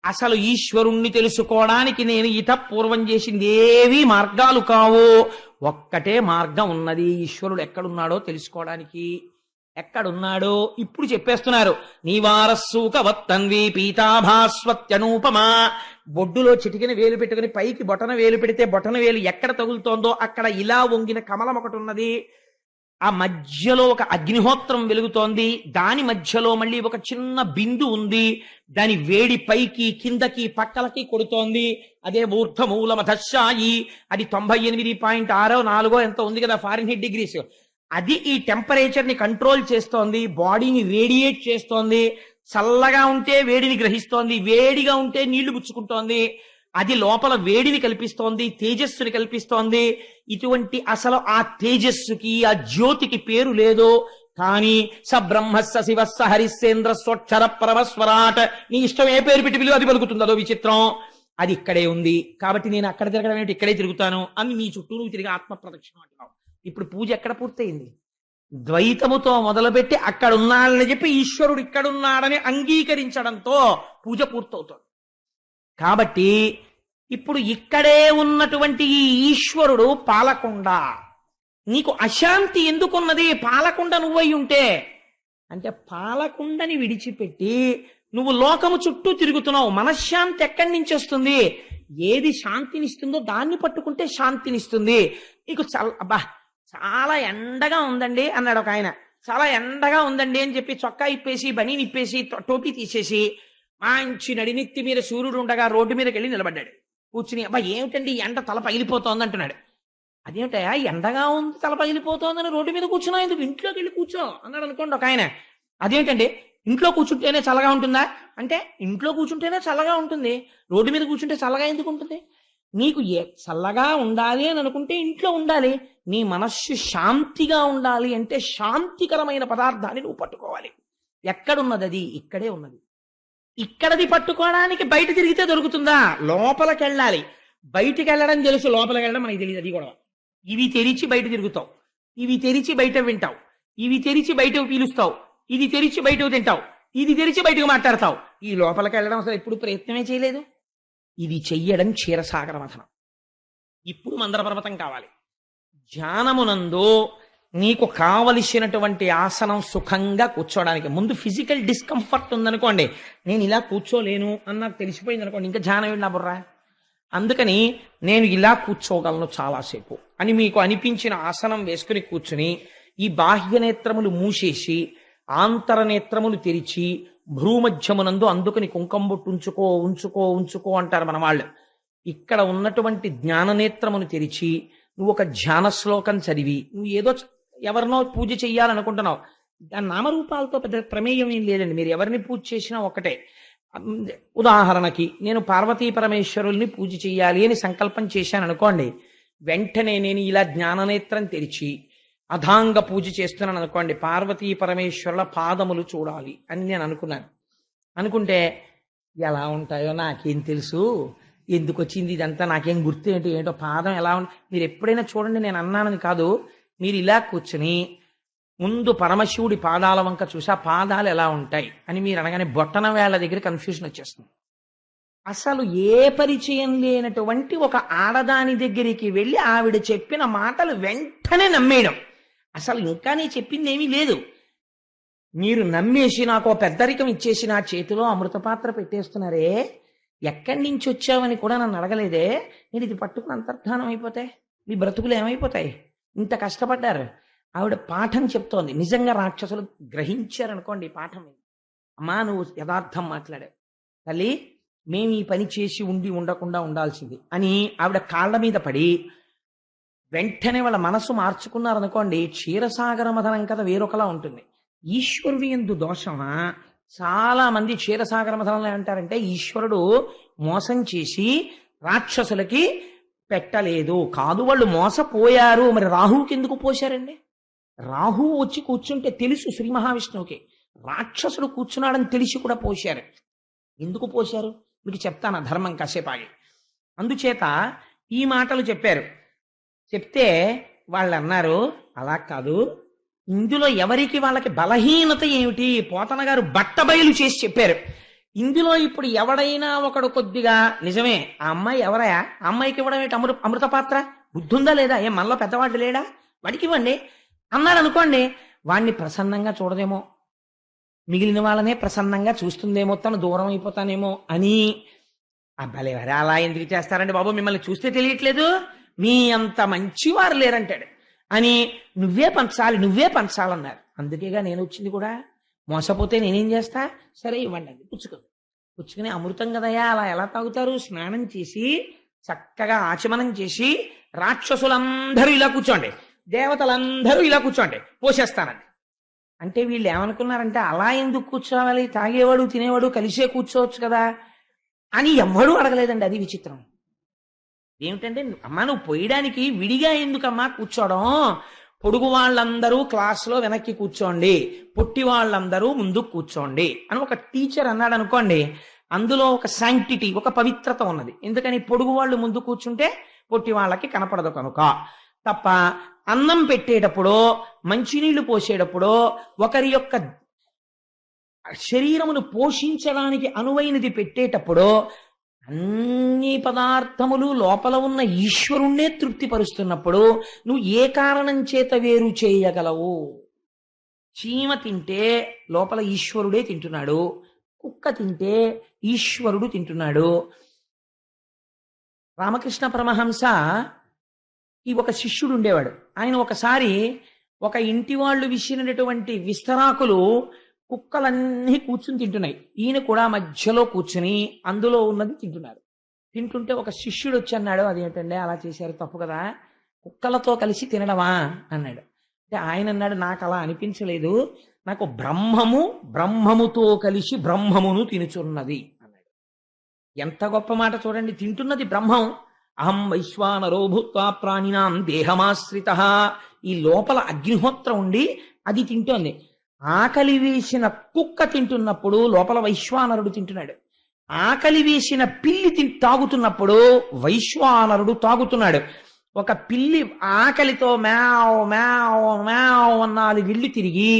అసలు ఈశ్వరుణ్ణి తెలుసుకోవడానికి నేను పూర్వం చేసింది ఏవి మార్గాలు కావు. ఒక్కటే మార్గం ఉన్నది. ఈశ్వరుడు ఎక్కడున్నాడో తెలుసుకోవడానికి. ఎక్కడున్నాడో ఇప్పుడు చెప్పేస్తున్నారు. నీవారస్సూకవత్తన్వి పీతాభాస్వత్యనూపమా. బొడ్డులో చిటికిన వేలు పెట్టుకుని పైకి బొటన వేలు పెడితే బొటన వేలు ఎక్కడ తగులుతోందో అక్కడ ఇలా వంగిన కమలం ఒకటి ఉన్నది. ఆ మధ్యలో ఒక అగ్నిహోత్రం వెలుగుతోంది. దాని మధ్యలో మళ్ళీ ఒక చిన్న బిందు ఉంది. దాని వేడి పైకి కిందకి పక్కలకి కొడుతోంది. అదే ఊర్ధమూలమధశాయి. అది 98.64 ఎంత ఉంది కదా ఫారెన్హీట్ డిగ్రీస్. అది ఈ టెంపరేచర్ ని కంట్రోల్ చేస్తోంది. బాడీని రేడియేట్ చేస్తోంది. చల్లగా ఉంటే వేడిని గ్రహిస్తోంది, వేడిగా ఉంటే నీళ్లు పుచ్చుకుంటోంది. అది లోపల వేడిని కల్పిస్తోంది, తేజస్సుని కల్పిస్తోంది. ఇటువంటి అసలు ఆ తేజస్సుకి ఆ జ్యోతికి పేరు లేదు. కానీ స బ్రహ్మస్స శివస్స హరిశ్చేంద్ర స్వక్షర పరమస్వరాట్. నీ ఇష్టం ఏ పేరు పెట్టి పిలువ అది పలుకుతుంది. అదో విచిత్రం. అది ఇక్కడే ఉంది. కాబట్టి నేను అక్కడ తిరగడం ఏమిటి, ఇక్కడే తిరుగుతాను అని నీ చుట్టూ నువ్వు తిరిగి ఆత్మ ప్రదక్షిణ అంటున్నావు. ఇప్పుడు పూజ ఎక్కడ పూర్తయింది? ద్వైతముతో మొదలుపెట్టి అక్కడ ఉన్నాడని చెప్పి ఈశ్వరుడు ఇక్కడున్నాడని అంగీకరించడంతో పూజ పూర్తవుతుంది. కాబట్టి ఇప్పుడు ఇక్కడే ఉన్నటువంటి ఈ ఈశ్వరుడు పాలకొండ. నీకు అశాంతి ఎందుకున్నది? పాలకొండ నువ్వై ఉంటే. అంటే పాలకొండని విడిచిపెట్టి నువ్వు లోకము చుట్టూ తిరుగుతున్నావు. మనశ్శాంతి ఎక్కడి నుంచి వస్తుంది? ఏది శాంతినిస్తుందో దాన్ని పట్టుకుంటే శాంతినిస్తుంది. నీకు చాలా ఎండగా ఉందండి అన్నాడు ఒక ఆయన. చాలా ఎండగా ఉందండి అని చెప్పి చొక్కా ఇప్పేసి బనీని ఇప్పేసి టోపీ తీసేసి మంచి నడినెత్తి మీద సూర్యుడు ఉండగా రోడ్డు మీదకి వెళ్ళి నిలబడ్డాడు. కూర్చుని ఏమిటండి ఎండ తల పగిలిపోతోంది అంటున్నాడు. అదేమిటయా ఎండగా ఉంది తల పగిలిపోతోందని రోడ్డు మీద కూర్చున్నా ఎందుకు? ఇంట్లోకి వెళ్ళి కూర్చో అన్నాడు అనుకోండి ఒక ఆయన. అదేమిటండి ఇంట్లో కూర్చుంటేనే చల్లగా ఉంటుందా అంటే ఇంట్లో కూర్చుంటేనే చల్లగా ఉంటుంది, రోడ్డు మీద కూర్చుంటే చల్లగా ఎందుకు ఉంటుంది? నీకు చల్లగా ఉండాలి అని అనుకుంటే ఇంట్లో ఉండాలి. నీ మనస్సు శాంతిగా ఉండాలి అంటే శాంతికరమైన పదార్థాన్ని నువ్వు పట్టుకోవాలి. ఎక్కడున్నది? అది ఇక్కడే ఉన్నది. ఇక్కడది పట్టుకోవడానికి బయట తిరిగితే దొరుకుతుందా? లోపలికి వెళ్ళాలి. బయటికి వెళ్ళడం తెలుసు, లోపలికి వెళ్ళడం మనకి తెలియదు. అది కూడా ఇవి తెరిచి బయట తిరుగుతావు, ఇవి తెరిచి బయట వింటావు, ఇవి తెరిచి బయటకు పీలుస్తావు, ఇది తెరిచి బయటకు తింటావు, ఇది తెరిచి బయటకు మాట్లాడతావు. ఈ లోపలికి వెళ్ళడం అసలు ఎప్పుడు ప్రయత్నమే చేయలేదు. ఇది చెయ్యడం క్షీరసాగర మథనం. ఇప్పుడు మందర పర్వతం కావాలి. ధ్యానమునందు నీకు కావలసినటువంటి ఆసనం సుఖంగా కూర్చోవడానికి. ముందు ఫిజికల్ డిస్కంఫర్ట్ ఉందనుకోండి, నేను ఇలా కూర్చోలేను అని నాకు తెలిసిపోయింది అనుకోండి, ఇంకా ధ్యానం ఏంటి నా బుర్రా. అందుకని నేను ఇలా కూర్చోగలను చాలాసేపు అని మీకు అనిపించిన ఆసనం వేసుకుని కూర్చుని ఈ బాహ్య నేత్రములు మూసేసి ఆంతర నేత్రములు తెరిచి భ్రూమధ్యమునందు అందుకని కుంకం బొట్టు ఉంచుకో ఉంచుకో ఉంచుకో అంటారు మన వాళ్ళు. ఇక్కడ ఉన్నటువంటి జ్ఞాననేత్రమును తెరిచి నువ్వు ఒక ధ్యాన శ్లోకం చదివి, నువ్వు ఏదో ఎవరినో పూజ చెయ్యాలనుకుంటున్నావు, దాని నామరూపాలతో పెద్ద ప్రమేయం ఏం లేదండి. మీరు ఎవరిని పూజ చేసినా ఒకటే. ఉదాహరణకి నేను పార్వతీ పరమేశ్వరుల్ని పూజ చెయ్యాలి అని సంకల్పం చేశాను అనుకోండి, వెంటనే నేను ఇలా జ్ఞాననేత్రం తెరిచి అధాంగ పూజ చేస్తున్నాను అనుకోండి, పార్వతీ పరమేశ్వరుల పాదములు చూడాలి అని నేను అనుకున్నాను. అనుకుంటే ఎలా ఉంటాయో నాకేం తెలుసు, ఎందుకు వచ్చింది ఇదంతా నాకేం గుర్తు ఏంటో పాదం ఎలా మీరు ఎప్పుడైనా చూడండి, నేను అన్నానని కాదు. మీరు ఇలా కూర్చుని ముందు పరమశివుడి పాదాల వంక చూసి ఆ పాదాలు ఎలా ఉంటాయి అని మీరు అనగానే బొట్టన వేళ్ల దగ్గర కన్ఫ్యూజన్ వచ్చేస్తుంది. అసలు ఏ పరిచయం లేనటువంటి ఒక ఆడదాని దగ్గరికి వెళ్ళి ఆవిడ చెప్పిన మాటలు వెంటనే నమ్మేయడం. అసలు ఇంకా నేను చెప్పింది ఏమీ లేదు, మీరు నమ్మేసి నాకు పెద్దరికం ఇచ్చేసి నా చేతిలో అమృతపాత్ర పెట్టేస్తున్నారే, ఎక్కడి నుంచి వచ్చావని కూడా నన్ను అడగలేదే, నేను ఇది పట్టుకుని అంతర్ధానం అయిపోతాయి, మీ బ్రతుకులు ఏమైపోతాయి, ఇంత కష్టపడ్డారు. ఆవిడ పాఠం చెప్తోంది. నిజంగా రాక్షసులు గ్రహించారనుకోండి ఈ పాఠం. అమ్మా నువ్వు యథార్థం మాట్లాడావు తల్లి, మేము ఈ పని చేసి ఉండకుండా ఉండాల్సింది అని ఆవిడ కాళ్ళ మీద పడి వెంటనే వాళ్ళ మనసు మార్చుకున్నారనుకోండి, క్షీరసాగర మథనం కథ వేరొకలా ఉంటుంది. ఈశ్వరుడి యందు దోషమా? చాలా మంది క్షీరసాగర మథనంలో అంటారంటే ఈశ్వరుడు మోసం చేసి రాక్షసులకి పెట్టలేదు కాదు, వాళ్ళు మోసపోయారు. మరి రాహువుకి ఎందుకు పోశారండి? రాహువు వచ్చి కూర్చుంటే తెలుసు శ్రీ మహావిష్ణువుకి, రాక్షసుడు కూర్చున్నాడని తెలిసి కూడా పోశారు. ఎందుకు పోశారు మీకు చెప్తాను, ధర్మం కాసేపాగి. అందుచేత ఈ మాటలు చెప్పారు. చెప్తే వాళ్ళు అన్నారు అలా కాదు, ఇందులో ఎవరికి వాళ్ళకి బలహీనత ఏమిటి? పోతన గారు బట్టబయలు చేసి చెప్పారు. ఇందులో ఇప్పుడు ఎవడైనా ఒకడు కొద్దిగా నిజమే ఆ అమ్మాయి ఎవరయా, ఆ అమ్మాయికి ఇవ్వడం ఏంటి అమృత పాత్ర, బుద్ధి ఉందా లేదా, ఏం మనలో పెద్దవాడు లేడా, వాడికి ఇవ్వండి అన్నాడు అనుకోండి, వాణ్ణి ప్రసన్నంగా చూడదేమో, మిగిలిన వాళ్ళనే ప్రసన్నంగా చూస్తుందేమో, తను దూరం అయిపోతానేమో అని. అబ్బాలే వారే అలా ఎందుకు చేస్తారండి బాబు, మిమ్మల్ని చూస్తే తెలియట్లేదు, మీ అంత మంచివారు లేరంటాడు అని నువ్వే పంచాలన్నారు. అందుకేగా నేను వచ్చింది కూడా. మోసపోతే నేనేం చేస్తా, సరే ఇవ్వండి అది పుచ్చుకుని అమృతం కదయా, అలా ఎలా తాగుతారు, స్నానం చేసి చక్కగా ఆచమనం చేసి రాక్షసులందరూ ఇలా కూర్చోండి, దేవతలందరూ ఇలా కూర్చోండి, పోసేస్తానండి. అంటే వీళ్ళు ఏమనుకున్నారంటే అలా ఎందుకు కూర్చోవాలి, తాగేవాడు తినేవాడు కలిసే కూర్చోవచ్చు కదా అని ఎవ్వడూ అడగలేదండి. అది విచిత్రం. ఏమిటంటే అమ్మా నువ్వు పోయడానికి విడిగా ఎందుకమ్మా కూర్చోవడం, పొడుగు వాళ్ళందరూ క్లాస్లో వెనక్కి కూర్చోండి, పొట్టి వాళ్ళందరూ ముందు కూర్చోండి అని ఒక టీచర్ అన్నాడు అనుకోండి, అందులో ఒక శాంక్టిటీ, ఒక పవిత్రత ఉన్నది. ఎందుకని పొడుగు వాళ్ళు ముందు కూర్చుంటే పొట్టి వాళ్ళకి కనపడదు కనుక. తప్ప అన్నం పెట్టేటప్పుడు, మంచినీళ్లు పోసేటప్పుడు, ఒకరి యొక్క శరీరమును పోషించడానికి అనువైనది పెట్టేటప్పుడు అన్ని పదార్థములు లోపల ఉన్న ఈశ్వరుణ్ణే తృప్తిపరుస్తున్నప్పుడు నువ్వు ఏ కారణం చేత వేరు చేయగలవు? చీమ తింటే లోపల ఈశ్వరుడే తింటున్నాడు, కుక్క తింటే ఈశ్వరుడు తింటున్నాడు. రామకృష్ణ పరమహంస ఈ ఒక శిష్యుడు ఉండేవాడు. ఆయన ఒకసారి ఒక ఇంటి వాళ్ళు విసిరినటువంటి విస్తరాకులు కుక్కలన్నీ కూర్చుని తింటున్నాయి, ఈయన కూడా మధ్యలో కూర్చుని అందులో ఉన్నది తింటున్నారు. తింటుంటే ఒక శిష్యుడు వచ్చి అన్నాడు, అదేంటండి అలా చేశారు, తప్పు కదా, కుక్కలతో కలిసి తినడమా అన్నాడు. అంటే ఆయన అన్నాడు, నాకు అలా అనిపించలేదు, నాకు బ్రహ్మముతో కలిసి బ్రహ్మమును తినుచున్నది అన్నాడు. ఎంత గొప్ప మాట చూడండి, తింటున్నది బ్రహ్మం. అహం వైశ్వానరో భూత్వా ప్రాణినాం దేహమాశ్రిత. ఈ లోపల అగ్నిహోత్రం ఉండి అది తింటోంది. ఆకలి వేసిన కుక్క తింటున్నప్పుడు లోపల వైశ్వానరుడు తింటున్నాడు. ఆకలి వేసిన పిల్లి తాగుతున్నప్పుడు వైశ్వానరుడు తాగుతున్నాడు. ఒక పిల్లి ఆకలితో మ్యావ్ మ్యావ్ మ్యావ్ అన్నాలు వెళ్ళి తిరిగి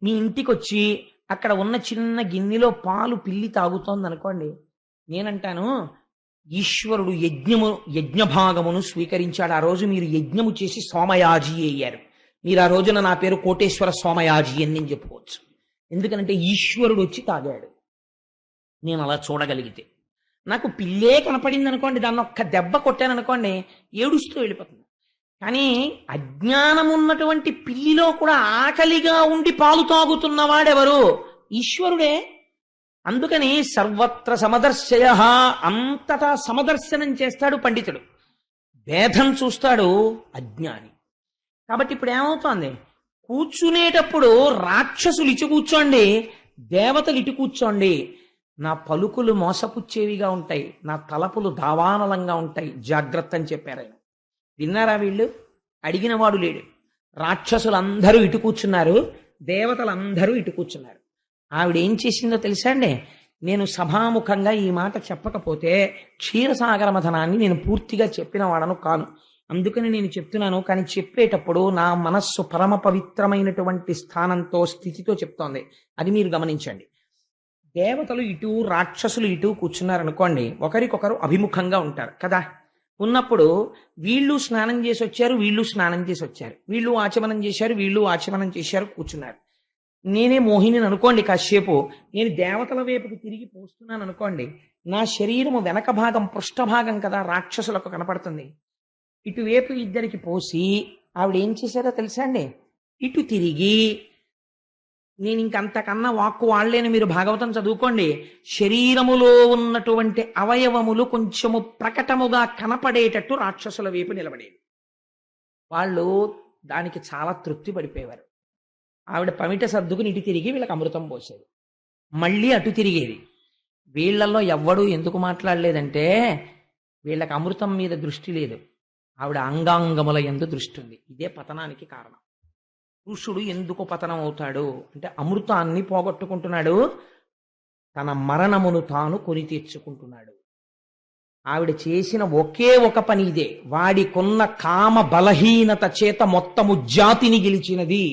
మీ ఇంటికి వచ్చి అక్కడ ఉన్న చిన్న గిన్నెలో పాలు పిల్లి తాగుతోంది అనుకోండి, నేనంటాను ఈశ్వరుడు యజ్ఞభాగమును స్వీకరించాడు. ఆ రోజు మీరు యజ్ఞము చేసి సోమయాజి అయ్యారు. మీరు ఆ రోజున నా పేరు కోటేశ్వర సోమయాజి అని నేను చెప్పుకోవచ్చు. ఎందుకంటే ఈశ్వరుడు వచ్చి తాగాడు. నేను అలా చూడగలిగితే, నాకు పిల్లే కనపడింది అనుకోండి, దాన్ని ఒక్క దెబ్బ కొట్టాను అనుకోండి, ఏడుస్తూ వెళ్ళిపోతుంది. కానీ అజ్ఞానం ఉన్నటువంటి పిల్లిలో కూడా ఆకలిగా ఉండి పాలు తాగుతున్నవాడెవరు? ఈశ్వరుడే. అందుకని సర్వత్ర సమదర్శయ, అంతటా సమదర్శనం చేస్తాడు పండితుడు. భేదం చూస్తాడు అజ్ఞాని. కాబట్టి ఇప్పుడు ఏమవుతోంది, కూర్చునేటప్పుడు రాక్షసులు ఇటు కూర్చోండి, దేవతలు ఇటు కూర్చోండి. నా పలుకులు మోసపుచ్చేవిగా ఉంటాయి, నా తలపులు దావానలంగా ఉంటాయి, జాగ్రత్త అని చెప్పారు ఆయన. విన్నారా? వీళ్ళు అడిగిన వాడు లేడు. రాక్షసులందరూ ఇటు కూర్చున్నారు, దేవతలందరూ ఇటు కూర్చున్నారు. ఆవిడ ఏం చేసిందో తెలుసా అండి? నేను సభాముఖంగా ఈ మాట చెప్పకపోతే క్షీరసాగర మథనాన్ని నేను పూర్తిగా చెప్పిన వాడను కాను. అందుకని నేను చెప్తున్నాను. కానీ చెప్పేటప్పుడు నా మనస్సు పరమ పవిత్రమైనటువంటి స్థానంతో, స్థితితో చెప్తోంది. అది మీరు గమనించండి. దేవతలు ఇటు, రాక్షసులు ఇటు కూర్చున్నారనుకోండి, ఒకరికొకరు అభిముఖంగా ఉంటారు కదా. ఉన్నప్పుడు వీళ్ళు స్నానం చేసి వచ్చారు, వీళ్ళు స్నానం చేసి వచ్చారు, వీళ్ళు ఆచమనం చేశారు, వీళ్ళు ఆచమనం చేశారు, కూర్చున్నారు. నేనే మోహిని అనుకోండి, కాసేపు నేను దేవతల వైపుకి తిరిగి పోస్తున్నాను అనుకోండి, నా శరీరము వెనక భాగం పృష్ఠభాగం కదా రాక్షసులకు కనపడుతుంది. ఇటువైపు ఇద్దరికి పోసి ఆవిడ ఏం చేశారో తెలుసా అండి? ఇటు తిరిగి, నేను ఇంకంతకన్నా వాక్కు వాడలేను, మీరు భాగవతం చదువుకోండి, శరీరములో ఉన్నటువంటి అవయవములు కొంచెము ప్రకటముగా కనపడేటట్టు రాక్షసుల వైపు నిలబడేది. వాళ్ళు దానికి చాలా తృప్తి పడిపోయేవారు. ఆవిడ పమిట సర్దుకుని ఇటు తిరిగి వీళ్ళకి అమృతం పోసేది, మళ్ళీ అటు తిరిగేది. వీళ్లలో ఎవ్వడూ ఎందుకు మాట్లాడలేదంటే వీళ్ళకి అమృతం మీద దృష్టి లేదు, ఆవిడ అంగాంగముల యందు దృష్టి ఉంది. ఇదే పతనానికి కారణం. పురుషుడు ఎందుకు పతనం అవుతాడు అంటే అమృతాన్ని పోగొట్టుకుంటున్నాడు, తన మరణమును తాను కొని తెచ్చుకుంటున్నాడు. ఆవిడ చేసిన ఒకే ఒక పని ఇదే. వాడికున్న కామ బలహీనత చేత మొత్తము జాతిని గెలిచినది.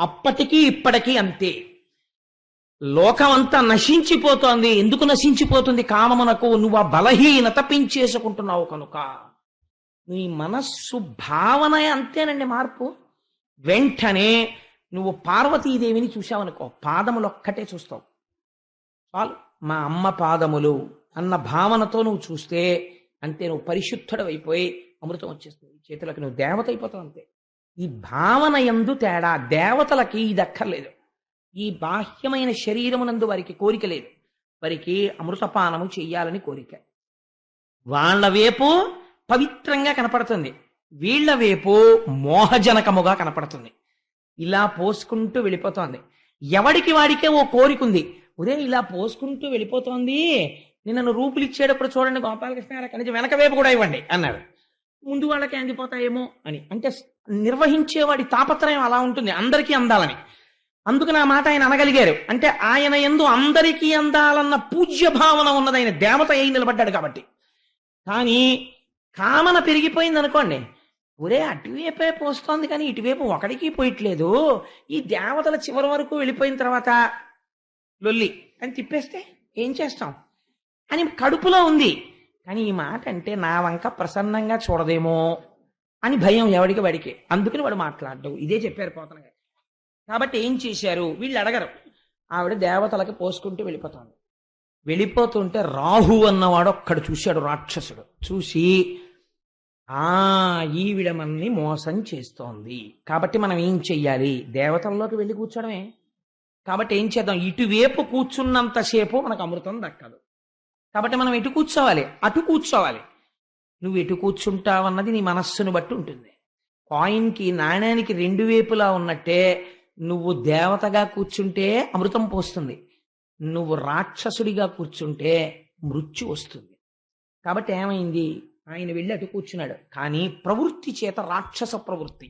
అప్పటికీ ఇప్పటికీ అంతే. లోకమంతా నశించిపోతోంది. ఎందుకు నశించిపోతుంది? కామమునకు నువ్వు ఆ బలహీనత పెంచేసుకుంటున్నావు కనుక. నీ మనస్సు భావన అంతేనండి మార్పు. వెంటనే నువ్వు పార్వతీదేవిని చూశావనుకో, పాదములొక్కటే చూస్తావు చాలు. మా అమ్మ పాదములు అన్న భావనతో నువ్వు చూస్తే అంతే, నువ్వు పరిశుద్ధుడవైపోయి అమృతం వచ్చేస్తుంది చేతులకు, నువ్వు దేవత అయిపోతావు అంతే. ఈ భావన యందు తేడా. దేవతలకి ఇది అక్కర్లేదు. ఈ బాహ్యమైన శరీరమునందు వారికి కోరిక లేదు. వారికి అమృతపానము చెయ్యాలని కోరిక. వాళ్ళ వైపు పవిత్రంగా కనపడుతుంది, వీళ్ల వైపు మోహజనకముగా కనపడుతుంది. ఇలా పోసుకుంటూ వెళ్ళిపోతోంది. ఎవడికి వాడికే ఓ కోరికుంది. ఉదయం ఇలా పోసుకుంటూ వెళ్ళిపోతోంది, నిన్ను రూపులు ఇచ్చేటప్పుడు చూడండి గోపాలకృష్ణ గారు కనీసం వెనక వైపు కూడా ఇవ్వండి అన్నారు. ముందు వాళ్ళకి అందిపోతాయేమో అని. అంటే నిర్వహించేవాడి తాపత్రయం అలా ఉంటుంది, అందరికీ అందాలని. అందుకు నా మాట ఆయన అనగలిగారు. అంటే ఆయన యందు అందరికీ అందాలన్న పూజ్య భావన ఉన్నది, ఆయన దేవత అయి నిలబడ్డాడు కాబట్టి. కానీ కామన పెరిగిపోయింది అనుకోండి, ఒరే అటువైపే పోస్తోంది కానీ ఇటువైపు ఒకడికి పోయట్లేదు, ఈ దేవతల చివరి వరకు వెళ్ళిపోయిన తర్వాత లొల్లి అని తిప్పేస్తే ఏం చేస్తాం అని కడుపులో ఉంది. కానీ ఈ మాట అంటే నా వంక ప్రసన్నంగా చూడదేమో అని భయం ఎవడికి వాడికి. అందుకని వాడు మాట్లాడడం. ఇదే చెప్పారు పోతన గారు. కాబట్టి ఏం చేశారు, వీళ్ళు అడగరు. ఆవిడ దేవతలకి పోసుకుంటూ వెళ్ళిపోతుంది. వెళ్ళిపోతుంటే రాహు అన్నవాడు ఒక్కడు చూశాడు, రాక్షసుడు. చూసి ఈవిడ మనల్ని మోసం చేస్తోంది, కాబట్టి మనం ఏం చెయ్యాలి? దేవతల్లోకి వెళ్ళి కూర్చోడమే. కాబట్టి ఏం చేద్దాం, ఇటువైపు కూర్చున్నంతసేపు మనకు అమృతం దక్కదు. కాబట్టి మనం ఎటు కూర్చోవాలి? అటు కూర్చోవాలి. నువ్వు ఎటు కూర్చుంటావన్నది నీ మనస్సును బట్టి ఉంటుంది. కాయిన్కి, నాణ్యానికి రెండు వైపులా ఉన్నట్టే నువ్వు దేవతగా కూర్చుంటే అమృతం పోస్తుంది, నువ్వు రాక్షసుడిగా కూర్చుంటే మృత్యు వస్తుంది. కాబట్టి ఏమైంది, ఆయన వెళ్ళి అటు కూర్చున్నాడు. కానీ ప్రవృత్తి చేత రాక్షస ప్రవృత్తి.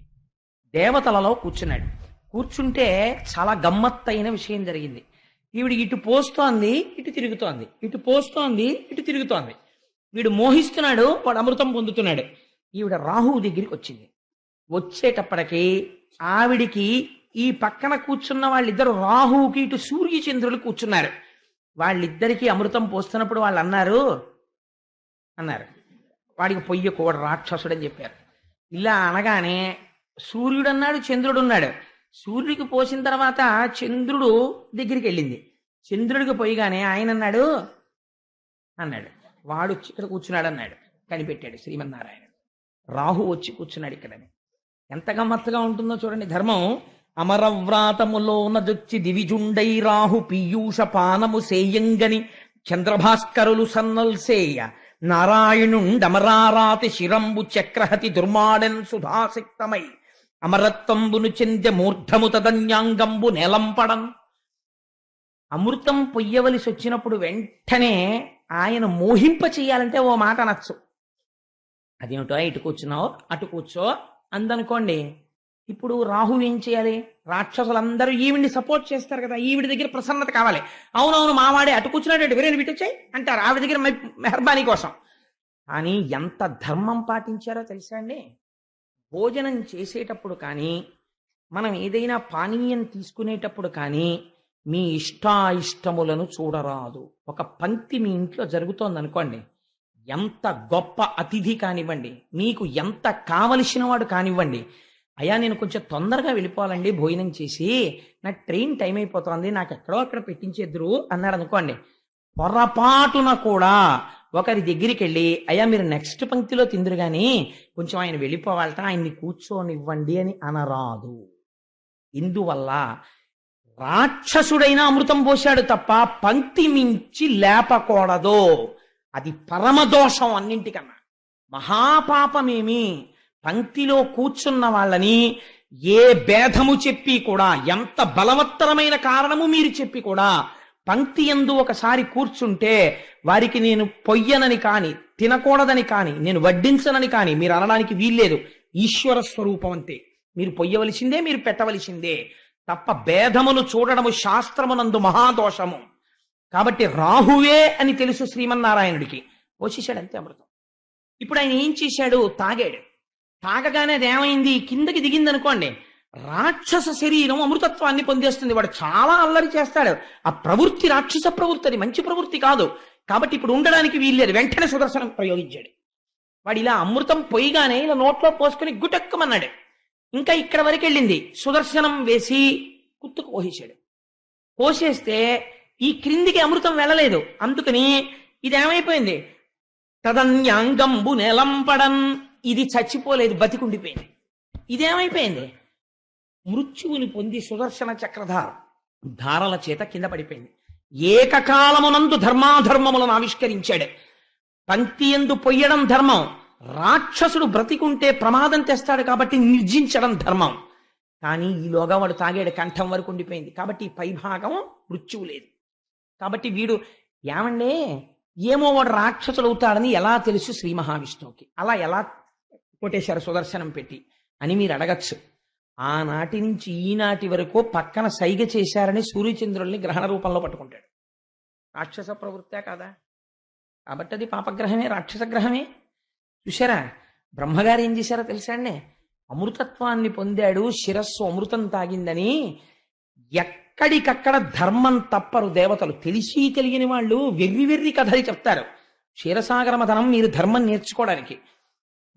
దేవతలలో కూర్చున్నాడు. కూర్చుంటే చాలా గమ్మత్తైన విషయం జరిగింది. ఈవిడ ఇటు పోస్తోంది, ఇటు తిరుగుతోంది, ఇటు పోస్తోంది, ఇటు తిరుగుతోంది. వీడు మోహిస్తున్నాడు, వాడు అమృతం పొందుతున్నాడు. ఈవిడ రాహువు దగ్గరికి వచ్చింది. వచ్చేటప్పటికి ఆవిడికి ఈ పక్కన కూర్చున్న వాళ్ళిద్దరు రాహువుకి ఇటు సూర్యచంద్రులు కూర్చున్నారు. వాళ్ళిద్దరికీ అమృతం పోస్తున్నప్పుడు వాళ్ళు అన్నారు వాడికి పొయ్యకూడదు, రాక్షసుడని చెప్పారు. ఇలా అనగానే సూర్యుడు అన్నాడు, చంద్రుడు ఉన్నాడు. సూర్యుడికి పోసిన తర్వాత చంద్రుడు దగ్గరికి వెళ్ళింది. చంద్రుడికి పోయిగానే ఆయన అన్నాడు వాడు వచ్చి ఇక్కడ కూర్చున్నాడు అన్నాడు. కనిపెట్టాడు శ్రీమన్నారాయణ. రాహు వచ్చి కూర్చున్నాడు ఇక్కడని. ఎంత గమ్మత్తుగా ఉంటుందో చూడండి ధర్మం. అమరవ్రాతములోన దొచ్చి దివిజుండై రాహు పీయూష పానము సేయంగని చంద్రభాస్కరులు సన్నల్సేయ నారాయణుండమరారాతి శిరంబు చక్రహతి దుర్మాడన్ సుధాసిక్తమై అమరత్వంబును చెందె మూర్ధము తదన్యాంగంబు నేలంపడం. అమృతం పొయ్యవలసి వచ్చినప్పుడు వెంటనే ఆయన మోహింప చెయ్యాలంటే ఓ మాట అనొచ్చు. అదేమిటో ఇటు కూర్చున్నావు, అటు కూర్చో అందనుకోండి. ఇప్పుడు రాహు ఏం చేయాలి? రాక్షసులందరూ ఈవిడిని సపోర్ట్ చేస్తారు కదా, ఈవిడి దగ్గర ప్రసన్నత కావాలి. అవునవును మావాడే అటు కూర్చున్నాడు, వేరే విటొచ్చాయి అంటారు ఆవిడ దగ్గర మెహర్బానీ కోసం. కానీ ఎంత ధర్మం పాటించారో తెలుసా అండి? భోజనం చేసేటప్పుడు కానీ, మనం ఏదైనా పానీయం తీసుకునేటప్పుడు కానీ మీ ఇష్టాయిష్టములను చూడరాదు. ఒక పంక్తి మీ ఇంట్లో జరుగుతోంది అనుకోండి, ఎంత గొప్ప అతిథి కానివ్వండి, మీకు ఎంత కావలసిన వాడు కానివ్వండి, అయ్యా నేను కొంచెం తొందరగా వెళ్ళిపోవాలండి భోజనం చేసి, నా ట్రైన్ టైం అయిపోతుంది, నాకు ఎక్కడో అక్కడ పెట్టించేద్దరు అన్నాడు అనుకోండి, పొరపాటున కూడా ఒకరి దగ్గరికి వెళ్ళి అయ్యా మీరు నెక్స్ట్ పంక్తిలో తిందురు కానీ కొంచెం ఆయన వెళ్ళిపోవాలట, ఆయన్ని కూర్చోనివ్వండి అని అనరాదు. ఇందువల్ల రాక్షసుడైన అమృతం పోశాడు తప్ప పంక్తి మించి లేపకూడదు. అది పరమదోషం అన్నింటికన్నా. మహాపాపమేమి పంక్తిలో కూర్చున్న వాళ్ళని ఏ భేదము చెప్పి కూడా, ఎంత బలవత్తరమైన కారణము మీరు చెప్పి కూడా, పంక్తి యందు ఒకసారి కూర్చుంటే వారికి నేను పొయ్యనని కాని, తినకూడదని కాని, నేను వడ్డించనని కాని మీరు అనడానికి వీల్లేదు. ఈశ్వర స్వరూపం అంతే. మీరు పొయ్యవలసిందే, మీరు పెట్టవలసిందే తప్ప భేదమును చూడడము శాస్త్రమునందు మహాదోషము. కాబట్టి రాహువే అని తెలుసు శ్రీమన్నారాయణుడికి. పోషించాడు అంతే అమృతం. ఇప్పుడు ఆయన ఏం చేశాడు? తాగాడు. తాగగానే అదేమైంది? కిందకి దిగింది అనుకోండి, రాక్షస శరీరం అమృతత్వాన్ని పొందేస్తుంది. వాడు చాలా అల్లరి చేస్తాడు. ఆ ప్రవృత్తి రాక్షస ప్రవృత్తి, అది మంచి ప్రవృత్తి కాదు. కాబట్టి ఇప్పుడు ఉండడానికి వీల్లేదు. వెంటనే సుదర్శనం ప్రయోగించాడు. వాడు ఇలా అమృతం పొయ్యిగానే ఇలా నోట్లో పోసుకుని గుటక్కమన్నాడు. ఇంకా ఇక్కడ వరకు వెళ్ళింది. సుదర్శనం వేసి కుత్తుకు కోసేశాడు. కోసేస్తే ఈ క్రిందికి అమృతం వెళ్ళలేదు. అందుకని ఇదేమైపోయింది, తదన్యాంగంబు నెలంపడన్, ఇది చచ్చిపోలేదు, బతికుండిపోయింది. ఇదేమైపోయింది, మృత్యువుని పొంది సుదర్శన చక్రధార ధారల చేత కింద పడిపోయింది. ఏకకాలమునందు ధర్మాధర్మములను ఆవిష్కరించాడు. పంక్తి ఎందు పొయ్యడం ధర్మం, రాక్షసుడు బ్రతికుంటే ప్రమాదం తెస్తాడు కాబట్టి నిర్జించడం ధర్మం. కానీ ఈలోగా వాడు తాగాడు, కంఠం వరకు ఉండిపోయింది. కాబట్టి ఈ పైభాగం మృత్యువు లేదు. కాబట్టి వీడు ఏమండే ఏమో వాడు రాక్షసుడు అవుతాడని ఎలా తెలుసు శ్రీ మహావిష్ణువుకి? అలా ఎలా కొట్టేశారు సుదర్శనం పెట్టి అని మీరు అడగచ్చు. ఆనాటి నుంచి ఈనాటి వరకు పక్కన సైగ చేశారని సూర్యచంద్రుల్ని గ్రహణ రూపంలో పట్టుకుంటాడు. రాక్షస ప్రవృత్తే కాదా? కాబట్టి అది పాపగ్రహమే, రాక్షస గ్రహమే. చూశారా బ్రహ్మగారు ఏం చేశారో తెలుసా అండి? అమృతత్వాన్ని పొందాడు, శిరస్సు అమృతం తాగిందని ఎక్కడికక్కడ ధర్మం తప్పరు దేవతలు. తెలిసి తెలియని వాళ్ళు వెర్రి వెర్రి కథలు చెప్తారు. క్షీరసాగర మథనం మీరు ధర్మం నేర్చుకోవడానికి.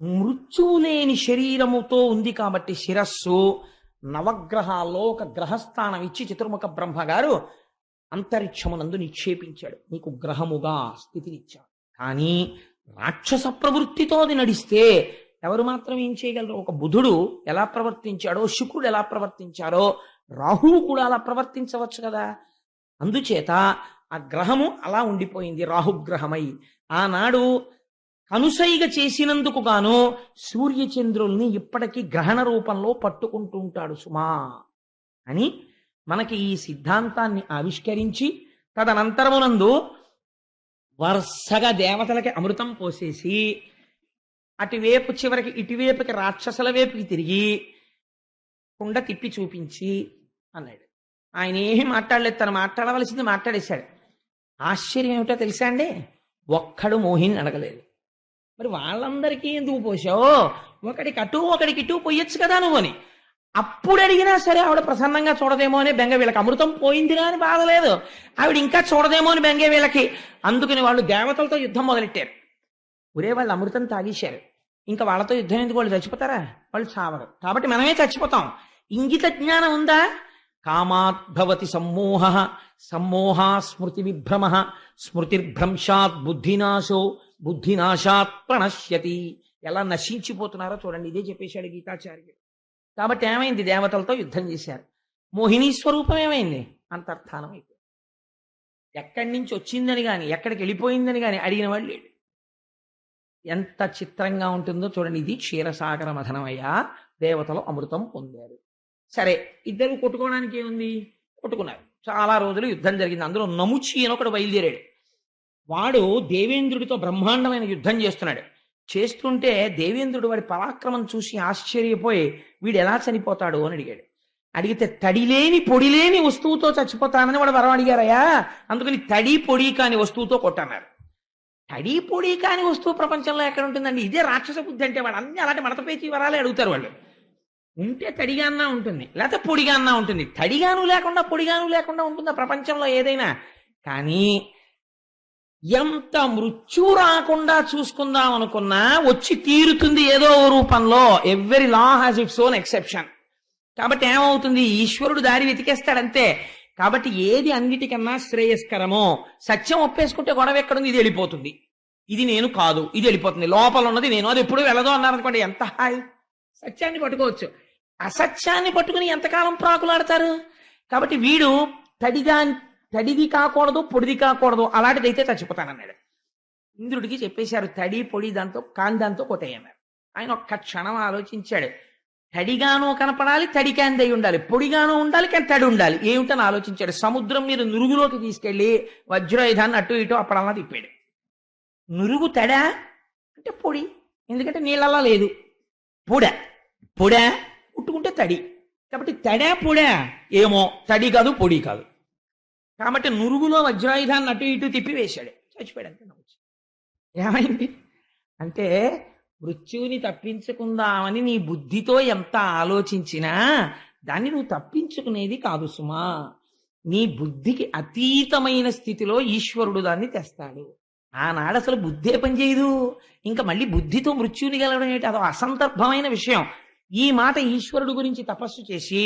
మృత్యువు లేని శరీరముతో ఉంది కాబట్టి శిరస్సు నవగ్రహాల్లో ఒక గ్రహస్థానం ఇచ్చి చతుర్ముఖ బ్రహ్మగారు అంతరిక్షమునందు నిక్షేపించాడు. నీకు గ్రహముగా స్థితినిచ్చాడు. కానీ రాక్షస ప్రవృత్తితో అది నడిస్తే ఎవరు మాత్రం ఏం చేయగలరు? ఒక బుధుడు ఎలా ప్రవర్తించాడో, శుక్రుడు ఎలా ప్రవర్తించాడో, రాహువు కూడా అలా ప్రవర్తించవచ్చు కదా. అందుచేత ఆ గ్రహము అలా ఉండిపోయింది రాహుగ్రహమై. ఆనాడు కనుసైగ చేసినందుకు గాను సూర్యచంద్రుల్ని ఇప్పటికీ గ్రహణ రూపంలో పట్టుకుంటూ ఉంటాడు సుమా అని మనకి ఈ సిద్ధాంతాన్ని ఆవిష్కరించి తదనంతరమునందు వరుసగా దేవతలకి అమృతం పోసేసి అటువైపు చివరికి ఇటువైపుకి రాక్షసుల వైపుకి తిరిగి కుండ తిప్పి చూపించి అన్నాడు. ఆయన ఏమీ మాట్లాడలేదు, తను మాట్లాడవలసింది మాట్లాడేశాడు. ఆశ్చర్యం ఏమిటో తెలుసా అండి? ఒక్కడు మోహిని అడగలేదు. మరి వాళ్ళందరికీ ఎందుకు పోసావు? ఒకడికి అటు ఒకడికి ఇటు పోయొచ్చు కదా నువ్వు అని. అప్పుడు అడిగినా సరే ఆవిడ ప్రసన్నంగా చూడదేమో అని బెంగ. వీళ్ళకి అమృతం పోయిందిరా అని బాధలేదు, ఆవిడ ఇంకా చూడదేమో అని బెంగే వీళ్ళకి. అందుకని వాళ్ళు దేవతలతో యుద్ధం మొదలెట్టారు. ఒరే వాళ్ళు అమృతం తాగేశారు, ఇంకా వాళ్ళతో యుద్ధం ఎందుకు? వాళ్ళు చచ్చిపోతారా? వాళ్ళు చావరు. కాబట్టి మనమే చచ్చిపోతాం. ఇంగిత జ్ఞానం ఉందా? కామాద్భవతి సమ్మోహ, సమ్మోహా స్మృతి విభ్రమ, స్మృతిర్భ్రంశాత్ బుద్ధినాశో, బుద్ధినాశాత్ ప్రణశ్యతి. ఎలా నశించిపోతున్నారో చూడండి. ఇదే చెప్పేశాడు గీతాచార్యుడు. కాబట్టి ఏమైంది? దేవతలతో యుద్ధం చేశారు. మోహిని స్వరూపం ఏమైంది? అంతర్ధానం అయిపోయింది. ఎక్కడి నుంచి వచ్చిందని కానీ ఎక్కడికి వెళ్ళిపోయిందని కానీ అడిగిన వాళ్ళు లేడు. ఎంత చిత్రంగా ఉంటుందో చూడండి. ఇది క్షీరసాగర మథనమయ్యా. దేవతలు అమృతం పొందారు. సరే, ఇద్దరు కొట్టుకోవడానికి ఏముంది? కొట్టుకున్నారు. చాలా రోజులు యుద్ధం జరిగింది. అందులో నముచి అని ఒకడు బయలుదేరాడు. వాడు దేవేంద్రుడితో బ్రహ్మాండమైన యుద్ధం చేస్తున్నాడు. చేస్తుంటే దేవేంద్రుడు వాడి పరాక్రమం చూసి ఆశ్చర్యపోయి వీడు ఎలా చనిపోతాడు అని అడిగాడు. అడిగితే తడిలేని పొడిలేని వస్తువుతో చచ్చిపోతానని వాడు వరం అడిగారయ్యా. అందుకని తడి పొడి కాని వస్తువుతో కొట్టన్నారు. తడి పొడి కాని వస్తువు ప్రపంచంలో ఎక్కడ ఉంటుందండి? ఇదే రాక్షస బుద్ధి అంటే. వాడు అన్ని అలాంటి మడతపేచి వరాలే అడుగుతారు వాళ్ళు. ఉంటే తడిగాన్నా ఉంటుంది, లేకపోతే పొడిగాన్నా ఉంటుంది. తడిగాను లేకుండా పొడిగాను లేకుండా ఉంటుందా ప్రపంచంలో ఏదైనా? కానీ ఎంత మృత్యు రాకుండా చూసుకుందాం అనుకున్నా వచ్చి తీరుతుంది ఏదో ఓ రూపంలో. Every law has its own exception. కాబట్టి ఏమవుతుంది? ఈశ్వరుడు దారి వెతికేస్తాడంతే. కాబట్టి ఏది అన్నిటికన్నా శ్రేయస్కరమో, సత్యం ఒప్పేసుకుంటే గొడవ ఎక్కడుంది? ఇది వెళ్ళిపోతుంది. ఇది నేను కాదు, ఇది వెళ్ళిపోతుంది. లోపల ఉన్నది నేను, అది ఎప్పుడు వెళ్ళదు అన్నారనుకోండి, ఎంత హాయ్. సత్యాన్ని పట్టుకోవచ్చు. అసత్యాన్ని పట్టుకుని ఎంతకాలం ప్రాకులాడతారు? కాబట్టి వీడు తడిది కాకూడదు, పొడిది కాకూడదు, అలాంటిదైతే చచ్చిపోతానన్నాడు. ఇంద్రుడికి చెప్పేశారు తడి పొడి దాంతో కాందాంతో కొట్టేయన్నారు. ఆయన ఒక్క క్షణం ఆలోచించాడు. తడిగాను కనపడాలి, తడి కాందై ఉండాలి, పొడిగాను ఉండాలి, కానీ తడి ఉండాలి. ఏమిటని ఆలోచించాడు. సముద్రం మీద నురుగులోకి తీసుకెళ్లి వజ్రాయుధాన్ని అటు ఇటు అప్పుడల్లా తిప్పాడు. నురుగు తడా అంటే పొడి, ఎందుకంటే నీళ్ళల్లా లేదు. పొడా పుట్టుకుంటే తడి. కాబట్టి తడా పొడా ఏమో, తడి కాదు పొడి కాదు. కాబట్టి నురుగులో వజ్రాయుధాన్ని అటు ఇటు తిప్పి వేశాడు. చచ్చిపోయాడు. అంతే. ఏమైంది అంటే మృత్యువుని తప్పించుకుందామని నీ బుద్ధితో ఎంత ఆలోచించినా దాన్ని నువ్వు తప్పించుకునేది కాదు సుమా. నీ బుద్ధికి అతీతమైన స్థితిలో ఈశ్వరుడు దాన్ని తెస్తాడు. ఆనాడు అసలు బుద్ధే పనిచేయదు, ఇంకా మళ్ళీ బుద్ధితో మృత్యువుని గెలవడం ఏంటి? అదో అసందర్భమైన విషయం. ఈ మాట ఈశ్వరుడు గురించి తపస్సు చేసి,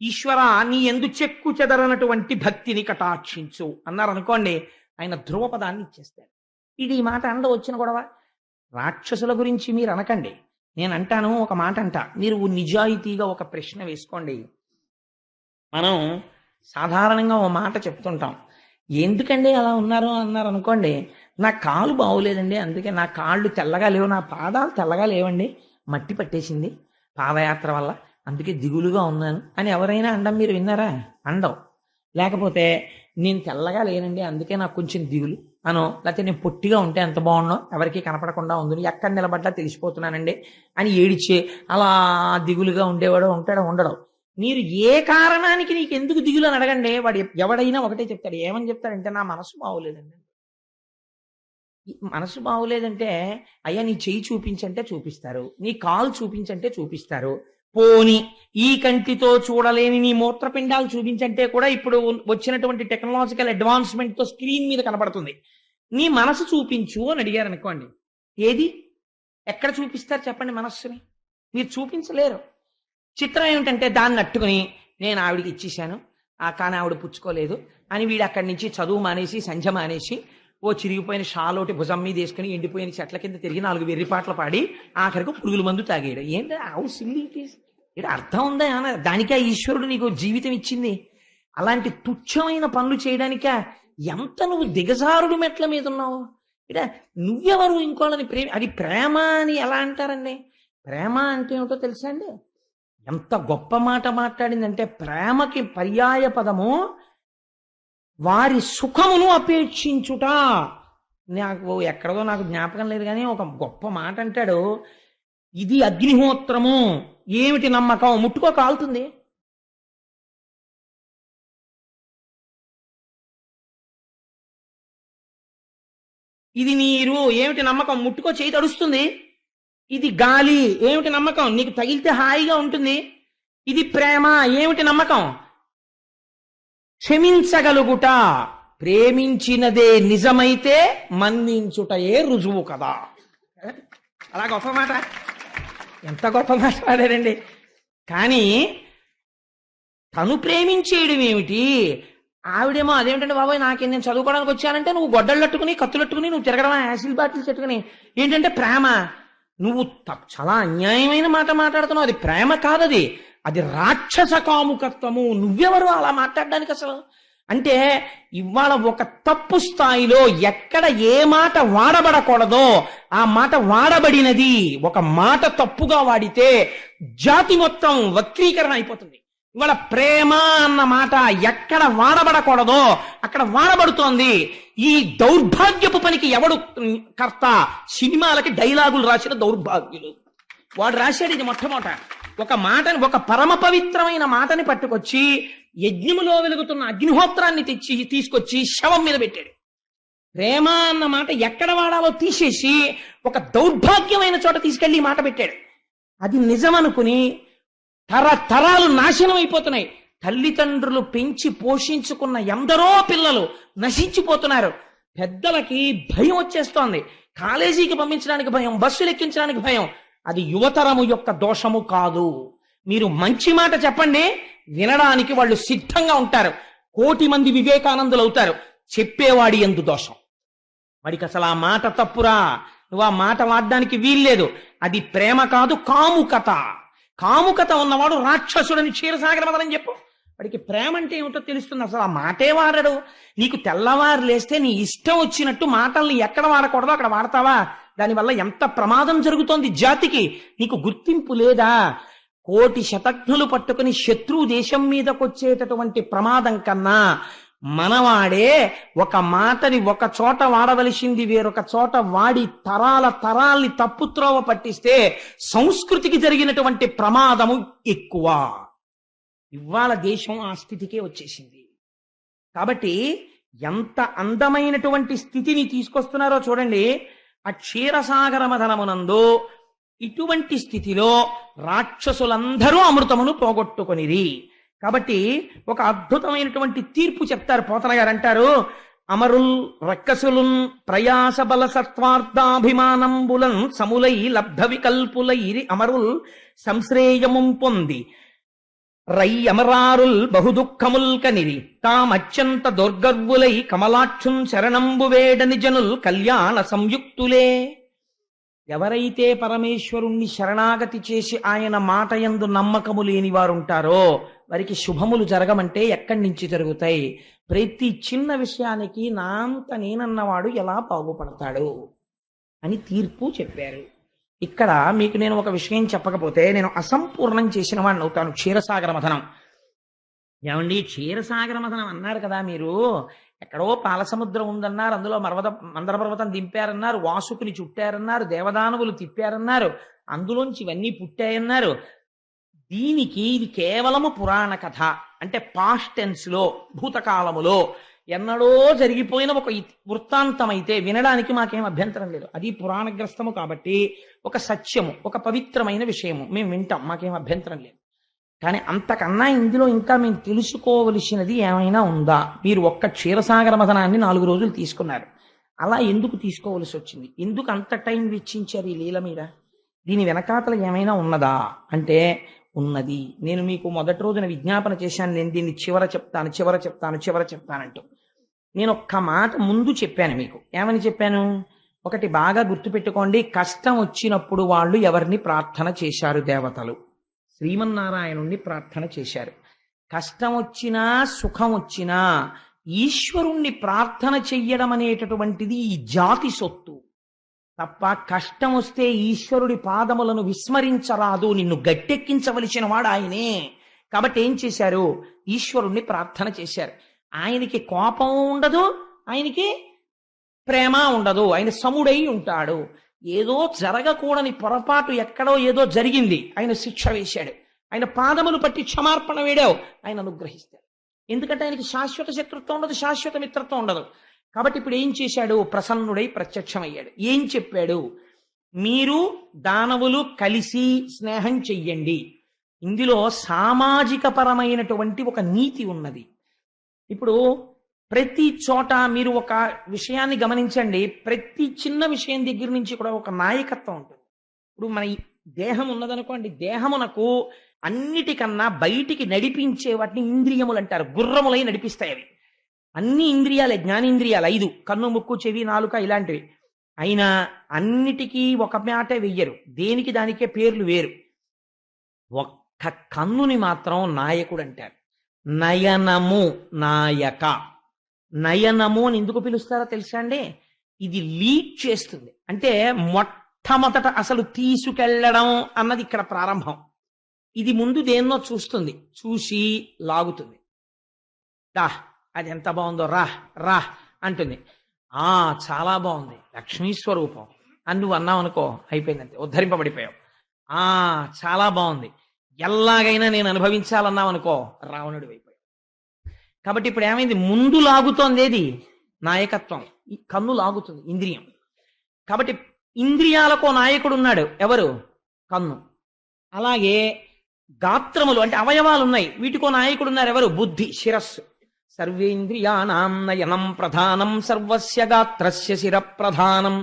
ఈశ్వర నీ ఎందు చెక్కు చెదరనటువంటి భక్తిని కటాక్షించు అన్నారనుకోండి, ఆయన ధ్రువపదాన్ని ఇచ్చేస్తాడు. ఇది ఈ మాట అండ వచ్చిన గొడవ. రాక్షసుల గురించి మీరు అనకండి, నేను అంటాను. ఒక మాట అంట, మీరు నిజాయితీగా ఒక ప్రశ్న వేసుకోండి. మనం సాధారణంగా ఓ మాట చెప్తుంటాం, ఎందుకండి అలా ఉన్నారు అన్నారు అనుకోండి, నా కాలు బాగోలేదండి, అందుకే నా కాళ్ళు తెల్లగా లేవు, నా పాదాలు తెల్లగా లేవండి, మట్టి పట్టేసింది పాదయాత్ర వల్ల, అందుకే దిగులుగా ఉన్నాను అని ఎవరైనా అండం మీరు విన్నారా? అండవు. లేకపోతే నేను తెల్లగా లేనండి అందుకే నాకు కొంచెం దిగులు అనో, లేకపోతే నేను పొట్టిగా ఉంటే ఎంత బాగున్నావు, ఎవరికి కనపడకుండా ఉంది, ఎక్కడ నిలబడ్డా తెలిసిపోతున్నానండి అని ఏడిచే అలా దిగులుగా ఉండేవాడు ఉంటాడో ఉండడు. మీరు ఏ కారణానికి నీకు ఎందుకు దిగులు అని అడగండి, వాడు ఎవడైనా ఒకటే చెప్తాడు. ఏమని చెప్తాడంటే, నా మనసు బాగోలేదండి. మనసు బాగోలేదంటే, అయ్యా నీ చెయ్యి చూపించంటే చూపిస్తారు, నీ కాలు చూపించంటే చూపిస్తారు, పోని ఈ కంటితో చూడలేని నీ మూత్రపిండాలు చూపించంటే కూడా ఇప్పుడు వచ్చినటువంటి టెక్నాలజికల్ అడ్వాన్స్మెంట్ తో స్క్రీన్ మీద కనబడుతుంది. నీ మనసు చూపించు అని అడిగారు అనుకోండి, ఏది ఎక్కడ చూపిస్తారు చెప్పండి? మనస్సుని మీరు చూపించలేరు. చిత్రం ఏమిటంటే, దాన్ని అట్టుకుని నేను ఆవిడికి ఇచ్చేసాను, కానీ ఆవిడ పుచ్చుకోలేదు అని వీడు అక్కడి నుంచి చదువు మానేసి సంధ్య మానేసి ఓ చిరిగిపోయిన షాలోటి భుజం మీద వేసుకుని ఎండిపోయిన చెట్ల కింద తిరిగి 4 వెర్రిపాటలు పాడి ఆఖరికి పురుగుల మందు తాగాడు. ఏంటి హౌ సిల్లీ ఇట్ ఈస్? ఇక్కడ అర్థం ఉందా? దానికే ఈశ్వరుడు నీకు జీవితం ఇచ్చింది. అలాంటి తుచ్చమైన పనులు చేయడానికే ఎంత నువ్వు దిగజారుడు మెట్ల మీద ఉన్నావు. ఇక నువ్వెవరు ఇంకోళ్ళని అది ప్రేమ అని ఎలా అంటారండి? ప్రేమ అంటే ఏమిటో తెలుసా అండి? ఎంత గొప్ప మాట మాట్లాడిందంటే, ప్రేమకి పర్యాయ పదము వారి సుఖమును అపేక్షించుట. నాకు ఎక్కడదో నాకు జ్ఞాపకం లేదు కానీ ఒక గొప్ప మాట అంటాడు, ఇది అగ్నిహోత్రము, ఏమిటి నమ్మకం, ముట్టుకో కాలుతుంది. ఇది నీరు, ఏమిటి నమ్మకం, ముట్టుకో చేయి తడుస్తుంది. ఇది గాలి, ఏమిటి నమ్మకం, నీకు తగిలితే హాయిగా ఉంటుంది. ఇది ప్రేమ, ఏమిటి నమ్మకం, క్షమించగలుగుట, ప్రేమించినదే నిజమైతే మన్నించుటయే రుజువు కదా. అలా గొప్ప మాట, ఎంత గొప్ప మాట వాడారండి. కానీ తను ప్రేమించేయడం ఏమిటి? ఆవిడేమో అదేమిటంటే, బాబాయ్ నాకేం, నేను చదువుకోవడానికి వచ్చానంటే నువ్వు గొడ్డళ్ళట్టుకుని కత్తులట్టుకుని నువ్వు తిరగడం, యాసిల్ బాటిల్ చెట్టుకుని ఏంటంటే ప్రేమ. నువ్వు చాలా అన్యాయమైన మాట మాట్లాడుతున్నావు. అది ప్రేమ కాదది, అది రాక్షస కాముకత్వము. నువ్వెవరు అలా మాట్లాడడానికి అసలు? అంటే ఇవాళ ఒక తప్పు స్థాయిలో ఎక్కడ ఏ మాట వాడబడకూడదో ఆ మాట వాడబడినది. ఒక మాట తప్పుగా వాడితే జాతి మొత్తం వక్రీకరణ అయిపోతుంది. ఇవాళ ప్రేమ అన్న మాట ఎక్కడ వాడబడకూడదో అక్కడ వాడబడుతోంది. ఈ దౌర్భాగ్యపు పనికి ఎవడు కర్త? సినిమాలకి డైలాగులు రాసిన దౌర్భాగ్యులు. వాడు రాశాడు ఇది మొట్టమొదట. ఒక మాటని, ఒక పరమ పవిత్రమైన మాటని పట్టుకొచ్చి యజ్ఞములో వెలుగుతున్న అగ్నిహోత్రాన్ని తీసుకొచ్చి శవం మీద పెట్టాడు. ప్రేమ అన్న మాట ఎక్కడ వాడాలో తీసేసి ఒక దౌర్భాగ్యమైన చోట తీసుకెళ్లి ఈ మాట పెట్టాడు. అది నిజమనుకుని తరతరాలు నాశనం అయిపోతున్నాయి. తల్లిదండ్రులు పెంచి పోషించుకున్న ఎందరో పిల్లలు నశించిపోతున్నారు. పెద్దలకి భయం వచ్చేస్తోంది, కాలేజీకి పంపించడానికి భయం, బస్సులు ఎక్కించడానికి భయం. అది యువతరము యొక్క దోషము కాదు. మీరు మంచి మాట చెప్పండి, వినడానికి వాళ్ళు సిద్ధంగా ఉంటారు. 1,000,000 మంది వివేకానందులు అవుతారు. చెప్పేవాడి ఎందు దోషం, వాడికి అసలు ఆ మాట తప్పురా, నువ్వు ఆ మాట వాడడానికి వీల్లేదు. అది ప్రేమ కాదు, కాముకత. కాముకత ఉన్నవాడు రాక్షసుడని క్షీరసాగర మదనని చెప్పు. వాడికి ప్రేమ అంటే ఏమిటో తెలుస్తుంది. అసలు ఆ మాటే వాడడు. నీకు తెల్లవారు లేస్తే నీ ఇష్టం వచ్చినట్టు మాటల్ని ఎక్కడ వాడకూడదో అక్కడ వాడతావా? దానివల్ల ఎంత ప్రమాదం జరుగుతోంది జాతికి. నీకు గుర్తింపు లేదా? 1,000,000 శతఘ్నులు పట్టుకుని శత్రువు దేశం మీదకొచ్చేటటువంటి ప్రమాదం కన్నా మనవాడే ఒక మాటని ఒక చోట వాడవలసింది వేరొక చోట వాడి తరాల్ని తప్పుత్రోవ పట్టిస్తే సంస్కృతికి జరిగినటువంటి ప్రమాదము ఎక్కువ. ఇవాళ దేశం ఆ స్థితికే వచ్చేసింది. కాబట్టి ఎంత అందమైనటువంటి స్థితిని తీసుకొస్తున్నారో చూడండి. ఆ క్షీరసాగర మథనమునందు ఇటువంటి స్థితిలో రాక్షసులందరూ అమృతమును పోగొట్టుకొనిరి. కాబట్టి ఒక అద్భుతమైనటువంటి తీర్పు చెప్తారు. పోతన గారు అంటారు, అమరుల్ రక్కసులున్ ప్రయాస బల సత్వార్థాభిమానంబులన్ సములై లబ్ధ వికల్పులైరి అమరుల్ సంశ్రేయముం పొంది రై అమరారుల్ బహుదుఃఖముల్ కనిరి తామత్యంత దుర్గర్వులై కమలాక్షున్ శరణంబు వేడని జనుల్ కళ్యాణ సంయుక్తులే. ఎవరైతే పరమేశ్వరుణ్ణి శరణాగతి చేసి ఆయన మాట యందు నమ్మకము లేని వారుంటారో వారికి శుభములు జరగమంటే ఎక్కడి నుంచి జరుగుతాయి? ప్రతి చిన్న విషయానికి నాంత నేనన్నవాడు ఎలా బాగుపడతాడు అని తీర్పు చెప్పారు. ఇక్కడ మీకు నేను ఒక విషయం చెప్పకపోతే నేను అసంపూర్ణం చేసిన వాడిని అవుతాను. క్షీరసాగర మథనం. ఏమండి, క్షీరసాగర మథనం అన్నారు కదా మీరు, ఎక్కడో పాలసముద్రం ఉందన్నారు, అందులో మందర పర్వతం దింపారన్నారు, వాసుకుని చుట్టారన్నారు, దేవదానవులు తిప్పారన్నారు, అందులోంచి ఇవన్నీ పుట్టాయన్నారు. దీనికి ఇది కేవలము పురాణ కథ, అంటే పాస్ట్ టెన్స్ లో, భూతకాలములో ఎన్నడో జరిగిపోయిన ఒక వృత్తాంతం అయితే వినడానికి మాకేం అభ్యంతరం లేదు. అది పురాణగ్రస్తము కాబట్టి ఒక సత్యము, ఒక పవిత్రమైన విషయము మేము వింటాం, మాకేం అభ్యంతరం లేదు. కానీ అంతకన్నా ఇందులో ఇంకా మేము తెలుసుకోవలసినది ఏమైనా ఉందా? మీరు ఒక్క క్షీరసాగర మథనాన్ని 4 రోజులు తీసుకున్నారు. అలా ఎందుకు తీసుకోవలసి వచ్చింది? ఎందుకు అంత టైం వెచ్చించారు ఈ లీల మీద? దీని వెనకాతల ఏమైనా ఉన్నదా అంటే ఉన్నది. నేను మీకు మొదటి రోజున విజ్ఞాపన చేశాను, నేను దీన్ని చివర చెప్తానంటూ. నేను ఒక్క మాట ముందు చెప్పాను మీకు. ఏమని చెప్పాను? ఒకటి బాగా గుర్తుపెట్టుకోండి, కష్టం వచ్చినప్పుడు వాళ్ళు ఎవరిని ప్రార్థన చేశారు? దేవతలు శ్రీమన్నారాయణుణ్ణి ప్రార్థన చేశారు. కష్టం వచ్చినా సుఖం వచ్చినా ఈశ్వరుణ్ణి ప్రార్థన చెయ్యడం అనేటటువంటిది ఈ జాతి సొత్తు తప్ప, కష్టం వస్తే ఈశ్వరుడి పాదములను విస్మరించరాదు, నిన్ను గట్టెక్కించవలసిన వాడు ఆయనే. కాబట్టి ఏం చేశారు? ఈశ్వరుణ్ణి ప్రార్థన చేశారు. ఆయనకి కోపం ఉండదు, ఆయనకి ప్రేమ ఉండదు, ఆయన సముడై ఉంటాడు. ఏదో జరగకూడని పొరపాటు ఎక్కడో ఏదో జరిగింది, ఆయన శిక్ష వేశాడు. ఆయన పాదములు పట్టి క్షమార్పణ వేడావు, ఆయన అనుగ్రహిస్తాడు. ఎందుకంటే ఆయనకి శాశ్వత శత్రుత్వం ఉండదు, శాశ్వత మిత్రత్వం ఉండదు. కాబట్టి ఇప్పుడు ఏం చేశాడు? ప్రసన్నుడై ప్రత్యక్షమయ్యాడు. ఏం చెప్పాడు? మీరు దానవులు కలిసి స్నేహం చెయ్యండి. ఇందులో సామాజిక పరమైనటువంటి ఒక నీతి ఉన్నది. ఇప్పుడు ప్రతి చోట మీరు ఒక విషయాన్ని గమనించండి, ప్రతి చిన్న విషయం దగ్గర నుంచి కూడా ఒక నాయకత్వం ఉంటుంది. ఇప్పుడు మన దేహం ఉన్నదనుకోండి, దేహమునకు అన్నిటికన్నా బయటికి నడిపించే వాటిని ఇంద్రియములు అంటారు. గుర్రములై నడిపిస్తాయి అవి. అన్ని ఇంద్రియాలే, జ్ఞానేంద్రియాలు 5, కన్ను ముక్కు చెవి నాలుక ఇలాంటివి. అయినా అన్నిటికీ ఒక మాటే వెయ్యరు, దేనికి దానికే పేర్లు వేరు. ఒక్క కన్నుని మాత్రం నాయకుడు అంటారు. నయనము నాయక. నయనము అని ఎందుకు పిలుస్తారో తెలుసా అండి? ఇది లీడ్ చేస్తుంది, అంటే మొట్టమొదట అసలు తీసుకెళ్లడం అన్నది ఇక్కడ ప్రారంభం. ఇది ముందు దేన్నో చూస్తుంది, చూసి లాగుతుంది. దా అది ఎంత బాగుందో, రా రా అంటుంది. చాలా బాగుంది, లక్ష్మీ స్వరూపం అని నువ్వు అన్నావు అనుకో, అయిపోయిందంటే ఉద్ధరింపబడిపోయావు. చాలా బాగుంది, ఎలాగైనా నేను అనుభవించాలన్నావు అనుకో, రావణుడు అయిపోయావు. కాబట్టి ఇప్పుడు ఏమైంది? ముందు లాగుతోంది ఏది? నాయకత్వం. ఈ కన్ను లాగుతుంది, ఇంద్రియం. కాబట్టి ఇంద్రియాలకో నాయకుడు ఉన్నాడు, ఎవరు? కన్ను. అలాగే గాత్రములు అంటే అవయవాలు ఉన్నాయి, వీటికో నాయకుడు ఉన్నారు, ఎవరు? బుద్ధి, శిరస్సు. సర్వేంద్రియాణం నయనం ప్రధానం సర్వస్య గాత్రస్య శిర ప్రధానం.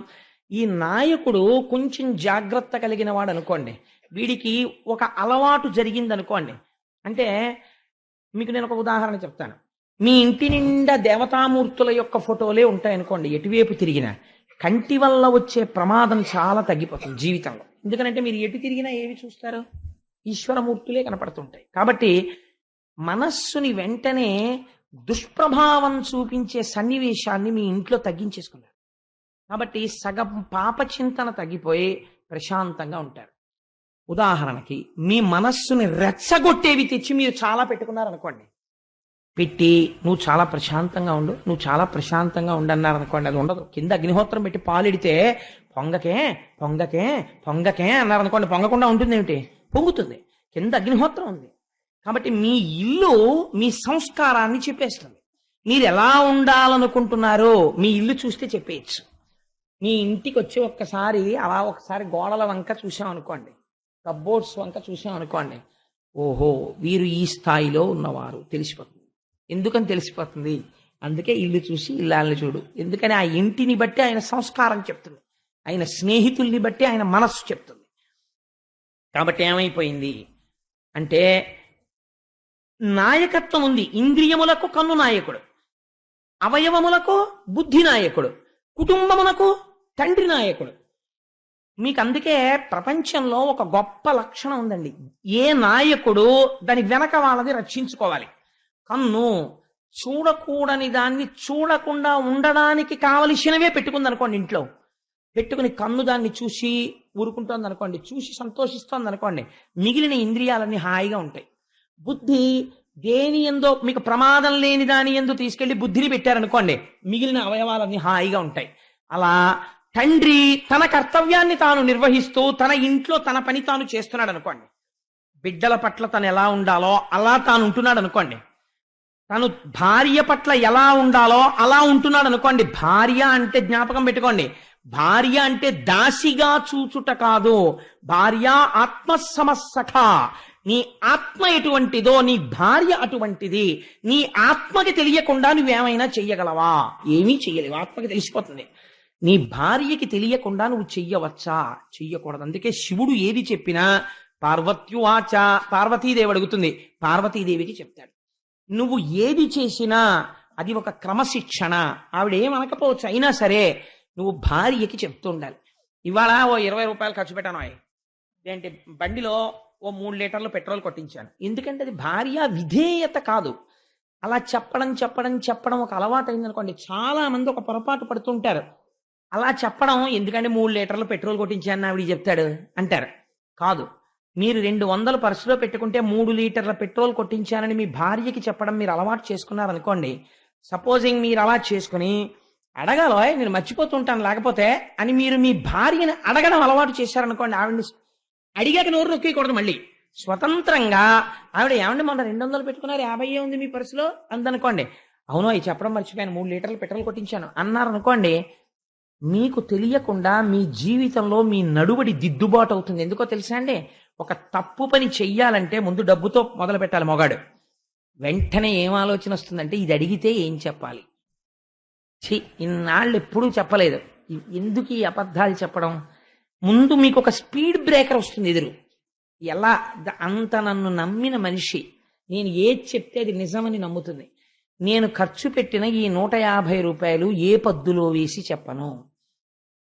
ఈ నాయకుడు కొంచెం జాగ్రత్త కలిగిన వాడు అనుకోండి, వీడికి ఒక అలవాటు జరిగిందనుకోండి. అంటే మీకు నేను ఒక ఉదాహరణ చెప్తాను. మీ ఇంటి నిండా దేవతామూర్తుల యొక్క ఫోటోలే ఉంటాయనుకోండి, ఎటువైపు తిరిగినా కంటి వల్ల వచ్చే ప్రమాదం చాలా తగ్గిపోతుంది జీవితంలో. ఎందుకంటే మీరు ఎటు తిరిగినా ఏవి చూస్తారు? ఈశ్వరమూర్తులే కనపడుతుంటాయి. కాబట్టి మనస్సుని వెంటనే దుష్ప్రభావం చూపించే సన్నివేశాన్ని మీ ఇంట్లో తగ్గించేసుకున్నారు. కాబట్టి సగం పాప చింతన తగ్గిపోయి ప్రశాంతంగా ఉంటారు. ఉదాహరణకి మీ మనస్సుని రెచ్చగొట్టేవి తెచ్చి మీరు చాలా పెట్టుకున్నారనుకోండి, పెట్టి నువ్వు చాలా ప్రశాంతంగా ఉండు, నువ్వు చాలా ప్రశాంతంగా ఉండన్నారు అనుకోండి, అది ఉండదు. కింద అగ్నిహోత్రం పెట్టి పాలిడితే పొంగకే పొంగకే పొంగకే అన్నారనుకోండి, పొంగకుండా ఉంటుంది ఏమిటి? పొంగుతుంది. కింద అగ్నిహోత్రం ఉంది. కాబట్టి మీ ఇల్లు మీ సంస్కారాన్ని చెప్పేస్తుంది. మీరు ఎలా ఉండాలనుకుంటున్నారో మీ ఇల్లు చూస్తే చెప్పేయచ్చు. మీ ఇంటికి వచ్చి ఒక్కసారి అలా ఒకసారి గోడల వంక చూసాం అనుకోండి, కబ్బోర్డ్స్ వంక చూసాం అనుకోండి, ఓహో వీరు ఈ స్థాయిలో ఉన్నవారు తెలిసిపోతుంది. ఎందుకని తెలిసిపోతుంది? అందుకే ఇల్లు చూసి ఇల్లాలని చూడు. ఎందుకని ఆ ఇంటిని బట్టి ఆయన సంస్కారం చెప్తుంది, ఆయన స్నేహితుల్ని బట్టి ఆయన మనస్సు చెప్తుంది. కాబట్టి ఏమైపోయింది అంటే, నాయకత్వం ఉంది. ఇంద్రియములకు కన్ను నాయకుడు, అవయవములకు బుద్ధి నాయకుడు, కుటుంబమునకు తండ్రి నాయకుడు. మీకు అందుకే ప్రపంచంలో ఒక గొప్ప లక్షణం ఉందండి. ఏ నాయకుడు దాని వెనక వాళ్ళని రక్షించుకోవాలి. కన్ను చూడకూడని దాన్ని చూడకుండా ఉండడానికి కావలసినవే పెట్టుకుంది అనుకోండి, ఇంట్లో పెట్టుకుని కన్ను దాన్ని చూసి ఊరుకుంటోంది అనుకోండి, చూసి సంతోషిస్తోంది అనుకోండి, మిగిలిన ఇంద్రియాలన్నీ హాయిగా ఉంటాయి. బుద్ధి దేని ఎందో మీకు ప్రమాదం లేని దాని ఎందు తీసుకెళ్లి బుద్ధిని పెట్టారనుకోండి, మిగిలిన అవయవాలన్నీ హాయిగా ఉంటాయి. అలా తండ్రి తన కర్తవ్యాన్ని తాను నిర్వహిస్తూ తన ఇంట్లో తన పని తాను చేస్తున్నాడు అనుకోండి, బిడ్డల పట్ల తను ఎలా ఉండాలో అలా తాను ఉంటున్నాడు అనుకోండి, తను భార్య పట్ల ఎలా ఉండాలో అలా ఉంటున్నాడు అనుకోండి. భార్య అంటే జ్ఞాపకం పెట్టుకోండి, భార్య అంటే దాసిగా చూచుట కాదు, భార్య ఆత్మసమస్సఖ. నీ ఆత్మ ఎటువంటిదో నీ భార్య అటువంటిది. నీ ఆత్మకి తెలియకుండా నువ్వేమైనా చెయ్యగలవా? ఏమీ చెయ్యలేవు, ఆత్మకి తెలిసిపోతుంది. నీ భార్యకి తెలియకుండా నువ్వు చెయ్యవచ్చా? చెయ్యకూడదు. అందుకే శివుడు ఏది చెప్పినా పార్వత్యువాచ, పార్వతీదేవి అడుగుతుంది, పార్వతీదేవికి చెప్తాడు. నువ్వు ఏది చేసినా అది ఒక క్రమశిక్షణ. ఆవిడ ఏమనకపోవచ్చు, అయినా సరే నువ్వు భార్యకి చెప్తూ ఉండాలి. ఇవాళ ఓ 20 రూపాయలు ఖర్చు పెట్టాను, ఏంటి బండిలో ఓ 3 లీటర్లు పెట్రోల్ కొట్టించాను. ఎందుకంటే అది భార్య విధేయత కాదు. అలా చెప్పడం ఒక అలవాటు అయిందనుకోండి. చాలా మంది ఒక పొరపాటు పడుతుంటారు. అలా చెప్పడం, ఎందుకంటే 3 లీటర్లు పెట్రోల్ కొట్టించాను ఆవిడ చెప్తాడు అంటారు. కాదు, మీరు 200 పర్సులో పెట్టుకుంటే 3 లీటర్ల పెట్రోల్ కొట్టించానని మీ భార్యకి చెప్పడం మీరు అలవాటు చేసుకున్నారనుకోండి. సపోజింగ్ మీరు అలా చేసుకుని అడగాలో, నేను మర్చిపోతుంటాను లేకపోతే అని మీరు మీ భార్యని అడగడం అలవాటు చేశారనుకోండి, ఆవిడని అడిగాక నోరు నొక్కేయకూడదు. మళ్ళీ స్వతంత్రంగా ఆవిడ ఏమండి మొన్న 200 పెట్టుకున్నారు, 50 ఉంది మీ పర్సులో అందనుకోండి, అవును అవి చెప్పడం మర్చిపోయాను, 3 లీటర్లు పెట్రోల్ కొట్టించాను అన్నారనుకోండి, మీకు తెలియకుండా మీ జీవితంలో మీ నడువడి దిద్దుబాటు అవుతుంది. ఎందుకో తెలుసా అండి, ఒక తప్పు పని చెయ్యాలంటే ముందు డబ్బుతో మొదలు పెట్టాలి మొగాడు. వెంటనే ఏం ఆలోచన వస్తుందంటే, ఇది అడిగితే ఏం చెప్పాలి, ఇన్నాళ్ళు ఎప్పుడూ చెప్పలేదు, ఎందుకు ఈ అబద్ధాలు చెప్పడం. ముందు మీకు ఒక స్పీడ్ బ్రేకర్ వస్తుంది ఎదురు. ఎలా అంత నన్ను నమ్మిన మనిషి, నేను ఏది చెప్తే అది నిజమని నమ్ముతుంది. నేను ఖర్చు పెట్టిన ఈ 150 రూపాయలు ఏ పద్దులో వేసి చెప్పను,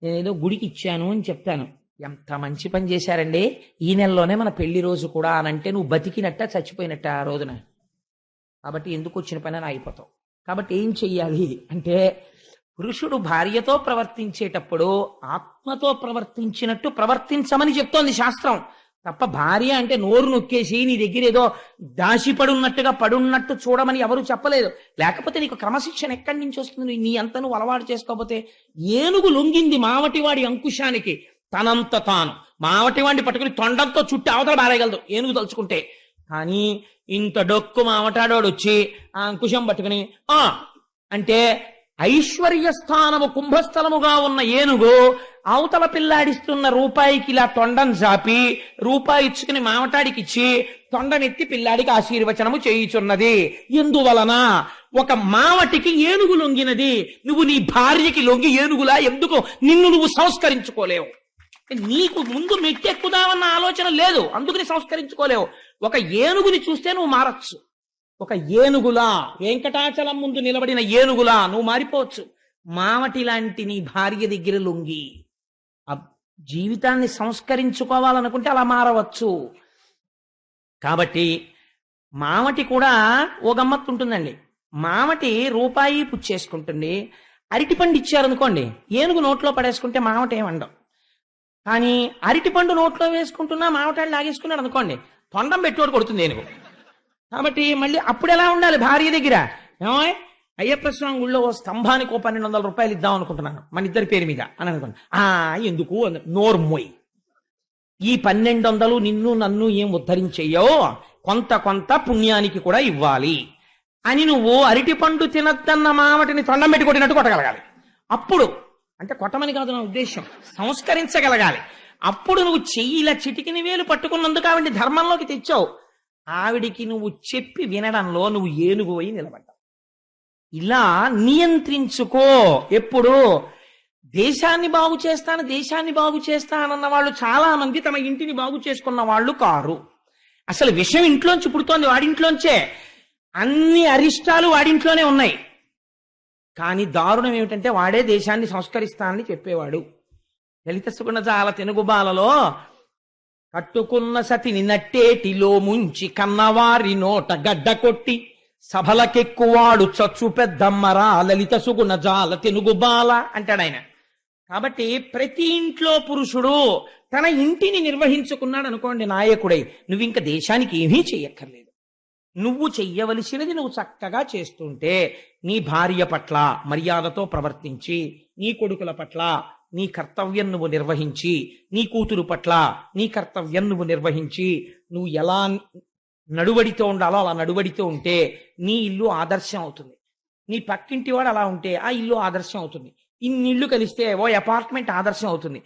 నేనేదో గుడికి ఇచ్చాను అని చెప్తాను. ఎంత మంచి పని చేశారండి, ఈ నెలలోనే మన పెళ్లి రోజు కూడా అనంటే నువ్వు బతికినట్ట చచ్చిపోయినట్ట ఆ రోజున. కాబట్టి ఎందుకు వచ్చిన పని అని ఆగిపోతావు. కాబట్టి ఏం చెయ్యాలి అంటే, పురుషుడు భార్యతో ప్రవర్తించేటప్పుడు ఆత్మతో ప్రవర్తించినట్టు ప్రవర్తించమని చెప్తోంది శాస్త్రం. తప్ప భార్య అంటే నోరు నొక్కేసి నీ దగ్గర ఏదో దాసిపడున్నట్టుగా పడున్నట్టు చూడమని ఎవరు చెప్పలేదు. లేకపోతే నీకు క్రమశిక్షణ ఎక్కడి నుంచి వస్తుంది? నీ అంత నువ్వు అలవాటు చేసుకోకపోతే. ఏనుగు లొంగింది మావటివాడి అంకుశానికి, తనంత తాను మావటివాడిని పట్టుకుని తొండంతో చుట్టి అవతల బారేయగలదు ఏనుగు తలుచుకుంటే. కానీ ఇంత డొక్కు మావటాడోడు వచ్చి ఆ అంకుశం పట్టుకుని అంటే, ఐశ్వర్య స్థానము కుంభస్థలముగా ఉన్న ఏనుగు అవతల పిల్లాడిస్తున్న రూపాయికి ఇలా తొండం చాపి రూపాయి ఇచ్చుకుని మామటాడికి ఇచ్చి తొండనెత్తి పిల్లాడికి ఆశీర్వచనము చేయుచున్నది. ఎందువలన? ఒక మావటికి ఏనుగు లొంగినది. నువ్వు నీ భార్యకి లొంగి ఏనుగులా ఎందుకు నిన్ను నువ్వు సంస్కరించుకోలేవు? నీకు ముందు మెట్టెక్కుదామన్న ఆలోచన లేదు, అందుకని సంస్కరించుకోలేవు. ఒక ఏనుగుని చూస్తే నువ్వు మారచ్చు. ఒక ఏనుగులా, వెంకటాచలం ముందు నిలబడిన ఏనుగులా నువ్వు మారిపోవచ్చు. మావటి లాంటి నీ భార్య దగ్గర లొంగి ఆ జీవితాన్ని సంస్కరించుకోవాలనుకుంటే అలా మారవచ్చు. కాబట్టి మావటి కూడా ఓ గమ్మత్తు ఉంటుందండి. మావటి రూపాయి పుచ్చేసుకుంటుంది. అరటిపండు ఇచ్చారనుకోండి, ఏనుగు నోట్లో పడేసుకుంటే మావటి ఏమండం. కానీ అరటిపండు నోట్లో వేసుకుంటున్నా మావటాడు లాగేసుకున్నాడు అనుకోండి, తొండం పెట్టోడు కొడుతుంది ఏనుగు. కాబట్టి మళ్ళీ అప్పుడు ఎలా ఉండాలి భార్య దగ్గర? ఏమో అయ్యప్ప స్వామి గుళ్ళో ఓ స్తంభానికి ఓ 1200 రూపాయలు ఇద్దాం అనుకుంటున్నాను మన ఇద్దరి పేరు మీద అని అనుకోండి. ఎందుకు? నోర్మోయ్, ఈ 1200 నిన్ను నన్ను ఏం ఉద్ధరించేయో, కొంత పుణ్యానికి కూడా ఇవ్వాలి అని నువ్వు అరటిపండు తినద్దన్న మామటిని తొండం పెట్టి కొట్టినట్టు కొట్టగలగాలి. అప్పుడు అంటే కొట్టమని కాదు నా ఉద్దేశం, సంస్కరించగలగాలి. అప్పుడు నువ్వు చెయ్యి ఇలా చిటికిన వేలు పట్టుకున్నందుకు ఆవిడ్ని ధర్మంలోకి తెచ్చావు. ఆవిడికి నువ్వు చెప్పి వినడంలో నువ్వు ఏనుగు అయి నిలబడ్డావు. ఇలా నియంత్రించుకో. ఎప్పుడు దేశాన్ని బాగు చేస్తానన్న వాళ్ళు చాలా మంది తమ ఇంటిని బాగు చేసుకున్న వాళ్ళు కారు. అసలు విషయం ఇంట్లోంచి పుడుతోంది, వాడింట్లోంచే. అన్ని అరిష్టాలు వాడింట్లోనే ఉన్నాయి. కానీ దారుణం ఏమిటంటే వాడే దేశాన్ని సంస్కరిస్తానని చెప్పేవాడు. లలిత సుగుణజాల తెనుగుబాలలో కట్టుకున్న సతిని నట్టేటిలో ముంచి కన్నవారి నోట గడ్డ కొట్టి సభలకెక్కువాడు చచ్చు పెద్దమ్మరా లలిత సుగుణజాల తెనుగుబాల అంటాడు ఆయన. కాబట్టి ప్రతి ఇంట్లో పురుషుడు తన ఇంటిని నిర్వహించుకున్నాడు అనుకోండి నాయకుడై, నువ్వు ఇంకా దేశానికి ఏమీ చెయ్యక్కర్లేదు. నువ్వు చెయ్యవలసినది నువ్వు చక్కగా చేస్తుంటే నీ భార్య పట్ల మర్యాదతో ప్రవర్తించి, నీ కొడుకుల పట్ల నీ కర్తవ్యం నువ్వు నిర్వహించి, నీ కూతురు పట్ల నీ కర్తవ్యం నువ్వు నిర్వహించి, నువ్వు ఎలా నడువడితో ఉండాలో అలా నడువడితో ఉంటే నీ ఇల్లు ఆదర్శం అవుతుంది. నీ పక్కింటి వాడు అలా ఉంటే ఆ ఇల్లు ఆదర్శం అవుతుంది. ఇన్ని ఇళ్ళు కలిస్తే ఓ అపార్ట్మెంట్ ఆదర్శం అవుతుంది.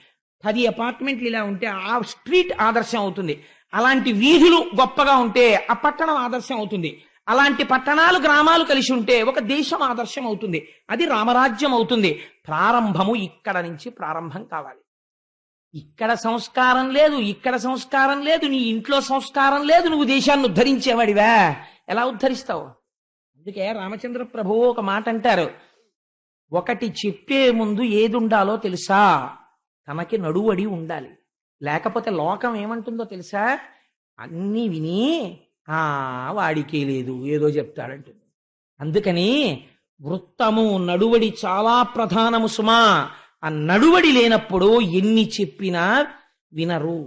10 అపార్ట్మెంట్లు ఇలా ఉంటే ఆ స్ట్రీట్ ఆదర్శం అవుతుంది. అలాంటి వీధులు గొప్పగా ఉంటే ఆ పట్టణం ఆదర్శం అవుతుంది. అలాంటి పట్టణాలు గ్రామాలు కలిసి ఉంటే ఒక దేశం ఆదర్శం అవుతుంది. అది రామరాజ్యం అవుతుంది. ప్రారంభము ఇక్కడ నుంచి ప్రారంభం కావాలి. ఇక్కడ సంస్కారం లేదు, నీ ఇంట్లో సంస్కారం లేదు, నువ్వు దేశాన్ని ఉద్ధరించేవాడివా? ఎలా ఉద్ధరిస్తావు? అందుకే రామచంద్ర ప్రభువు ఒక మాట అంటారు, ఒకటి చెప్పే ముందు ఏది ఉండాలో తెలుసా? తనకి నడువడి ఉండాలి. లేకపోతే లోకం ఏమంటుందో తెలుసా? అన్నీ విని వాడికే లేదు ఏదో చెప్తాడంటుంది. అందుకని వృత్తము నడువడి చాలా ప్రధానము సుమా. ఆ నడువడి లేనప్పుడు ఎన్ని చెప్పినా వినరు,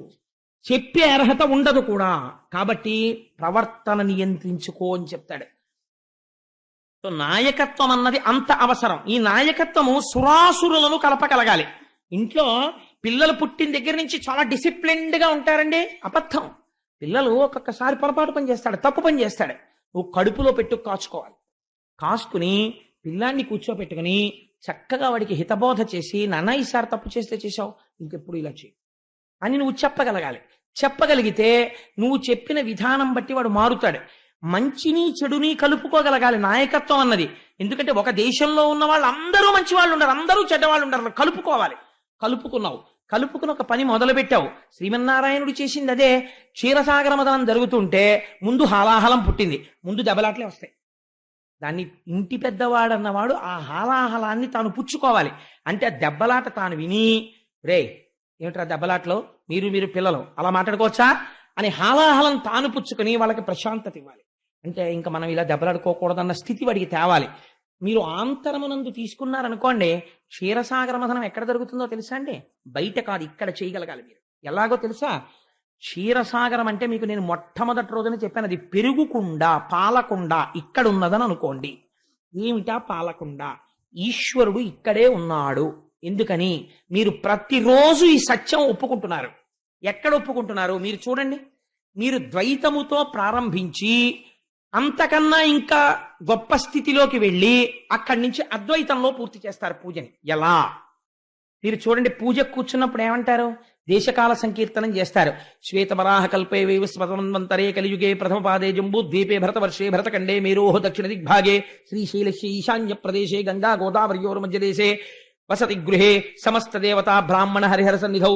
చెప్పే అర్హత ఉండదు కూడా. కాబట్టి ప్రవర్తన నియంత్రించుకో అని చెప్తాడు. నాయకత్వం అన్నది అంత అవసరం. ఈ నాయకత్వము సురాసురులను కలపగలగాలి. ఇంట్లో పిల్లలు పుట్టిన దగ్గర నుంచి చాలా డిసిప్లిన్డ్ గా ఉంటారండి. అబద్ధం. పిల్లలు ఒక్కొక్కసారి పొరపాటు పని చేస్తాడు, తప్పు పని చేస్తాడు. నువ్వు కడుపులో పెట్టు కాచుకోవాలి. కాసుకుని పిల్లాన్ని కూర్చోపెట్టుకుని చక్కగా వాడికి హితబోధ చేసి, నాన్న ఈసారి తప్పు చేస్తే చేశావు, ఇంకెప్పుడు ఇలా చేయి అని నువ్వు చెప్పగలగాలి. చెప్పగలిగితే నువ్వు చెప్పిన విధానం బట్టి వాడు మారుతాడు. మంచిని చెడుని కలుపుకోగలగాలి నాయకత్వం అన్నది. ఎందుకంటే ఒక దేశంలో ఉన్న వాళ్ళు అందరూ మంచి వాళ్ళు ఉండరు, అందరూ చెడ్డవాళ్ళు ఉండరు. కలుపుకోవాలి. కలుపుకుని ఒక పని మొదలు పెట్టావు. శ్రీమన్నారాయణుడు చేసింది అదే. క్షీరసాగర మదనం జరుగుతుంటే ముందు హాలాహలం పుట్టింది, ముందు దెబ్బలాట్లే వస్తాయి. దాన్ని ఇంటి పెద్దవాడన్నవాడు ఆ హాలాహలాన్ని తాను పుచ్చుకోవాలి. అంటే ఆ దెబ్బలాట తాను విని, రే ఏమిట్రా దెబ్బలాట్లో మీరు పిల్లలు అలా మాట్లాడుకోవచ్చా అని హాలాహలం తాను పుచ్చుకొని వాళ్ళకి ప్రశాంతత ఇవ్వాలి. అంటే ఇంకా మనం ఇలా దెబ్బలాడుకోకూడదన్న స్థితి వాడికి తేవాలి. మీరు ఆంతరమునందు తీసుకున్నారనుకోండి, క్షీరసాగర మథనం ఎక్కడ జరుగుతుందో తెలుసా అండి? బయట కాదు, ఇక్కడ చేయగలగాలి మీరు. ఎలాగో తెలుసా? క్షీరసాగరం అంటే మీకు నేను మొట్టమొదటి రోజున చెప్పాను, అది పెరుగుకుండా పాలకుండా ఇక్కడ ఉన్నదని అనుకోండి. ఏమిటా పాలకుండా? ఈశ్వరుడు ఇక్కడే ఉన్నాడు. ఎందుకని? మీరు ప్రతిరోజు ఈ సత్యం ఒప్పుకుంటున్నారు. ఎక్కడ ఒప్పుకుంటున్నారు మీరు చూడండి. మీరు ద్వైతముతో ప్రారంభించి అంతకన్నా ఇంకా గొప్ప స్థితిలోకి వెళ్ళి అక్కడి నుంచి అద్వైతంలో పూర్తి చేస్తారు పూజని. ఎలా? మీరు చూడండి, పూజ కూర్చున్నప్పుడు ఏమంటారు? దేశకాల సంకీర్తనం చేస్తారు. శ్వేతవరాహ కల్పే వైవస్వతమన్వంతరే కలియుగే ప్రథమ పాదే జంబూ ద్వీపే భరతవర్షే భరతఖండే మేరోహ దక్షిణ దిగ్భాగే శ్రీశైలస్య ఈశాన్య ప్రదేశే గంగా గోదావరియోర్ మధ్యదేశే వసతి గృహే సమస్త దేవతా బ్రాహ్మణ హరిహర సన్నిధౌ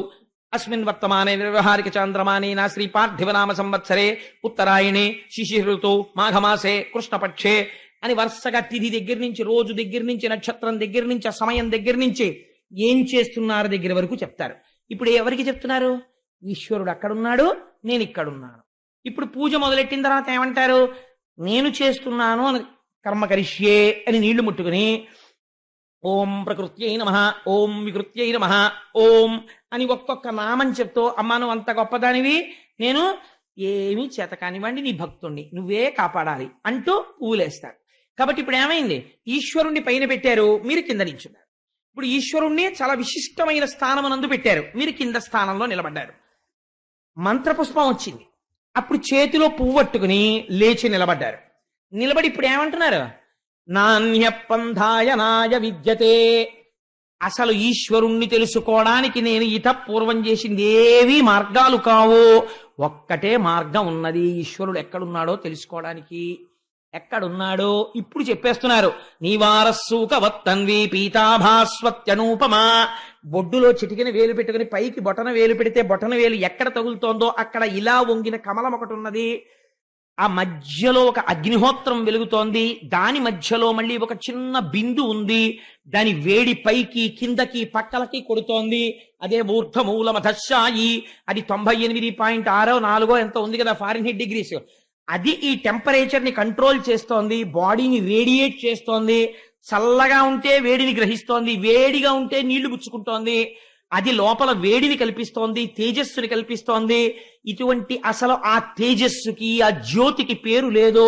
అస్మిన్ వర్తమానే వ్యవహారిక చాంద్రమానేన శ్రీ పార్థివనామ సంవత్సరే ఉత్తరాయణే శిశిఋతౌ మాఘమాసే కృష్ణపక్షే అని వరుసగా తిథి దగ్గర నుంచి, రోజు దగ్గర నుంచి, నక్షత్రం దగ్గర నుంచి, సమయం దగ్గర నుంచి, ఏం చేస్తున్నారు దగ్గర వరకు చెప్తారు. ఇప్పుడు ఎవరికి చెప్తున్నారు? ఈశ్వరుడు అక్కడున్నాడు, నేను ఇక్కడున్నాను. ఇప్పుడు పూజ మొదలెట్టిన తర్వాత ఏమంటారు? నేను చేస్తున్నాను అని కర్మ కరిష్యే అని నీళ్లు ముట్టుకుని ఓం ప్రకృత్యై నమః, ఓం వికృత్యై నమః, ఓం అని ఒక్కొక్క నామం చెప్తూ, అమ్మా నువ్వు అంత గొప్పదానివి, నేను ఏమీ చేత కానివ్వండి నీ భక్తుణ్ణి, నువ్వే కాపాడాలి అంటూ పువ్వులేస్తారు. కాబట్టి ఇప్పుడు ఏమైంది? ఈశ్వరుణ్ణి పైన పెట్టారు, మీరు కింద నిల్చున్నారు. ఇప్పుడు ఈశ్వరుణ్ణి చాలా విశిష్టమైన స్థానమునందు పెట్టారు, మీరు కింద స్థానంలో నిలబడ్డారు. మంత్రపుష్పం వచ్చింది, అప్పుడు చేతిలో పువ్వు పట్టుకుని లేచి నిలబడ్డారు. నిలబడి ఇప్పుడు ఏమంటున్నారు? నాణ్య పంధాయ నాయ విద్యతే, అసలు ఈశ్వరుణ్ణి తెలుసుకోవడానికి నేను పూర్వం చేసింది ఏవి మార్గాలు కావు. ఒక్కటే మార్గం ఉన్నది. ఈశ్వరుడు ఎక్కడున్నాడో తెలుసుకోవడానికి. ఎక్కడున్నాడో ఇప్పుడు చెప్పేస్తున్నారు. నీవారస్సూకవత్తన్వి పీతాభాస్వత్యనూపమా. బొడ్డులో చిటికిన వేలు పెట్టుకుని పైకి బొటన వేలు పెడితే బొటన వేలు ఎక్కడ తగులుతోందో అక్కడ ఇలా వంగిన కమలం ఒకటి ఉన్నది. ఆ మధ్యలో ఒక అగ్నిహోత్రం వెలుగుతోంది. దాని మధ్యలో మళ్ళీ ఒక చిన్న బిందు ఉంది. దాని వేడి పైకి కిందకి పక్కలకి కొడుతోంది. అదే ఊర్ధమూలమధశాయి. అది 98.64 ఎంత ఉంది కదా ఫారెన్హీట్ డిగ్రీస్. అది ఈ టెంపరేచర్ ని కంట్రోల్ చేస్తోంది. బాడీని రేడియేట్ చేస్తోంది. చల్లగా ఉంటే వేడిని గ్రహిస్తోంది, వేడిగా ఉంటే నీళ్లు పుచ్చుకుంటోంది. అది లోపల వేడిని కల్పిస్తోంది, తేజస్సుని కల్పిస్తోంది. ఇటువంటి అసలు ఆ తేజస్సుకి ఆ జ్యోతికి పేరు లేదు.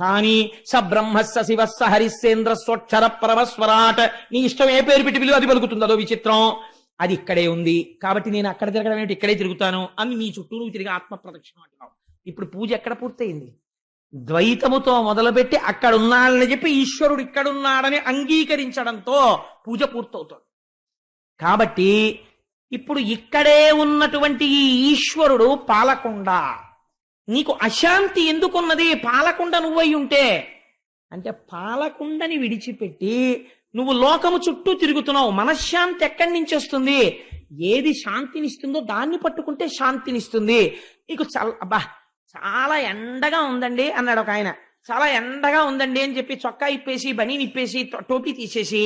కానీ స బ్రహ్మస్స శివస్స హరిశ్చేంద్ర స్వక్షర పరమస్వరాట్. నీ ఇష్టం ఏ పేరు పెట్టి పిలువ అది పలుకుతుంది. అదో విచిత్రం. అది ఇక్కడే ఉంది. కాబట్టి నేను అక్కడ తిరగడం ఏంటి, ఇక్కడే తిరుగుతాను అని నీ చుట్టూ నువ్వు తిరిగి ఆత్మ ప్రదక్షిణం అంటున్నావు. ఇప్పుడు పూజ ఎక్కడ పూర్తయింది? ద్వైతముతో మొదలుపెట్టి అక్కడ ఉన్నాడని చెప్పి ఈశ్వరుడు ఇక్కడున్నాడని అంగీకరించడంతో పూజ పూర్తవుతుంది. కాబట్టి ఇప్పుడు ఇక్కడే ఉన్నటువంటి ఈ ఈశ్వరుడు పాలకొండ. నీకు అశాంతి ఎందుకున్నది? పాలకొండ నువ్వై ఉంటే. అంటే పాలకొండని విడిచిపెట్టి నువ్వు లోకము చుట్టూ తిరుగుతున్నావు. మనశ్శాంతి ఎక్కడి నుంచి వస్తుంది? ఏది శాంతినిస్తుందో దాన్ని పట్టుకుంటే శాంతినిస్తుంది. నీకు చాలా ఎండగా ఉందండి అన్నాడు ఒక ఆయన. చాలా ఎండగా ఉందండి అని చెప్పి చొక్కా ఇప్పేసి బనీ నిప్పేసి టోపీ తీసేసి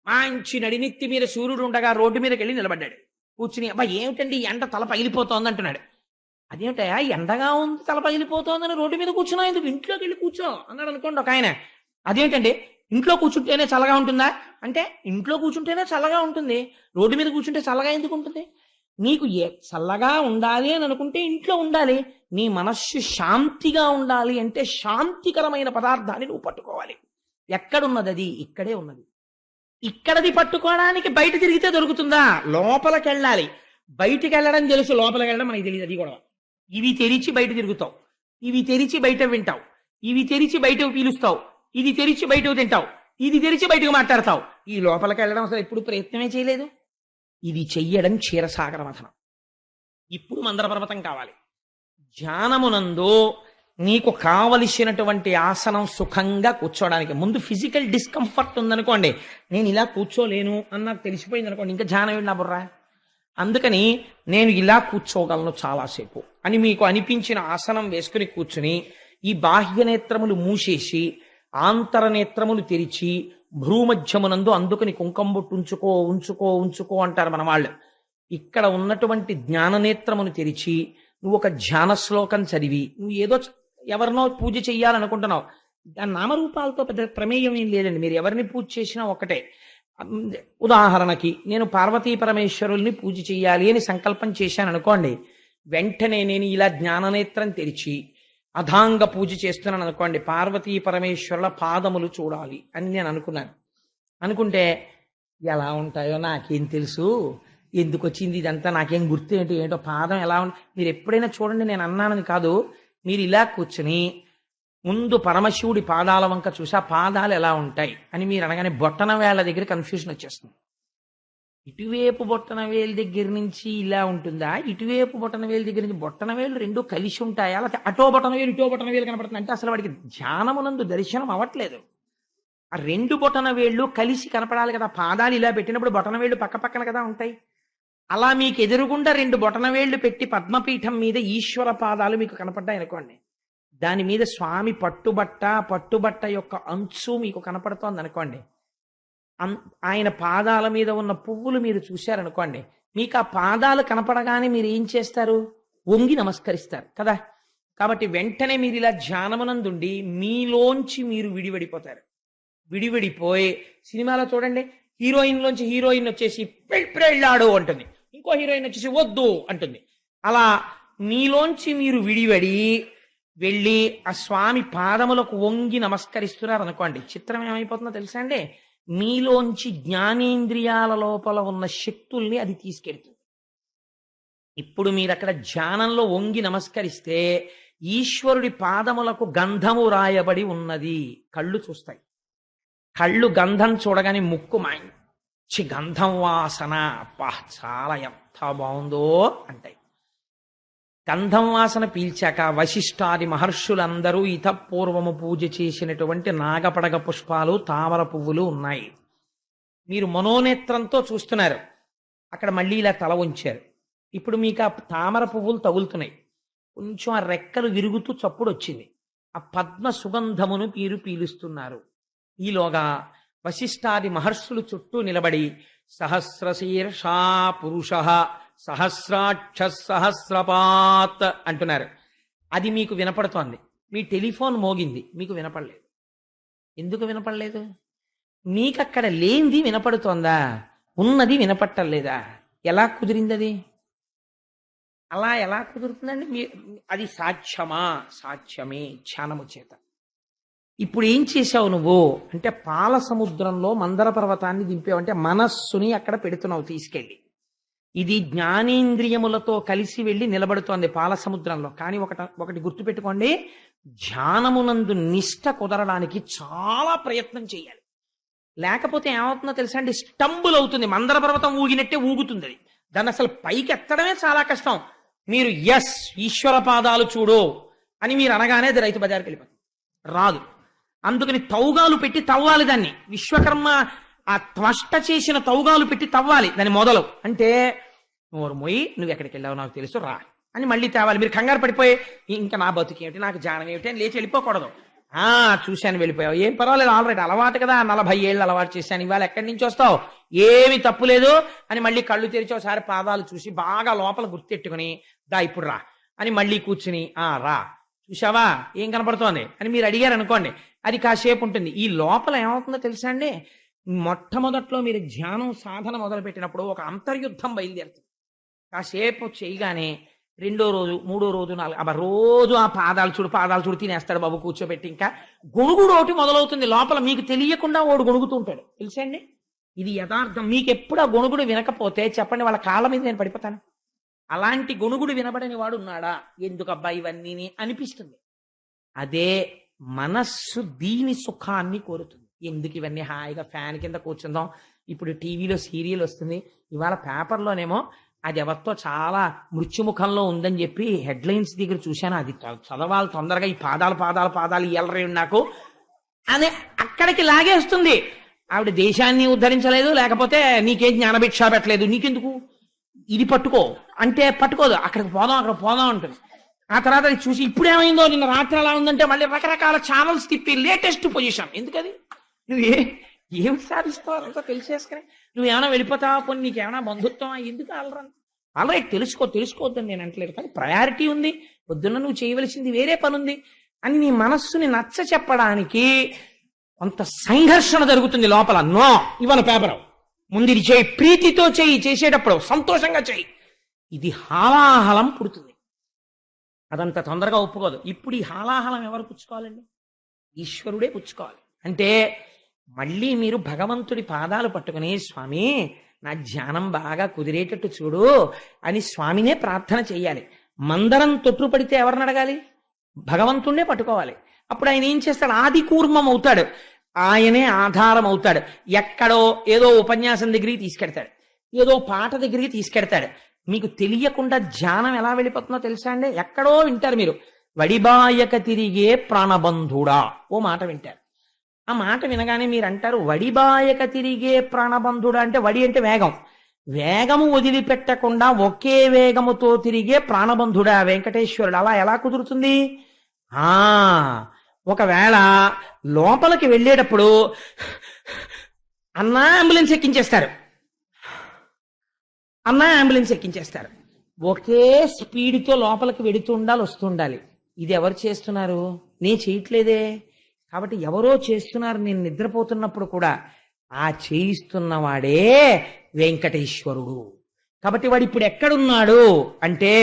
మంచి నడినెత్తి మీద సూర్యుడు ఉండగా రోడ్డు మీదకి వెళ్ళి నిలబడ్డాడు. కూర్చుని ఏమిటండి ఎండ తల పగిలిపోతోంది అంటున్నాడు. అదేమిటయా ఎండగా ఉంది తల పగిలిపోతోందని రోడ్డు మీద కూర్చున్నా, ఎందుకు ఇంట్లోకి వెళ్ళి కూర్చో అన్నాడు అనుకోండి ఒక ఆయన. అదేంటండి ఇంట్లో కూర్చుంటేనే చల్లగా ఉంటుందా అంటే ఇంట్లో కూర్చుంటేనే చల్లగా ఉంటుంది, రోడ్డు మీద కూర్చుంటే చల్లగా ఎందుకు ఉంటుంది? నీకు చల్లగా ఉండాలి అని అనుకుంటే ఇంట్లో ఉండాలి. నీ మనస్సు శాంతిగా ఉండాలి అంటే శాంతికరమైన పదార్థాన్ని నువ్వు పట్టుకోవాలి. ఎక్కడున్నది? అది ఇక్కడే ఉన్నది. ఇక్కడది పట్టుకోవడానికి బయట తిరిగితే దొరుకుతుందా? లోపలికి వెళ్ళాలి. బయటికి వెళ్ళడం తెలుసు, లోపలికి వెళ్ళడం మనకి తెలియదు. అది కూడా ఇవి తెరిచి బయట తిరుగుతావు, ఇవి తెరిచి బయట వింటావు, ఇవి తెరిచి బయటకు పీలుస్తావు, ఇది తెరిచి బయటకు తింటావు, ఇది తెరిచి బయటకు మాట్లాడతావు. ఈ లోపలికి వెళ్ళడం అసలు ఎప్పుడు ప్రయత్నమే చేయలేదు. ఇది చెయ్యడం క్షీరసాగర మథనం. ఇప్పుడు మందర పర్వతం కావాలి. ధ్యానమునందు నీకు కావలసినటువంటి ఆసనం సుఖంగా కూర్చోడానికి. ముందు ఫిజికల్ డిస్కంఫర్ట్ ఉందనుకోండి, నేను ఇలా కూర్చోలేను అని నాకు తెలిసిపోయింది అనుకోండి, ఇంకా ధ్యానం ఏంటి నా బుర్రా. అందుకని నేను ఇలా కూర్చోగలను చాలాసేపు అని మీకు అనిపించిన ఆసనం వేసుకుని కూర్చుని ఈ బాహ్య నేత్రములు మూసేసి ఆంతరనేత్రములు తెరిచి భ్రూమధ్యమునందు అందుకని కుంకంబొట్టు ఉంచుకో ఉంచుకో ఉంచుకో అంటారు మన వాళ్ళు. ఇక్కడ ఉన్నటువంటి జ్ఞాననేత్రమును తెరిచి నువ్వు ఒక ధ్యాన శ్లోకం చదివి, నువ్వు ఏదో ఎవరినో పూజ చెయ్యాలనుకుంటున్నావు, దాని నామరూపాలతో పెద్ద ప్రమేయం ఏం లేదండి. మీరు ఎవరిని పూజ చేసినా ఒకటే. ఉదాహరణకి నేను పార్వతీ పరమేశ్వరుల్ని పూజ చెయ్యాలి అని సంకల్పం చేశాను అనుకోండి, వెంటనే నేను ఇలా జ్ఞాననేత్రం తెరిచి అధాంగ పూజ చేస్తున్నాను అనుకోండి, పార్వతీ పరమేశ్వరుల పాదములు చూడాలి అని నేను అనుకున్నాను. అనుకుంటే ఎలా ఉంటాయో నాకేం తెలుసు, ఎందుకు వచ్చింది ఇదంతా నాకేం గుర్తు ఏంటి, ఏంటో పాదం ఎలా మీరు ఎప్పుడైనా చూడండి, నేను అన్నానని కాదు. మీరు ఇలా కూర్చుని ముందు పరమశివుడి పాదాల వంక చూసి ఆ పాదాలు ఎలా ఉంటాయి అని మీరు అనగానే బొట్టన వేళ్ళ దగ్గర కన్ఫ్యూజన్ వచ్చేస్తుంది. ఇటువైపు బొట్టన వేలు దగ్గర నుంచి ఇలా ఉంటుందా, ఇటువైపు బొట్టన వేలు దగ్గర నుంచి బొట్టన వేలు రెండు కలిసి ఉంటాయా, లేకపోతే అటో బొట్టన వేలు ఇటో బొట్టన వేలు కనపడుతుంది అంటే అసలు వాడికి ధ్యానమునందు దర్శనం అవ్వట్లేదు. ఆ రెండు బొట్టన వేళ్ళు కలిసి కనపడాలి కదా. పాదాలు ఇలా పెట్టినప్పుడు బొట్టన వేళ్ళు పక్క పక్కన కదా ఉంటాయి. అలా మీకు ఎదురుగుండా రెండు బొటన వేళ్లు పెట్టి పద్మపీఠం మీద ఈశ్వర పాదాలు మీకు కనపడ్డాయి అనుకోండి, దాని మీద స్వామి పట్టుబట్ట యొక్క అంచు మీకు కనపడుతోంది అనుకోండి, ఆయన పాదాల మీద ఉన్న పువ్వులు మీరు చూశారనుకోండి, మీకు ఆ పాదాలు కనపడగానే మీరు ఏం చేస్తారు? వంగి నమస్కరిస్తారు కదా. కాబట్టి వెంటనే మీరు ఇలా ధ్యానమునందుండి మీలోంచి మీరు విడివడిపోయి సినిమాలో చూడండి, హీరోయిన్లోంచి హీరోయిన్ వచ్చేసి పెళ్ళాడు అంటుంది, ఇంకో హీరోయిన్ వచ్చేసి వద్దు అంటుంది. అలా మీలోంచి మీరు విడివడి వెళ్ళి ఆ స్వామి పాదములకు వంగి నమస్కరిస్తున్నారు అనుకోండి, చిత్రం ఏమైపోతుందో తెలుసా అండి? మీలోంచి జ్ఞానేంద్రియాల లోపల ఉన్న శక్తుల్ని అది తీసుకెళ్తుంది. ఇప్పుడు మీరు అక్కడ ధ్యానంలో వంగి నమస్కరిస్తే ఈశ్వరుడి పాదములకు గంధము రాయబడి ఉన్నది. కళ్ళు చూస్తాయి. కళ్ళు గంధం చూడగానే ముక్కు గంధం వాసన, అబ్బా చాలా ఎంత బాగుందో అంటాయి. గంధం వాసన పీల్చాక వశిష్ఠాది మహర్షులందరూ ఇతపూర్వము పూజ చేసినటువంటి నాగపడగ పుష్పాలు, తామర పువ్వులు ఉన్నాయి. మీరు మనోనేత్రంతో చూస్తున్నారు. అక్కడ మళ్ళీ ఇలా తల ఉంచారు. ఇప్పుడు మీకు ఆ తామర పువ్వులు తగులుతున్నాయి. కొంచెం ఆ రెక్కలు విరుగుతూ చప్పుడు వచ్చింది. ఆ పద్మ సుగంధమును మీరు పీలుస్తున్నారు. ఈలోగా వశిష్ఠాది మహర్షులు చుట్టూ నిలబడి సహస్రశీర్షా పురుష సహస్రాక్ష సహస్రపాత్ అంటున్నారు. అది మీకు వినపడుతోంది. మీ టెలిఫోన్ మోగింది, మీకు వినపడలేదు. ఎందుకు వినపడలేదు? మీకక్కడ లేనిది వినపడుతోందా? ఉన్నది వినపట్టలేదా? ఎలా కుదిరింది అది? అలా ఎలా కుదురుతుందండి? అది సాధ్యమా? సాధ్యమే, ధ్యానము చేత. ఇప్పుడు ఏం చేశావు నువ్వు అంటే, పాల సముద్రంలో మందర పర్వతాన్ని దింపావంటే మనస్సుని అక్కడ పెడుతున్నావు తీసుకెళ్ళి. ఇది జ్ఞానేంద్రియములతో కలిసి వెళ్ళి నిలబడుతోంది పాల సముద్రంలో. కానీ ఒకటి గుర్తుపెట్టుకోండి, ధ్యానమునందు నిష్ట కుదరడానికి చాలా ప్రయత్నం చేయాలి. లేకపోతే ఏమవుతుందో తెలుసా అండి? స్టంబుల్ అవుతుంది. మందర పర్వతం ఊగినట్టే ఊగుతుంది అది. దాన్ని అసలు పైకి ఎత్తడమే చాలా కష్టం. మీరు ఎస్ ఈశ్వర పాదాలు చూడు అని మీరు అనగానే అది రైతు బజార్కి వెళ్ళిపోతుంది, రాదు. అందుకని తౌగాలు పెట్టి తవ్వాలి దాన్ని. విశ్వకర్మ ఆ త్వష్ట చేసిన తౌగాలు పెట్టి తవ్వాలి దాని మొదలు. అంటే నోరు మొయ్యి, నువ్వు ఎక్కడికి వెళ్ళావు నాకు తెలుసు రా అని మళ్ళీ తేవాలి. మీరు కంగారు పడిపోయి ఇంకా నా బతుకేమిటి, నాకు జానం ఏమిటి అని లేచి వెళ్ళిపోకూడదు. చూశాను వెళ్ళిపోయావు, ఏం పర్వాలేదు, ఆల్రెడీ అలవాటు కదా, 40 ఏళ్ళు అలవాటు చేశాను, ఇవాళ ఎక్కడి నుంచి వస్తావు, ఏమి తప్పు లేదు అని మళ్ళీ కళ్ళు తెరిచి ఒకసారి పాదాలు చూసి బాగా లోపల గుర్తెట్టుకుని దా ఇప్పుడు రా అని మళ్ళీ కూర్చుని రా చూసావా ఏం కనపడుతోంది అని మీరు అడిగారు అనుకోండి, అది కాసేపు ఉంటుంది. ఈ లోపల ఏమవుతుందో తెలుసా అండి? మొట్టమొదట్లో మీరు ధ్యానం సాధన మొదలుపెట్టినప్పుడు ఒక అంతర్యుద్ధం బయలుదేరుతుంది. కాసేపు చేయగానే 2వ రోజు 3వ రోజు 4 రోజు ఆ పాదాలు చూడు తినేస్తాడు బాబు కూర్చోబెట్టి. ఇంకా గొణుగుడు ఒకటి మొదలవుతుంది లోపల, మీకు తెలియకుండా ఓడు గొణుగుతూ ఉంటాడు. తెలుసండి, ఇది యథార్థం. మీకు ఎప్పుడు ఆ గొణుగుడు వినకపోతే చెప్పండి, వాళ్ళ కాళ్ళ మీద నేను పడిపోతాను. అలాంటి గొణుగుడు వినబడని వాడు ఉన్నాడా? ఎందుకబ్బా ఇవన్నీ అనిపిస్తుంది. అదే మనస్సు దీని సుఖాన్ని కోరుతుంది. ఎందుకు ఇవన్నీ, హాయిగా ఫ్యాన్ కింద కూర్చుందాం. ఇప్పుడు టీవీలో సీరియల్ వస్తుంది, ఇవాళ పేపర్లోనేమో అది ఎవరితో చాలా మృత్యుముఖంలో ఉందని చెప్పి హెడ్లైన్స్ దగ్గర చూశాను. అది చదవాలి తొందరగా, ఈ పాదాలు ఎల్లరే నాకు అని అక్కడికి లాగేస్తుంది. ఆవిడ దేశాన్ని ఉద్ధరించలేదు, లేకపోతే నీకేం జ్ఞానభిక్ష పెట్టలేదు, నీకెందుకు ఇది పట్టుకో అంటే పట్టుకోదు. అక్కడ పోదాం అంటుంది. ఆ తర్వాత అది చూసి ఇప్పుడేమైందో, నిన్న రాత్రి అలా ఉందంటే మళ్ళీ రకరకాల ఛానల్స్ తిప్పి లేటెస్ట్ పొజిషన్. ఎందుకది? నువ్వు ఏమి సాధిస్తావు అంతా తెలిసేసుకుని నువ్వేమైనా వెళ్ళిపోతావా? పోనీ నీకేమైనా బంధుత్వమా? ఎందుకు ఆల్రెడీ తెలుసుకోవద్దని నేను అంటలేదు, కానీ ప్రయారిటీ ఉంది. పొద్దున్న నువ్వు చేయవలసింది వేరే పని ఉంది అని నీ మనస్సుని నచ్చ చెప్పడానికి కొంత సంఘర్షణ జరుగుతుంది లోపల. నో, ఇవాళ పేపర్ ముందు ఇది చేయి, ప్రీతితో చేయి, చేసేటప్పుడు సంతోషంగా చేయి. ఇది హాలాహలం పుడుతుంది. అదంత తొందరగా ఒప్పుకోదు. ఇప్పుడు ఈ హాలాహలం ఎవరు పుచ్చుకోవాలండి? ఈశ్వరుడే పుచ్చుకోవాలి. అంటే మళ్ళీ మీరు భగవంతుడి పాదాలు పట్టుకుని, స్వామి నా ధ్యానం బాగా కుదిరేటట్టు చూడు అని స్వామినే ప్రార్థన చెయ్యాలి. మందరం తొట్టుపడితే ఎవరిని అడగాలి? భగవంతుణ్ణే పట్టుకోవాలి. అప్పుడు ఆయన ఏం చేస్తాడు? ఆది కూర్మం అవుతాడు, ఆయనే ఆధారం అవుతాడు. ఎక్కడో ఏదో ఉపన్యాసం దగ్గరికి తీసుకెడతాడు, ఏదో పాట దగ్గరికి తీసుకెడతాడు. మీకు తెలియకుండా ధ్యానం ఎలా వెళ్ళిపోతుందో తెలుసా అండి? ఎక్కడో వింటారు మీరు, వడిబాయక తిరిగే ప్రాణబంధుడా ఓ మాట వింటారు. ఆ మాట వినగానే మీరు అంటారు, వడిబాయక తిరిగే ప్రాణబంధుడా అంటే, వడి అంటే వేగం, వేగము వదిలిపెట్టకుండా ఒకే వేగముతో తిరిగే ప్రాణబంధుడా వెంకటేశ్వరుడు. అలా ఎలా కుదురుతుంది? ఒకవేళ లోపలికి వెళ్ళేటప్పుడు అంబులెన్స్ ఎక్కించేస్తారు, ఒకే స్పీడ్తో లోపలికి వెడుతూ ఉండాలి, వస్తుండాలి. ఇది ఎవరు చేస్తున్నారు? నేను చేయట్లేదే. కాబట్టి ఎవరో చేస్తున్నారు. నేను నిద్రపోతున్నప్పుడు కూడా ఆ చేయిస్తున్నవాడే వెంకటేశ్వరుడు. కాబట్టి వాడు ఇప్పుడు ఎక్కడున్నాడు అంటే,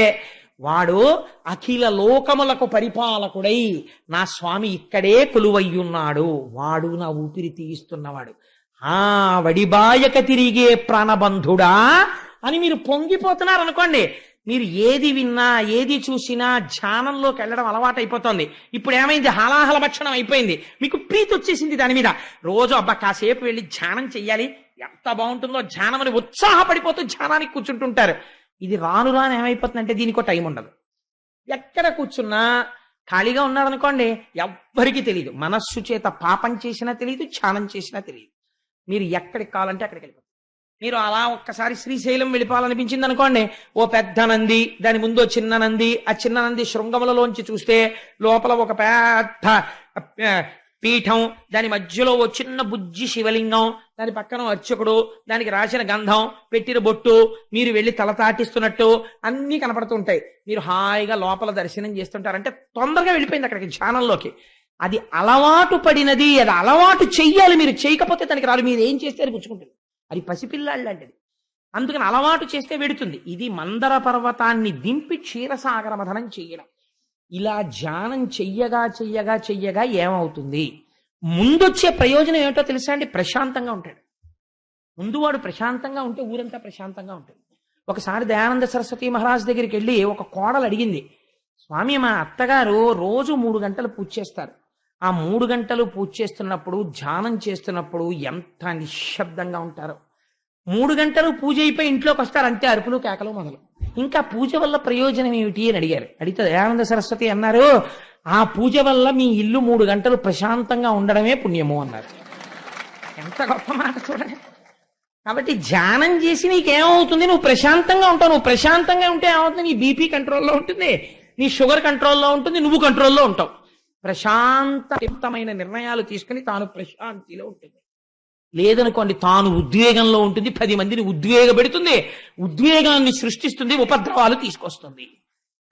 వాడు అఖిల లోకములకు పరిపాలకుడై నా స్వామి ఇక్కడే కొలువయ్యున్నాడు. వాడు నా ఊపిరి తీయిస్తున్నవాడు. వడిబాయక తిరిగే ప్రాణబంధుడా అని మీరు పొంగిపోతున్నారు అనుకోండి, మీరు ఏది విన్నా ఏది చూసినా ధ్యానంలోకి వెళ్ళడం అలవాటు అయిపోతుంది. ఇప్పుడు ఏమైంది? హాలాహల భక్షణం అయిపోయింది, మీకు ప్రీతి వచ్చేసింది దాని మీద. రోజు కాసేపు వెళ్ళి ధ్యానం చెయ్యాలి, ఎంత బాగుంటుందో ధ్యానం అని ఉత్సాహపడిపోతూ ధ్యానానికి కూర్చుంటుంటారు. ఇది రాను రాను ఏమైపోతుందంటే దీనికో టైం ఉండదు. ఎక్కడ కూర్చున్నా ఖాళీగా ఉన్నారనుకోండి, ఎవ్వరికీ తెలియదు. మనస్సు చేత పాపం చేసినా తెలియదు, ధ్యానం చేసినా తెలియదు. మీరు ఎక్కడికి కావాలంటే అక్కడికి వెళ్ళిపోతారు. మీరు అలా ఒక్కసారి శ్రీశైలం వెళ్ళిపోవాలనిపించింది అనుకోండి, ఓ పెద్ద నంది, దాని ముందు చిన్న నంది, ఆ చిన్న నంది శృంగములలోంచి చూస్తే లోపల ఒక పెద్ద పీఠం, దాని మధ్యలో ఓ చిన్న బుజ్జి శివలింగం, దాని పక్కన అర్చకుడు, దానికి రాసిన గంధం, పెట్టిన బొట్టు, మీరు వెళ్ళి తల తాటిస్తున్నట్టు అన్నీ కనపడుతుంటాయి. మీరు హాయిగా లోపల దర్శనం చేస్తుంటారంటే తొందరగా వెళ్ళిపోయింది అక్కడికి ధ్యానంలోకి. అది అలవాటు పడినది, అది అలవాటు చెయ్యాలి. మీరు చేయకపోతే దానికి రాదు. మీరు ఏం చేస్తే అది పుచ్చుకుంటుంది. అది పసిపిల్లాళ్ళు లాంటిది. అందుకని అలవాటు చేస్తే వెడుతుంది. ఇది మందర పర్వతాన్ని దింపి క్షీరసాగర మథనం చెయ్యడం. ఇలా ధ్యానం చెయ్యగా చెయ్యగా చెయ్యగా ఏమవుతుంది, ముందొచ్చే ప్రయోజనం ఏమిటో తెలుసా అండి? ప్రశాంతంగా ఉంటాడు. ముందు వాడు ప్రశాంతంగా ఉంటే ఊరంతా ప్రశాంతంగా ఉంటుంది. ఒకసారి దయానంద సరస్వతి మహారాజ్ దగ్గరికి వెళ్ళి ఒక కోడలు అడిగింది, స్వామి మా అత్తగారు రోజు 3 గంటలు పూజ చేస్తారు. ఆ 3 గంటలు పూజ చేస్తున్నప్పుడు, ధ్యానం చేస్తున్నప్పుడు ఎంత నిశ్శబ్దంగా ఉంటారో. 3 గంటలు పూజ అయిపోయి ఇంట్లోకి వస్తారంటే అరుపులు కేకలు మొదలు. ఇంకా పూజ వల్ల ప్రయోజనం ఏమిటి అని అడిగారు. అడిగితే దయానంద సరస్వతి అన్నారు, ఆ పూజ వల్ల మీ ఇల్లు 3 గంటలు ప్రశాంతంగా ఉండడమే పుణ్యము అన్నారు. ఎంత గొప్ప మాట చూడండి. కాబట్టి ధ్యానం చేసి నీకేమవుతుంది? నువ్వు ప్రశాంతంగా ఉంటావు. నువ్వు ప్రశాంతంగా ఉంటే ఏమవుతుంది? నీ బీపీ కంట్రోల్లో ఉంటుంది, నీ షుగర్ కంట్రోల్లో ఉంటుంది, నువ్వు కంట్రోల్లో ఉంటావు. ప్రశాంతమైన నిర్ణయాలు తీసుకుని తాను ప్రశాంతిలో ఉంటుంది. లేదనుకోండి, తాను ఉద్వేగంలో ఉంటుంది, 10 మందిని ఉద్వేగపెడుతుంది, ఉద్వేగాన్ని సృష్టిస్తుంది, ఉపద్రవాలు తీసుకొస్తుంది.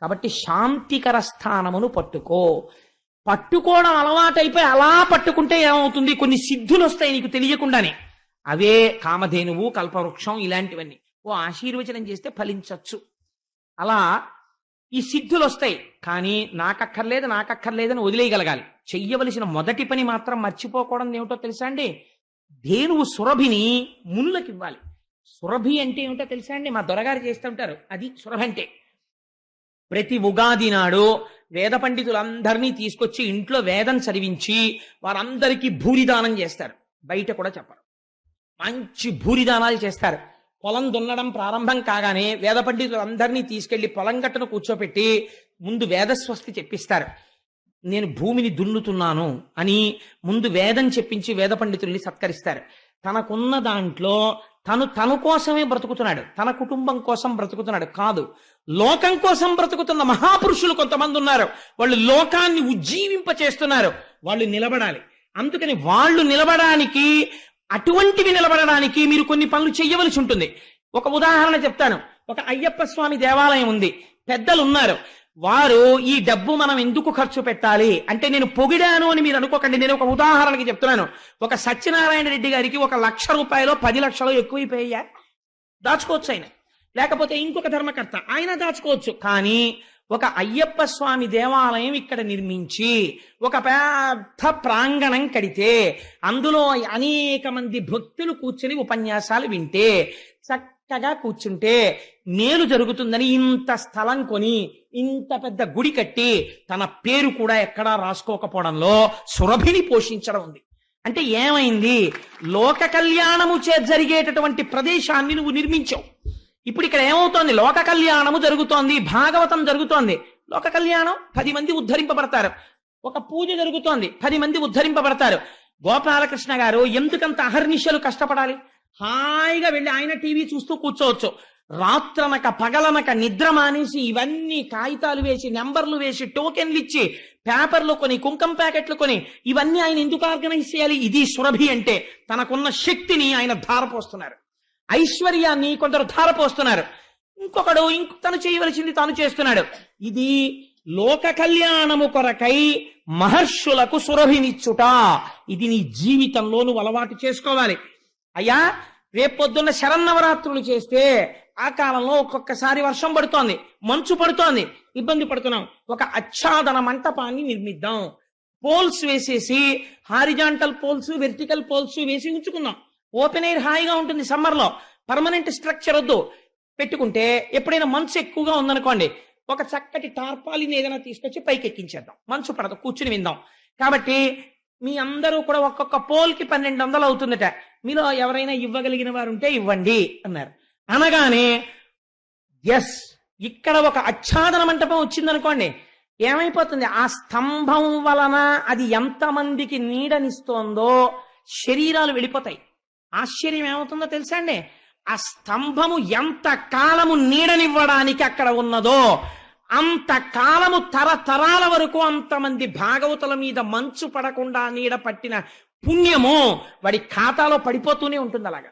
కాబట్టి శాంతికర స్థానమును పట్టుకోవడం అలవాటైపోయి అలా పట్టుకుంటే ఏమవుతుంది? కొన్ని సిద్ధులు వస్తాయి నీకు తెలియకుండానే. అవే కామధేనువు, కల్పవృక్షం, ఇలాంటివన్నీ. ఓ ఆశీర్వచనం చేస్తే ఫలించవచ్చు. అలా ఈ సిద్ధులు వస్తాయి. కానీ నాకక్కర్లేదని వదిలేయగలగాలి. చెయ్యవలసిన మొదటి పని మాత్రం మర్చిపోకూడదు. ఏమిటో తెలుసా అండి? ధేనువు సురభిని మునులకు ఇవ్వాలి. సురభి అంటే ఏమిటో తెలుసా అండి? మా దొరగారు చేస్తుంటారు. అది సురభి అంటే ప్రతి ఉగాది నాడు వేద పండితులందరినీ తీసుకొచ్చి ఇంట్లో వేదం చదివించి వారందరికీ భూరిదానం చేస్తారు. బయట కూడా చెప్పరు. మంచి భూరిదానాలు చేస్తారు. పొలం దున్నడం ప్రారంభం కాగానే వేద పండితులందరినీ తీసుకెళ్లి పొలం గట్టును కూర్చోపెట్టి ముందు వేదస్వస్తి చెప్పిస్తారు. నేను భూమిని దున్నుతున్నాను అని ముందు వేదం చెప్పించి వేద పండితుల్ని సత్కరిస్తారు. తనకున్న దాంట్లో తను కోసమే బ్రతుకుతున్నాడు, తన కుటుంబం కోసం బ్రతుకుతున్నాడు కాదు, లోకం కోసం బ్రతుకుతున్న మహాపురుషులు కొంతమంది ఉన్నారు. వాళ్ళు లోకాన్ని ఉజ్జీవింప చేస్తున్నారు. వాళ్ళు నిలబడాలి. అందుకని వాళ్ళు నిలబడడానికి, అటువంటివి నిలబడడానికి మీరు కొన్ని పనులు చెయ్యవలసి ఉంటుంది. ఒక ఉదాహరణ చెప్తాను. ఒక అయ్యప్ప స్వామి దేవాలయం ఉంది. పెద్దలు ఉన్నారు. వారు ఈ డబ్బు మనం ఎందుకు ఖర్చు పెట్టాలి అంటే, నేను పొగిడాను అని మీరు అనుకోకండి. నేను ఒక ఉదాహరణకి చెప్తున్నాను. ఒక సత్యనారాయణ రెడ్డి గారికి 1 లక్ష రూపాయలు 10 లక్షలు ఎక్కువైపోయా దాచుకోవచ్చు ఆయన. లేకపోతే ఇంకొక ధర్మకర్త ఆయన దాచుకోవచ్చు. కానీ ఒక అయ్యప్ప స్వామి దేవాలయం ఇక్కడ నిర్మించి ఒక పెద్ద ప్రాంగణం కడితే అందులో అనేక మంది భక్తులు కూర్చుని ఉపన్యాసాలు వింటే, చక్కగా కూర్చుంటే మేలు జరుగుతుందని ఇంత స్థలం కొని ఇంత పెద్ద గుడి కట్టి తన పేరు కూడా ఎక్కడా రాసుకోకపోవడంలో సురభిని పోషించడం ఉంది. అంటే ఏమైంది? లోక కళ్యాణము జరిగేటటువంటి ప్రదేశాన్ని నువ్వు నిర్మించావు. ఇప్పుడు ఇక్కడ ఏమవుతోంది? లోక కళ్యాణము జరుగుతోంది, భాగవతం జరుగుతోంది. లోక కళ్యాణం 10 మంది ఉద్ధరింపబడతారు. ఒక పూజ జరుగుతోంది, 10 మంది ఉద్ధరింపబడతారు. గోపాలకృష్ణ గారు ఎందుకంత అహర్నిశలు కష్టపడాలి? హాయిగా వెళ్ళి ఆయన టీవీ చూస్తూ కూర్చోవచ్చు. రాత్రనక పగలనక నిద్ర మానేసి ఇవన్నీ కాగితాలు వేసి, నెంబర్లు వేసి, టోకెన్లు ఇచ్చి, పేపర్లు కొని, కుంకం ప్యాకెట్లు కొని, ఇవన్నీ ఆయన ఎందుకు ఆర్గనైజ్ చేయాలి? ఇది సురభి అంటే. తనకున్న శక్తిని ఆయన ధారపోస్తున్నారు, ఐశ్వర్యాన్ని కొందరు ధారపోస్తున్నారు, ఇంకొకడు తను చేయవలసింది తాను చేస్తున్నాడు. ఇది లోక కళ్యాణము కొరకై మహర్షులకు సురభినిచ్చుట. ఇది నీ జీవితంలో నువ్వు అలవాటు చేసుకోవాలి. అయ్యా, రేపొద్దున్న శరన్నవరాత్రులు చేస్తే ఆ కాలంలో ఒక్కొక్కసారి వర్షం పడుతోంది, మంచు పడుతోంది, ఇబ్బంది పడుతున్నాం. ఒక ఆచ్ఛాదన మంటపాన్ని నిర్మిద్దాం. పోల్స్ వేసేసి, హారిజాంటల్ పోల్స్, వెర్టికల్ పోల్స్ వేసి ఉంచుకుందాం. ఓపెన్ ఎయిర్ హాయిగా ఉంటుంది సమ్మర్ లో. పర్మనెంట్ స్ట్రక్చర్ వద్దు. పెట్టుకుంటే ఎప్పుడైనా మంచు ఎక్కువగా ఉందనుకోండి, ఒక చక్కటి టార్పాలిని ఏదైనా తీసుకొచ్చి పైకి ఎక్కించేద్దాం. మంచు పడదు, కూర్చుని విందాం. కాబట్టి మీ అందరూ కూడా ఒక్కొక్క పోల్కి 1200 అవుతుందట, మీలో ఎవరైనా ఇవ్వగలిగిన వారు ఉంటే ఇవ్వండి అన్నారు. అనగానే ఎస్, ఇక్కడ ఒక ఆచ్ఛాదన మంటపం వచ్చిందనుకోండి, ఏమైపోతుంది, ఆ స్తంభం వలన అది ఎంతమందికి నీడనిస్తోందో శరీరాలు వెళ్ళిపోతాయి. ఆశ్చర్యం ఏమవుతుందో తెలుసా అండి, ఆ స్తంభము ఎంత కాలము నీడనివ్వడానికి అక్కడ ఉన్నదో అంత కాలము తరతరాల వరకు అంతమంది భాగవతుల మీద మంచు పడకుండా నీడ పట్టిన పుణ్యము వాడి ఖాతాలో పడిపోతూనే ఉంటుంది అలాగా.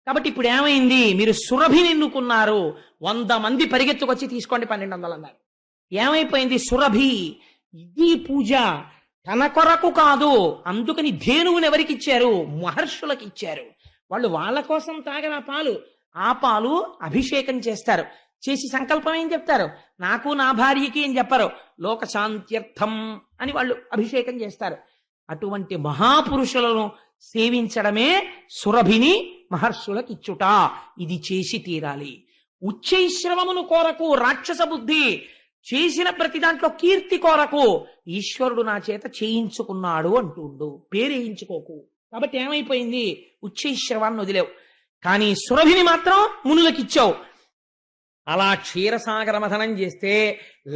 కాబట్టి ఇప్పుడు ఏమైంది, మీరు సురభిని ఎన్నుకున్నారు, 100 మంది పరిగెత్తుకొచ్చి తీసుకోండి 1200 అన్నారు. ఏమైపోయింది, సురభి ఇది పూజ తన కొరకు కాదు, అందుకని ధేనువుని ఎవరికి ఇచ్చారు, మహర్షులకు ఇచ్చారు. వాళ్ళు వాళ్ళ కోసం తాగరా పాలు, ఆ పాలు అభిషేకం చేస్తారు, చేసి సంకల్పం ఏం చెప్తారు, నాకు నా భార్యకి ఏం చెప్పరు, లోక శాంత్యర్థం అని వాళ్ళు అభిషేకం చేస్తారు. అటువంటి మహాపురుషులను సేవించడమే సురభిని మహర్షులకు ఇచ్చుట. ఇది చేసి తీరాలి. ఉచ్చైశ్రవమును కోరకు రాక్షస బుద్ధి, చేసిన ప్రతి దాంట్లో కీర్తి కోరకు ఈశ్వరుడు నా చేత చేయించుకున్నాడు అంటుండు, పేరేయించుకోకు. కాబట్టి ఏమైపోయింది, ఉచ్చైశ్రవాన్ని వదిలేవు, కానీ సురభిని మాత్రం మునులకిచ్చావు. అలా క్షీరసాగర మథనం చేస్తే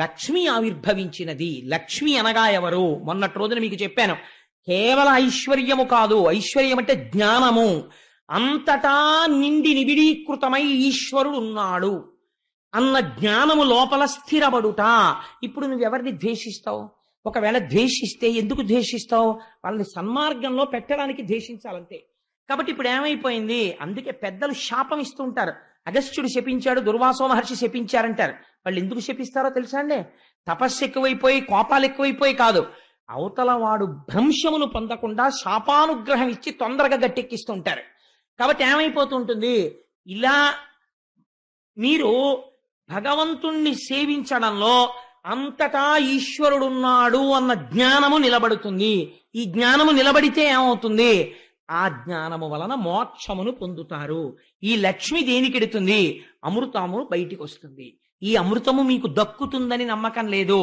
లక్ష్మి ఆవిర్భవించినది. లక్ష్మి అనగా ఎవరు, మొన్నటి రోజున మీకు చెప్పాను, కేవల ఐశ్వర్యము కాదు, ఐశ్వర్యం అంటే జ్ఞానము. అంతటా నిండి నిబిడీకృతమై ఈశ్వరుడు ఉన్నాడు అన్న జ్ఞానము లోపల స్థిరపడుట. ఇప్పుడు నువ్వెవరిని ద్వేషిస్తావు, ఒకవేళ ద్వేషిస్తే ఎందుకు ద్వేషిస్తావు, వాళ్ళని సన్మార్గంలో పెట్టడానికి ద్వేషించాలంతే. కాబట్టి ఇప్పుడు ఏమైపోయింది, అందుకే పెద్దలు శాపం ఇస్తుంటారు, అగస్త్యుడు శపించాడు, దుర్వాసో మహర్షి శపించారంటారు. వాళ్ళు ఎందుకు శపిస్తారో తెలుసా అండి, తపస్సు ఎక్కువైపోయి కోపాలు ఎక్కువైపోయి కాదు, అవతల వాడు భ్రంశమును పొందకుండా శాపానుగ్రహం ఇచ్చి తొందరగా గట్టెక్కిస్తుంటారు. కాబట్టి ఏమైపోతుంటుంది, ఇలా మీరు భగవంతుణ్ణి సేవించడంలో అంతటా ఈశ్వరుడున్నాడు అన్న జ్ఞానము నిలబడుతుంది. ఈ జ్ఞానము నిలబడితే ఏమవుతుంది, ఆ జ్ఞానము వలన మోక్షమును పొందుతారు. ఈ లక్ష్మి దేనికెడుతుంది, అమృతము బయటికి వస్తుంది. ఈ అమృతము మీకు దక్కుతుందని నమ్మకం లేదు.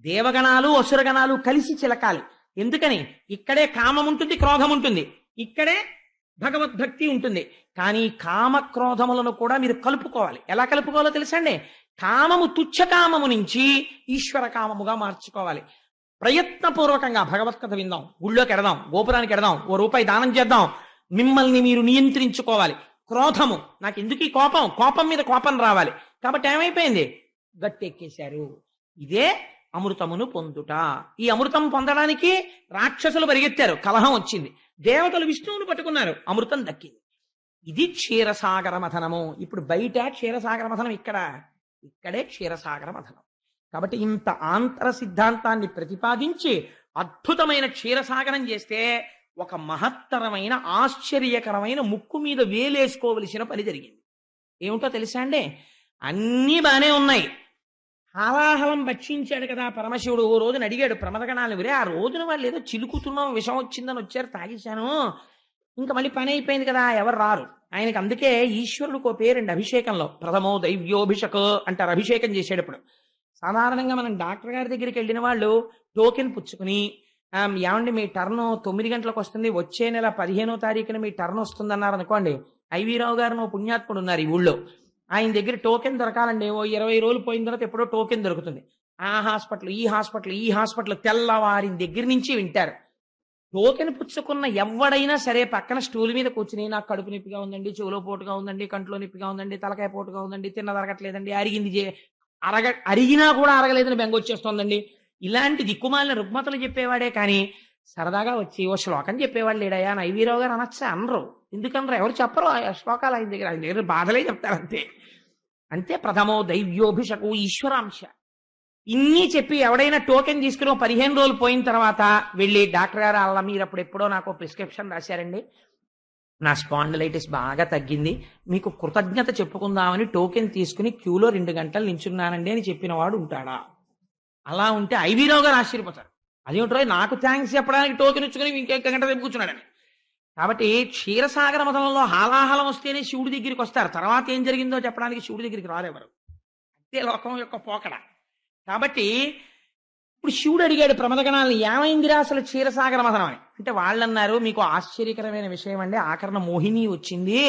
దేవగణాలు అసురగణాలు కలిసి చిలకాలి. ఎందుకని, ఇక్కడే కామం ఉంటుంది, క్రోధం ఉంటుంది, ఇక్కడే భగవద్భక్తి ఉంటుంది. కానీ కామక్రోధములను కూడా మీరు కలుపుకోవాలి. ఎలా కలుపుకోవాలో తెలుసండి, కామము తుచ్చకామము నుంచి ఈశ్వర కామముగా మార్చుకోవాలి. ప్రయత్నపూర్వకంగా భగవత్కథ విందాం, గుళ్ళోకి ఎడదాం, గోపురానికి ఎడదాం, ఓ రూపాయి దానం చేద్దాం. మిమ్మల్ని మీరు నియంత్రించుకోవాలి. క్రోధము, నాకు ఎందుకు ఈ కోపం, కోపం మీద కోపం రావాలి. కాబట్టి ఏమైపోయింది, గట్టెక్కేశారు. ఇదే అమృతమును పొందుట. ఈ అమృతం పొందడానికి రాక్షసులు పరిగెత్తారు, కలహం వచ్చింది, దేవతలు విష్ణువును పట్టుకున్నారు, అమృతం దక్కింది. ఇది క్షీరసాగర మథనము. ఇప్పుడు బయట క్షీరసాగర మథనం, ఇక్కడే క్షీరసాగర మథనం. కాబట్టి ఇంత ఆంతర సిద్ధాంతాన్ని ప్రతిపాదించి అద్భుతమైన క్షీరసాగరం చేస్తే ఒక మహత్తరమైన ఆశ్చర్యకరమైన ముక్కు మీద వేలేసుకోవలసిన పని జరిగింది. ఏమిటో తెలుసా అండి, అన్నీ బానే ఉన్నాయి. హాలాహలం భక్షించాడు కదా పరమశివుడు. ఓ రోజున అడిగాడు ప్రమదగణాలను, విరే ఆ రోజున వాళ్ళు ఏదో చిలుకుతున్నాం, విషం వచ్చిందని వచ్చారు, తాగేశాను, ఇంకా మళ్ళీ పని అయిపోయింది కదా, ఎవరు రారు. ఆయనకి అందుకే ఈశ్వరుడికి ఓ పేరండి అభిషేకంలో, ప్రథమో దైవ్యోభిషక్ అంటారు అభిషేకం చేసేటప్పుడు. సాధారణంగా మనం డాక్టర్ గారి దగ్గరికి వెళ్ళిన వాళ్ళు టోకెన్ పుచ్చుకుని, ఏమండి మీ టర్న్ 9 గంటలకు వస్తుంది, వచ్చే నెల 15వ తారీఖున మీ టర్న్ వస్తుందన్నారు అనుకోండి. ఐవీరావు గారు ఓ పుణ్యాత్ముడు ఉన్నారు ఈ ఊళ్ళో, ఆయన దగ్గర టోకెన్ దొరకాలండి. ఓ 20 రోజులు పోయిన తర్వాత ఎప్పుడో టోకెన్ దొరుకుతుంది. ఆ హాస్పిటల్, ఈ హాస్పిటల్ తెల్లవారిన దగ్గర నుంచి వింటారు. టోకెన్ పుచ్చుకున్న ఎవడైనా సరే పక్కన స్టూల్ మీద కూర్చుని, నాకు కడుపు నొప్పిగా ఉందండి, చెవులో పోటుగా ఉందండి, కంట్లో నొప్పిగా ఉందండి, తలకాయ పోటుగా ఉందండి, తిన్నదరగట్లేదండి, అరిగినా కూడా అరగలేదని బెంగొచ్చేస్తోందండి, ఇలాంటి దిక్కుమాలిన రుగ్మతలు చెప్పేవాడే కానీ సరదాగా వచ్చి ఓ శ్లోకం చెప్పేవాళ్ళు లేడయా అని ఐవీరావు గారు అనొచ్చా, అనరు. ఎందుకనరు, ఎవరు చెప్పరు ఆ శ్లోకాలు ఆయన దగ్గర బాధలే చెప్తారు అంతే. అంతే ప్రథమో దైవ్యోభిషకు ఈశ్వరాంశ. ఇన్ని చెప్పి ఎవడైనా టోకెన్ తీసుకుని 15 రోజులు పోయిన తర్వాత వెళ్ళి, డాక్టర్ గారు అలా మీరు అప్పుడు ఎప్పుడో నాకు ప్రిస్క్రిప్షన్ రాశారండి, నా స్పాండిలైటిస్ బాగా తగ్గింది, మీకు కృతజ్ఞత చెప్పుకుందామని టోకెన్ తీసుకుని క్యూలో 2 గంటలు నించున్నానండి అని చెప్పిన వాడు ఉంటాడా? అలా ఉంటే ఐవీరావు గారు ఆశ్చర్యపోతారు, అదేమిటో నాకు థ్యాంక్స్ చెప్పడానికి టోకెన్ ఇచ్చుకుని ఇంకొక గంట రేపు కూర్చున్నాడని. కాబట్టి క్షీరసాగర మథనంలో హాలాహలం వస్తేనే శివుడి దగ్గరికి వస్తారు, తర్వాత ఏం జరిగిందో చెప్పడానికి శివుడి దగ్గరికి రారెవరు. అంతే లోకం యొక్క పోకడ. కాబట్టి ఇప్పుడు శివుడు అడిగాడు ప్రమదగణాలను, ఏమైందిరా అసలు క్షీరసాగర మథనం అని. అంటే వాళ్ళన్నారు, మీకు ఆశ్చర్యకరమైన విషయం అండి, ఆఖరణ మోహిని వచ్చింది,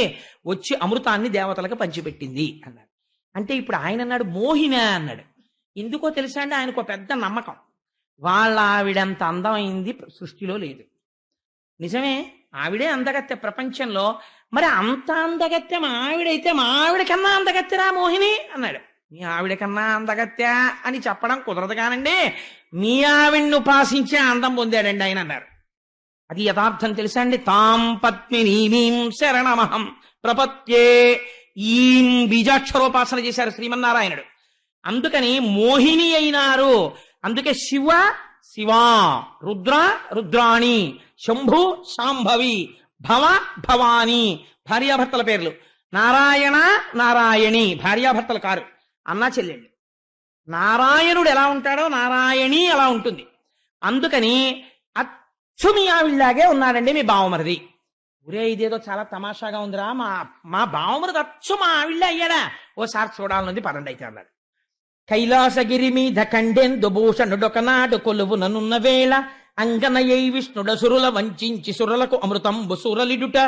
వచ్చి అమృతాన్ని దేవతలకు పంచిపెట్టింది అన్నారు. అంటే ఇప్పుడు ఆయన అన్నాడు మోహిన అన్నాడు. ఎందుకో తెలుసా అండి, ఆయనకు ఒక పెద్ద నమ్మకం, వాళ్ళ ఆవిడంత అందమైంది సృష్టిలో లేదు. నిజమే, ఆవిడే అందగత్తె ప్రపంచంలో. మరి అంత అందగత్తె మా ఆవిడైతే మా ఆవిడ కన్నా అందగత్తెరా మోహిని అన్నాడు. మీ ఆవిడ కన్నా అందగత్తె అని చెప్పడం కుదరదు కానండి, మీ ఆవిడ్ని ఉపాసించే అందం పొందాడండి ఆయన అన్నారు. అది యథార్థం తెలుసా అండి. తాం పద్మినీమీం శరణమహం ప్రపత్యే, ఈం బీజాక్షరోపాసన చేశారు శ్రీమన్నారాయణుడు. అందుకని మోహిని అయినారు. అందుకే శివ శివా, రుద్ర రుద్రాణి, శంభు శాంభవి, భవ భవాని భార్యాభర్తల పేర్లు. నారాయణ నారాయణి భార్యాభర్తలు కారు, అన్నా చెల్లెళ్ళు. నారాయణుడు ఎలా ఉంటాడో నారాయణి అలా ఉంటుంది. అందుకని అచ్చు మీ ఆవిళ్ళలాగే ఉన్నాడండి మీ బావమరిది. ఒరే ఇదేదో చాలా తమాషాగా ఉందిరా, మా బావమరిది అచ్చు మా ఆవిళ్ళ అయ్యాడా, ఓసారి చూడాలనుంది పదండి అయితే అన్నాడు. కైలాసగిరి మీద ఖండెందు భూషణుడొకనాడు కొలువు ననున్న వేళ, అంగనయై విష్ణుడ సురుల వంచించి సురలకు అమృతంబు సురలిడుట,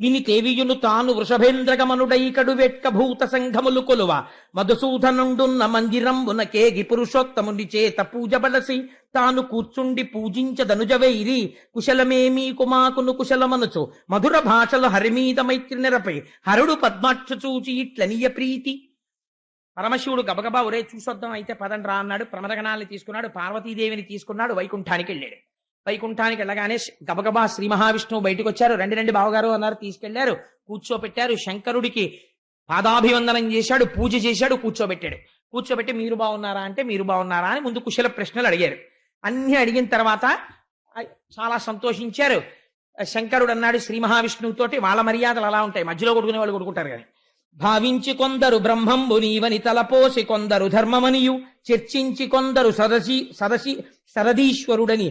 విని తేవియును తాను వృషభేంద్రగమనుడై కడు వెట్క భూత సంఘములు కొలువ, మధుసూదనుండున్న మందిరంబున కేగి పురుషోత్తముని చేత పూజ బలసి, తాను కూర్చుండి పూజించదనుజవైరి కుశలమేమీ కుమాకును కుశలమనుచు, మధుర భాషలు హరిమీద మైత్రి నెరపై హరుడు పద్మాక్ష చూచి ఇట్లనియ ప్రీతి. పరమశివుడు గబగబా ఒరే చూసొద్దాం అయితే పదండి రా అన్నాడు. ప్రమదగణాన్ని తీసుకున్నాడు, పార్వతీదేవిని తీసుకున్నాడు, వైకుంఠానికి వెళ్ళాడు. వైకుంఠానికి వెళ్ళగానే గబగబా శ్రీ మహావిష్ణువు బయటకు వచ్చారు. రండి రండి బావగారు అన్నారు, తీసుకెళ్లారు, కూర్చోపెట్టారు. శంకరుడికి పాదాభివందనం చేశాడు, పూజ చేశాడు, కూర్చోబెట్టాడు. కూర్చోబెట్టి మీరు బాగున్నారా అంటే మీరు బాగున్నారా అని ముందు కుశల ప్రశ్నలు అడిగారు. అన్ని అడిగిన తర్వాత చాలా సంతోషించారు. శంకరుడు అన్నాడు శ్రీ మహావిష్ణువుతోటి, వాళ్ళ మర్యాదలు అలా ఉంటాయి, మధ్యలో కొడుకునే వాళ్ళు కొడుకుంటారు కానీ, భావించి కొందరు బ్రహ్మంబు నీవని తలపోసి కొందరు ధర్మమనియు, చర్చించి కొందరు సరదీశ్వరుడని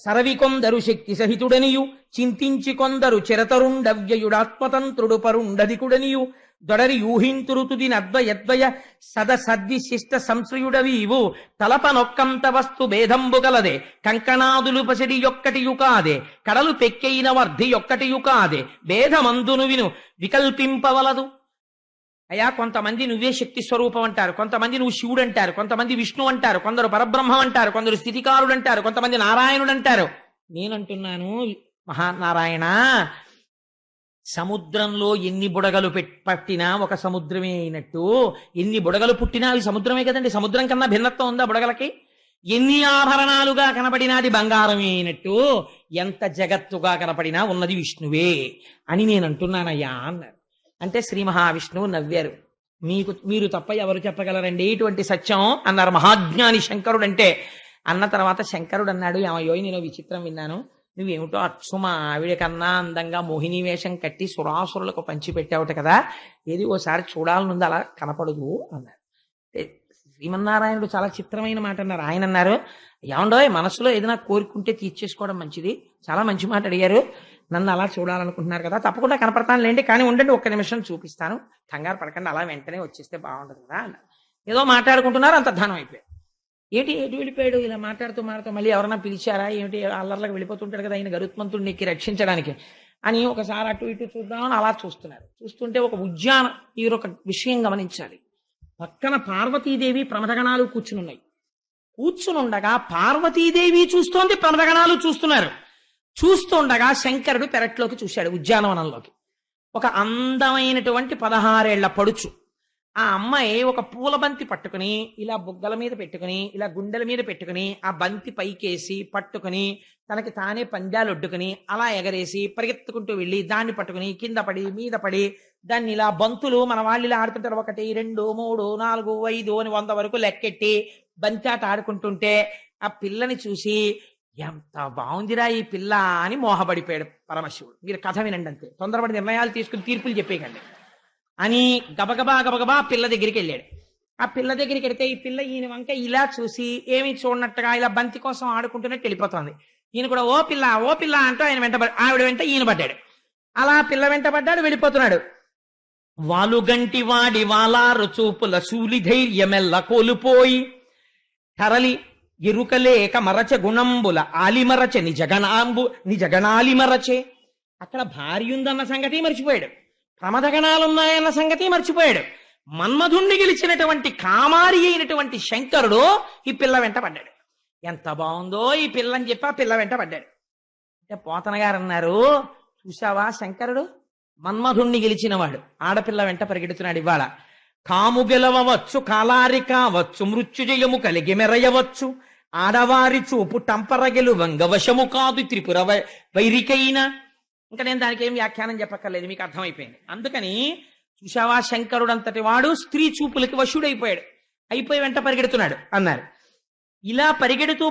సరవి కొందరు శక్తి సహితుడనియు, చింతించి కొందరు చిరతరుండవ్యయుడాత్మతంత్రుడు పరుండధికుడనియు, దొడరి యూహింతురుతుది నద్వయద్వయ సద్విశిష్ట సంశ్రయుడవీవు, తలపనొక్కంత వస్తు భేదంబు గలదే, కంకణాదులు పసిడి యొక్కటియు కాదే, కడలు పెక్కైన వర్ధి యొక్కటియు కాదే, భేదమందును విను వికల్పింపవలదు. అయ్యా కొంతమంది నువ్వే శక్తి స్వరూపం అంటారు, కొంతమంది నువ్వు శివుడు అంటారు, కొంతమంది విష్ణు అంటారు, కొందరు పరబ్రహ్మం అంటారు, కొందరు స్థితికారుడు అంటారు, కొంతమంది నారాయణుడు అంటారు. నేనంటున్నాను మహానారాయణ, సముద్రంలో ఎన్ని బుడగలు పట్టినా ఒక సముద్రమే అయినట్టు, ఎన్ని బుడగలు పుట్టినా అవి సముద్రమే కదండి. సముద్రం కన్నా భిన్నత్వం ఉందా బుడగలకి? ఎన్ని ఆభరణాలుగా కనపడినాది బంగారమే అయినట్టు, ఎంత జగత్తుగా కనపడినా ఉన్నది విష్ణువే అని నేను అంటున్నానయ్యా అన్నారు. అంటే శ్రీ మహావిష్ణువు నవ్వారు. మీరు తప్ప ఎవరు చెప్పగలరండి ఇటువంటి సత్యం అన్నారు మహాజ్ఞాని శంకరుడు. అంటే అన్న తర్వాత శంకరుడు అన్నాడు, ఏమయ్యో నేను విచిత్రం విన్నాను, నువ్వేమిటో అచ్చు మా ఆవిడ కన్నా అందంగా మోహిని వేషం కట్టి సురాసురులకు పంచిపెట్టావుట కదా, ఏది ఓసారి చూడాలనుంది, అలా కనపడదు అన్నారు. శ్రీమన్నారాయణుడు చాలా చిత్రమైన మాట అన్నారు. ఆయన అన్నారు, ఏమండో మనసులో ఏదైనా కోరుకుంటే తీర్చేసుకోవడం మంచిది, చాలా మంచి మాట అడిగారు, నన్ను అలా చూడాలనుకుంటున్నారు కదా, తప్పకుండా కనపడతాను లేండి, కానీ ఉండండి ఒక్క నిమిషం చూపిస్తాను, కంగారు పడకండి, అలా వెంటనే వచ్చేస్తే బాగుండదు కదా అన్నారు. ఏదో మాట్లాడుకుంటున్నారు, అంతర్ధానం అయిపోయారు. ఏటి ఎటు వెళ్ళిపోయాడు, ఇలా మాట్లాడుతూ మళ్ళీ ఎవరన్నా పిలిచారా ఏమిటి, అల్లర్లకు వెళ్ళిపోతుంటాడు కదా ఆయన గరుత్మంతుడిని ఎక్కి రక్షించడానికి అని ఒకసారి అటు ఇటు చూద్దామని అలా చూస్తున్నారు. చూస్తుంటే ఒక ఉద్యానం, ఈ ఒక విషయం గమనించాలి, పక్కన పార్వతీదేవి ప్రమదగణాలు కూర్చునున్నాయి. కూర్చునుండగా పార్వతీదేవి చూస్తోంది, ప్రమదగణాలు చూస్తున్నారు. చూస్తుండగా శంకరుడు పెరట్లోకి చూశాడు, ఉద్యానవనంలోకి. ఒక అందమైనటువంటి 16 ఏళ్ల పడుచు ఆ అమ్మాయి ఒక పూల బంతి పట్టుకుని ఇలా బుగ్గల మీద పెట్టుకుని, ఇలా గుండెల మీద పెట్టుకుని, ఆ బంతి పైకేసి పట్టుకుని, తనకి తానే పందాలు ఒడ్డుకుని అలా ఎగరేసి పరిగెత్తుకుంటూ వెళ్ళి దాన్ని పట్టుకుని కింద పడి మీద పడి దాన్ని ఇలా బంతులు మన వాళ్ళు ఇలా ఆడుతుంటారు, 1 2 3 4 5 అని 100 వరకు లెక్కెట్టి బంతి ఆట ఆడుకుంటుంటే ఆ పిల్లని చూసి ఎంత బాగుందిరా ఈ పిల్ల అని మోహపడిపోయాడు పరమశివుడు. మీరు కథ వినండి అంతే, తొందరపడి నిర్ణయాలు తీసుకుని తీర్పులు చెప్పేయకండి అని గబగబా పిల్ల దగ్గరికి వెళ్ళాడు. ఆ పిల్ల దగ్గరికి వెళితే ఈ పిల్ల ఈయన వంక ఇలా చూసి ఏమీ చూడనట్టుగా ఇలా బంతి కోసం ఆడుకుంటున్నట్టు వెళ్ళిపోతుంది. ఈయన కూడా ఓ పిల్ల అంటూ ఆయన ఆవిడ వెంట ఈయన పడ్డాడు. అలా పిల్ల వెంట పడ్డాడు, వెళ్ళిపోతున్నాడు. వాలుగంటి వాడి వాలారు చూపుల శూలి ధైర్యమెల్ల కోల్పోయి తరలి ఎరుకలేక మరచ గుణంబుల ఆలిమరచ నిజగణాలిమరచే. అక్కడ భార్య ఉందన్న సంగతి మర్చిపోయాడు, ప్రమదగణాలున్నాయన్న సంగతి మర్చిపోయాడు. మన్మధుణ్ణి గెలిచినటువంటి కామారి అయినటువంటి శంకరుడు ఈ పిల్ల వెంట పడ్డాడు. ఎంత బాగుందో ఈ పిల్ల అని చెప్పి ఆ పిల్ల వెంట పడ్డాడు. అంటే పోతన గారు అన్నారు, చూసావా శంకరుడు మన్మధుణ్ణి గెలిచినవాడు ఆడపిల్ల వెంట పరిగెడుతున్నాడు. ఇవాళ కాము గెలవచ్చు, కాలారి కావచ్చు, మృత్యుజయము కలిగి మెరయవచ్చు, ఆడవారి చూపు టంపరగెలు వంగవశము కాదు త్రిపుర వైరికైన. ఇంకా నేను దానికి ఏం వ్యాఖ్యానం చెప్పక్కర్లేదు, మీకు అర్థమైపోయింది. అందుకని చూశావా శంకరుడు అంతటి వాడు స్త్రీ చూపులకి వశుడైపోయాడు, అయిపోయి వెంట పరిగెడుతున్నాడు అన్నారు. ఇలా పరిగెడుతూ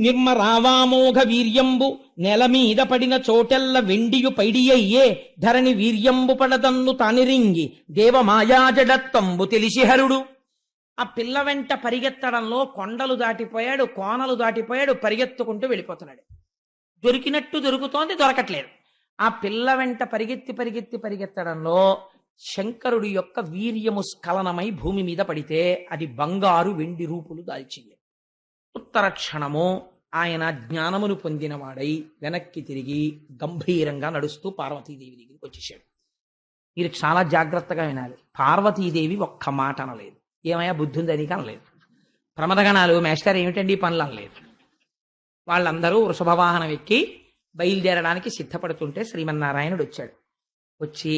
నిర్మరావామోఘ వీర్యంబు నెల మీద పడిన చోటెల్ల వెండియు పైడి అయ్యే ధరణి వీర్యంబు పడదన్ను తానిరింగి దేవమాయాజడత్తంబు తెలిసి హరుడు. ఆ పిల్ల వెంట పరిగెత్తడంలో కొండలు దాటిపోయాడు, కోనలు దాటిపోయాడు, పరిగెత్తుకుంటూ వెళ్ళిపోతున్నాడు. దొరికినట్టు దొరుకుతోంది, దొరకట్లేదు. ఆ పిల్ల వెంట పరిగెత్తడంలో శంకరుడి యొక్క వీర్యము స్ఖలనమై భూమి మీద పడితే అది బంగారు వెండి రూపులు దాల్చింది. ఉత్తర క్షణము ఆయన జ్ఞానమును పొందినవాడై వెనక్కి తిరిగి గంభీరంగా నడుస్తూ పార్వతీదేవి దగ్గరికి వచ్చేసాడు. మీరు చాలా జాగ్రత్తగా వినాలి. పార్వతీదేవి ఒక్క మాట అనలేదు, ఏమయ్యా బుద్ధి ఉందని అనలేదు. ప్రమదగణాలు మేస్టర్ ఏమిటండి ఈ పనులు అనలేదు. వాళ్ళందరూ వృషభవాహనం ఎక్కి బయలుదేరడానికి సిద్ధపడుతుంటే శ్రీమన్నారాయణుడు వచ్చాడు. వచ్చి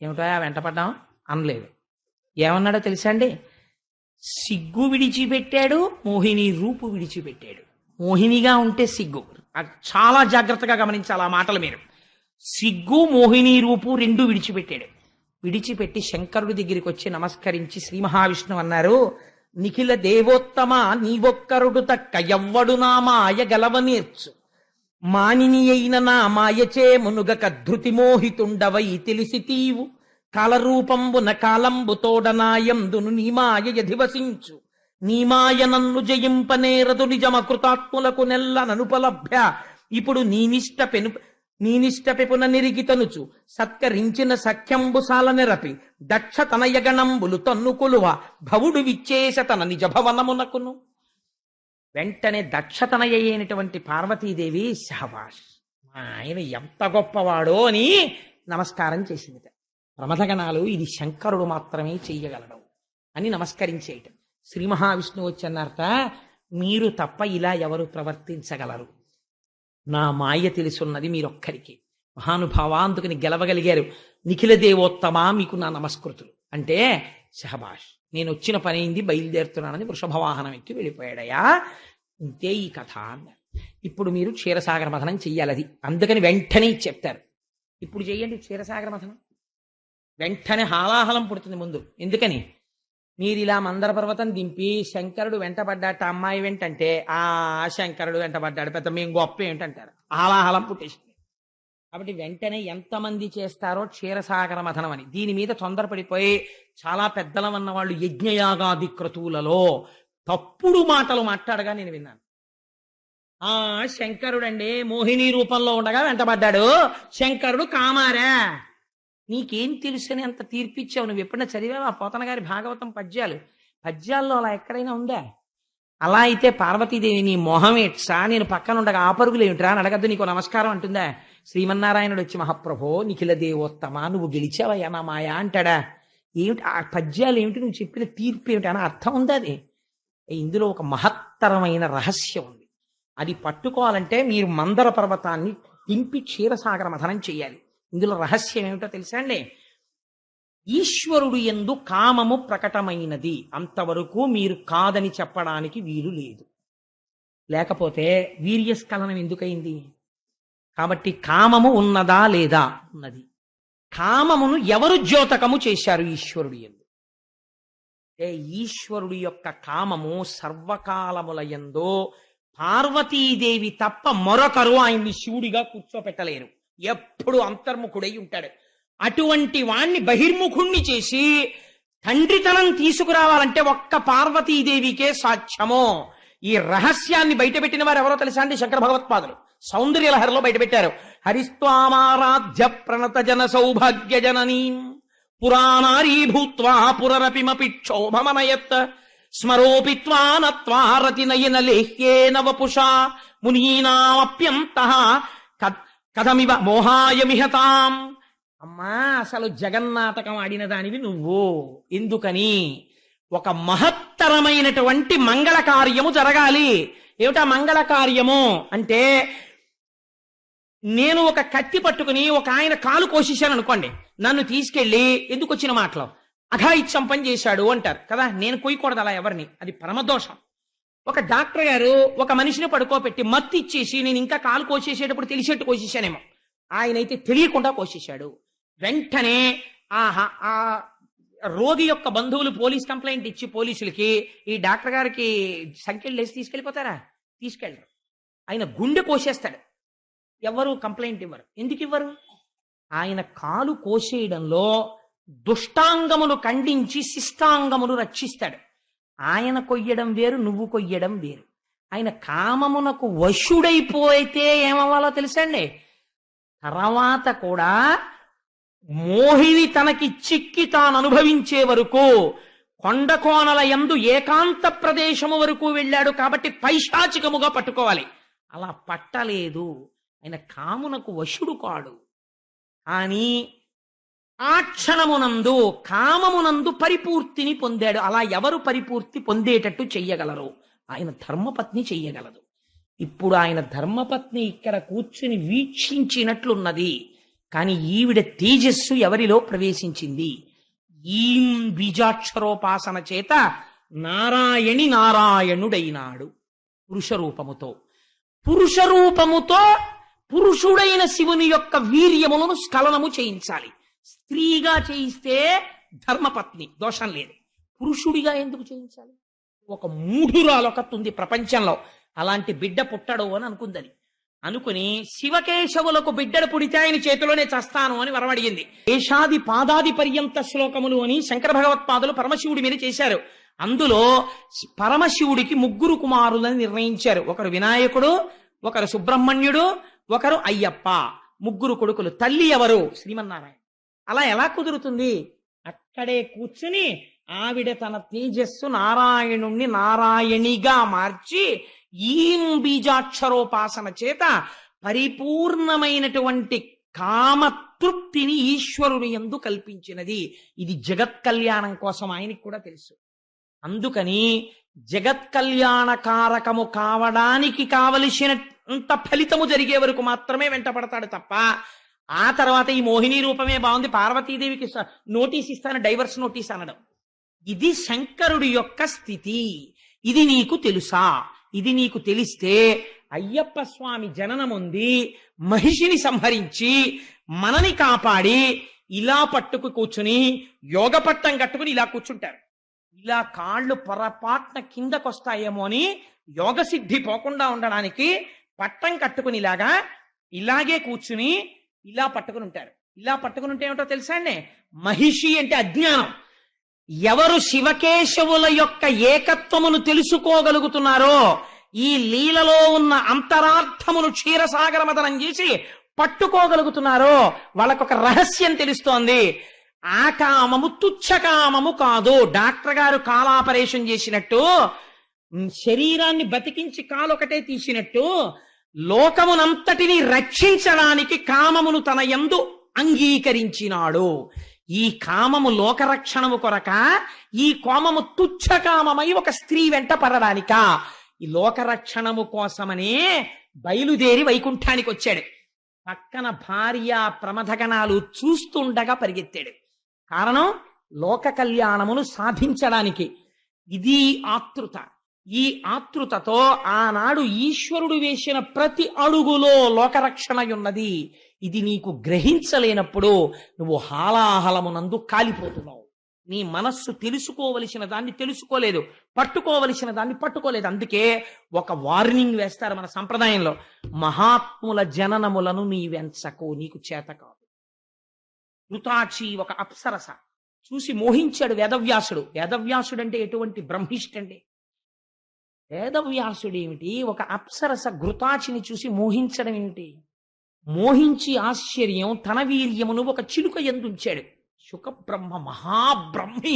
ఏమిటో వెంటపడ్డాం అనలేదు. ఏమన్నాడో తెలుసా అండి? సిగ్గు విడిచిపెట్టాడు, మోహిని రూపు విడిచిపెట్టాడు. మోహినిగా ఉంటే సిగ్గు, చాలా జాగ్రత్తగా గమనించాలి ఆ మాటలు మీరు. సిగ్గు మోహిని రూపు రెండు విడిచిపెట్టాడు. విడిచిపెట్టి శంకరుడి దగ్గరికి వచ్చి నమస్కరించి శ్రీ మహావిష్ణువు అన్నారు, నిఖిల దేవోత్తమ నీవొక్కరుడు తక్క ఎవ్వడు నా మాయ గలవ నేర్చు, మానిని అయిన నా మాయచే మునుగక ధృతి మోహితుండవై తెలిసి తీవు, కాలరూపంబున కాలంబు తోడనాయందును నీమాయ యధివసించు, నీమాయ నన్ను జయింపనేరదు నిజమ కృతాత్ములకు నెల్ల ననుపలభ్య, ఇప్పుడు నీనిష్ట పెపున నిరిగితనుచు సత్కరించిన సఖ్యంబు సాల నెరపి దక్ష తనయగణంబులు తన్ను కొలువ భవుడు విచ్చేస తన నిజ భవనమునకును. వెంటనే దక్షతనయ అయినటువంటి పార్వతీదేవి శహబాష్, మా ఆయన ఎంత గొప్పవాడో అని నమస్కారం చేసింది. ప్రమథగణాలు ఇది శంకరుడు మాత్రమే చెయ్యగలడు అని నమస్కరించేయటం. శ్రీ మహావిష్ణువు వచ్చి అన్నారట, మీరు తప్ప ఇలా ఎవరు ప్రవర్తించగలరు? నా మాయ తెలుసున్నది మీరొక్కరికి. మహానుభావ, అందుకని గెలవగలిగారు. నిఖిల దేవోత్తమా మీకు నా నమస్కృతులు అంటే శహబాష్, నేను వచ్చిన పని అయింది, బయలుదేరుతున్నానని వృషభవాహనం ఎక్కి వెళ్ళిపోయాడయా. ఇంతే ఈ కథ అన్నారు. ఇప్పుడు మీరు క్షీరసాగర మథనం చెయ్యాలి. అది అందుకని వెంటనే చెప్తారు, ఇప్పుడు చెయ్యండి క్షీరసాగర మథనం. వెంటనే హాలాహలం పుడుతుంది ముందు. ఎందుకని? మీరు ఇలా మందర పర్వతం దింపి శంకరుడు వెంటబడ్డాట అమ్మాయి వెంటంటే ఆ శంకరుడు వెంటబడ్డాడు పెద్ద మేము గొప్ప ఏంటంటారు. హాలాహలం పుట్టేసింది. కాబట్టి వెంటనే ఎంతమంది చేస్తారో క్షీరసాగర మథనం అని. దీని మీద తొందరపడిపోయి చాలా పెద్దలమన్న వాళ్ళు యజ్ఞయాగాది క్రతువులలో తప్పుడు మాటలు మాట్లాడగా నేను విన్నాను. ఆ శంకరుడండి మోహిని రూపంలో ఉండగా వెంటబడ్డాడు, శంకరుడు కామారా. నీకేం తెలుసని అంత తీర్పిచ్చావు? నువ్వు ఎప్పుడైనా చదివావా పోతన గారి భాగవతం పద్యాల్లో అలా ఎక్కడైనా ఉందా? అలా అయితే పార్వతీదేవి నీ మొహం ఏట్సా, నేను పక్కన ఉండగా ఆ పరుగులు ఏమిట్రా అని అడగద్దు, నీకు నమస్కారం అంటుందా? శ్రీమన్నారాయణుడు వచ్చి మహాప్రభో నిఖిల దేవోత్తమ నువ్వు గెలిచావయ్యా నా మాయా అంటాడా? ఏమిటి ఆ పద్యాలు ఏమిటి, నువ్వు చెప్పిన తీర్పు ఏమిటి అని అర్థం ఉందా? అది ఇందులో ఒక మహత్తరమైన రహస్యం ఉంది. అది పట్టుకోవాలంటే మీరు మందర పర్వతాన్ని దింపి క్షీరసాగర మథనం చెయ్యాలి. ఇందులో రహస్యం ఏమిటో తెలుసా అండి? ఈశ్వరుడు యందు కామము ప్రకటమైనది, అంతవరకు మీరు కాదని చెప్పడానికి వీలు లేదు. లేకపోతే వీర్యస్ఖలనం ఎందుకయింది? కాబట్టి కామము ఉన్నదా లేదా? ఉన్నది. కామమును ఎవరు ద్యోతకము చేశారు? ఈశ్వరుడు యందు. ఈశ్వరుడు యొక్క కామము సర్వకాలముల యందు పార్వతీదేవి తప్ప మరొకరు ఆయన్ని శివుడిగా కూర్చోపెట్టలేరు. ఎప్పుడు అంతర్ముఖుడై ఉంటాడు. అటువంటి వాణ్ణి బహిర్ముఖుణ్ణి చేసి తండ్రితనం తీసుకురావాలంటే ఒక్క పార్వతీదేవికే సాధ్యమో. ఈ రహస్యాన్ని బయటపెట్టిన వారు ఎవరో తెలుసా అండి? శంకర భగవత్పాదులు సౌందర్యలహరిలో బయటపెట్టారు. హరిస్వామారాధ్య ప్రణత జన సౌభాగ్య జననీ పురాణారీ భూత్వా పురరపిమపి క్షోభమనయత్ స్మరోపిత్వానత్వారతి నయన లేహ్యేన వపుషా మునీనామప్యంత కథమివ మోహాయమిహతాం. అమ్మా, అసలు జగన్నాటకం ఆడిన దానివి నువ్వు. ఎందుకని? ఒక మహత్తరమైనటువంటి మంగళ కార్యము జరగాలి. ఏమిటా మంగళ కార్యము అంటే, నేను ఒక కత్తి పట్టుకుని ఒక ఆయన కాలు కోసేశాను అనుకోండి, నన్ను తీసుకెళ్లి ఎందుకు వచ్చిన మాటలో అఘాయిత్యం పని చేశాడు అంటారు కదా. నేను కొయ్యకూడదు అలా ఎవరిని, అది పరమదోషం. ఒక డాక్టర్ గారు ఒక మనిషిని పడుకోబెట్టి మత్తు ఇచ్చేసి నేను ఇంకా కాలు కోసేసేటప్పుడు తెలిసేట్టు కోసేశానేమో, ఆయన అయితే తెలియకుండా కోసేశాడు. వెంటనే ఆ రోగి యొక్క బంధువులు పోలీస్ కంప్లైంట్ ఇచ్చి పోలీసులకి ఈ డాక్టర్ గారికి సంఖ్యలు వేసి తీసుకెళ్ళిపోతారా? తీసుకెళ్ళరు. ఆయన గుండె కోసేస్తాడు. ఎవరు కంప్లైంట్ ఇవ్వరు. ఎందుకు ఇవ్వరు? ఆయన కాలు కోసేయడంలో దుష్టాంగములు ఖండించి శిష్టాంగములు రక్షిస్తాడు. ఆయన కొయ్యడం వేరు, నువ్వు కొయ్యడం వేరు. ఆయన కామమునకు వశుడైపోయితే ఏమవ్వాలో తెలుసండి, తర్వాత కూడా మోహిని తనకి చిక్కి తాను అనుభవించే వరకు కొండ కోనల యందు ఏకాంత ప్రదేశము వరకు వెళ్ళాడు కాబట్టి పైశాచికముగా పట్టుకోవాలి. అలా పట్టలేదు. ఆయన కామునకు వశుడు కాడు. కానీ ఆ క్షణమునందు కామమునందు పరిపూర్తిని పొందాడు. అలా ఎవరు పరిపూర్తి పొందేటట్టు చెయ్యగలరు? ఆయన ధర్మపత్ని చెయ్యగలదు. ఇప్పుడు ఆయన ధర్మపత్ని ఇక్కడ కూర్చుని వీక్షించినట్లున్నది. కానీ ఈవిడ తేజస్సు ఎవరిలో ప్రవేశించింది? ఈ బీజాక్షరోపాసన చేత నారాయణి నారాయణుడైనాడు పురుషరూపముతో. పురుషరూపముతో పురుషుడైన శివుని యొక్క వీర్యములను స్ఖలనము చేయించాలి. స్త్రీగా చేయిస్తే ధర్మపత్ని, దోషం లేదు. పురుషుడిగా ఎందుకు చేయించాలి? ఒక మూఢురాలొకతుంది ప్రపంచంలో, అలాంటి బిడ్డ పుట్టడు అని అనుకుందని. అనుకుని శివకేశవులకు బిడ్డలు పుడితే ఆయన చేతిలోనే చస్తాను అని వరం అడిగింది. కేశాది పాదాది పర్యంత శ్లోకములు అని శంకర భగవత్పాదులు పరమశివుడి మీద చేశారు. అందులో పరమశివుడికి 3 కుమారులని నిర్ణయించారు. ఒకరు వినాయకుడు, ఒకరు సుబ్రహ్మణ్యుడు, ఒకరు అయ్యప్ప. 3 కొడుకులు. తల్లి ఎవరు? శ్రీమన్నారాయణ. అలా ఎలా కుదురుతుంది? అక్కడే కూర్చుని ఆవిడ తన తేజస్సు నారాయణుణ్ణి నారాయణిగా మార్చి ఈ బీజాక్షరోపాసన చేత పరిపూర్ణమైనటువంటి కామతృప్తిని ఈశ్వరుని యందు కల్పించినది. ఇది జగత్ కళ్యాణం కోసం ఆయనకి కూడా తెలుసు. అందుకని జగత్ కళ్యాణకారకము కావడానికి కావలసినంత ఫలితము జరిగే వరకు మాత్రమే వెంటపడతాడు తప్ప ఆ తర్వాత ఈ మోహిని రూపమే బాగుంది, పార్వతీదేవికి నోటీస్ ఇస్తాను, డైవర్స్ నోటీస్ అనడం, ఇది శంకరుడి యొక్క స్థితి. ఇది నీకు తెలుసా? ఇది నీకు తెలిస్తే అయ్యప్ప స్వామి జననముంది మహిషిని సంహరించి మనని కాపాడి ఇలా పట్టుకు కూర్చుని యోగ పట్టం కట్టుకుని ఇలా కూర్చుంటారు. ఇలా కాళ్ళు పొరపాట్న కిందకొస్తాయేమో అని యోగ సిద్ధి పోకుండా ఉండడానికి పట్టం కట్టుకుని ఇలాగే కూర్చుని ఇలా పట్టుకుని ఉంటారు. ఇలా పట్టుకుని ఉంటే ఏమిటో తెలుసా అండి? మహిషి అంటే అజ్ఞానం. ఎవరు శివకేశవుల యొక్క ఏకత్వమును తెలుసుకోగలుగుతున్నారో, ఈ లీలలో ఉన్న అంతరార్థమును క్షీరసాగరమదనం చేసి పట్టుకోగలుగుతున్నారో వాళ్ళకొక రహస్యం తెలుస్తోంది. ఆ కామము తుచ్చకామము కాదు. డాక్టర్ గారు కాలాపరేషన్ చేసినట్టు, శరీరాన్ని బతికించి కాలొకటే తీసినట్టు, లోకమునంతటిని రక్షించడానికి కామమును తన యందు అంగీకరించినాడు. ఈ కామము లోకరక్షణము కొరక, ఈ కోమము తుచ్చకామమై ఒక స్త్రీ వెంట పడడానిక? ఈ లోకరక్షణము కోసమనే బయలుదేరి వైకుంఠానికి వచ్చాడు. పక్కన భార్య ప్రమథగణాలు చూస్తుండగా పరిగెత్తాడు. కారణం లోక కళ్యాణమును సాధించడానికి. ఇది ఆతృత. ఈ ఆతృతతో ఆనాడు ఈశ్వరుడు వేసిన ప్రతి అడుగులో లోకరక్షణ ఉన్నది. ఇది నీకు గ్రహించలేనప్పుడు నువ్వు హాలాహలమునందు కాలిపోతున్నావు. నీ మనస్సు తెలుసుకోవలసిన దాన్ని తెలుసుకోలేదు, పట్టుకోవలసిన దాన్ని పట్టుకోలేదు. అందుకే ఒక వార్నింగ్ వేస్తారు మన సంప్రదాయంలో, మహాత్ముల జననములను నీవెంచకు, నీకు చేత కాదు. ఋతాచి ఒక అప్సరస చూసి మోహించాడు వేదవ్యాసుడు. వేదవ్యాసుడు అంటే ఎటువంటి బ్రహ్మిష్టండి. వేదవ్యాసుడేమిటి, ఒక అప్సరస ఘృతాచిని చూసి మోహించడం ఏమిటి? మోహించి ఆశ్చర్యం తన వీర్యమును ఒక చిలుక ఎందుంచాడు. శుకబ్రహ్మ మహాబ్రహ్మి,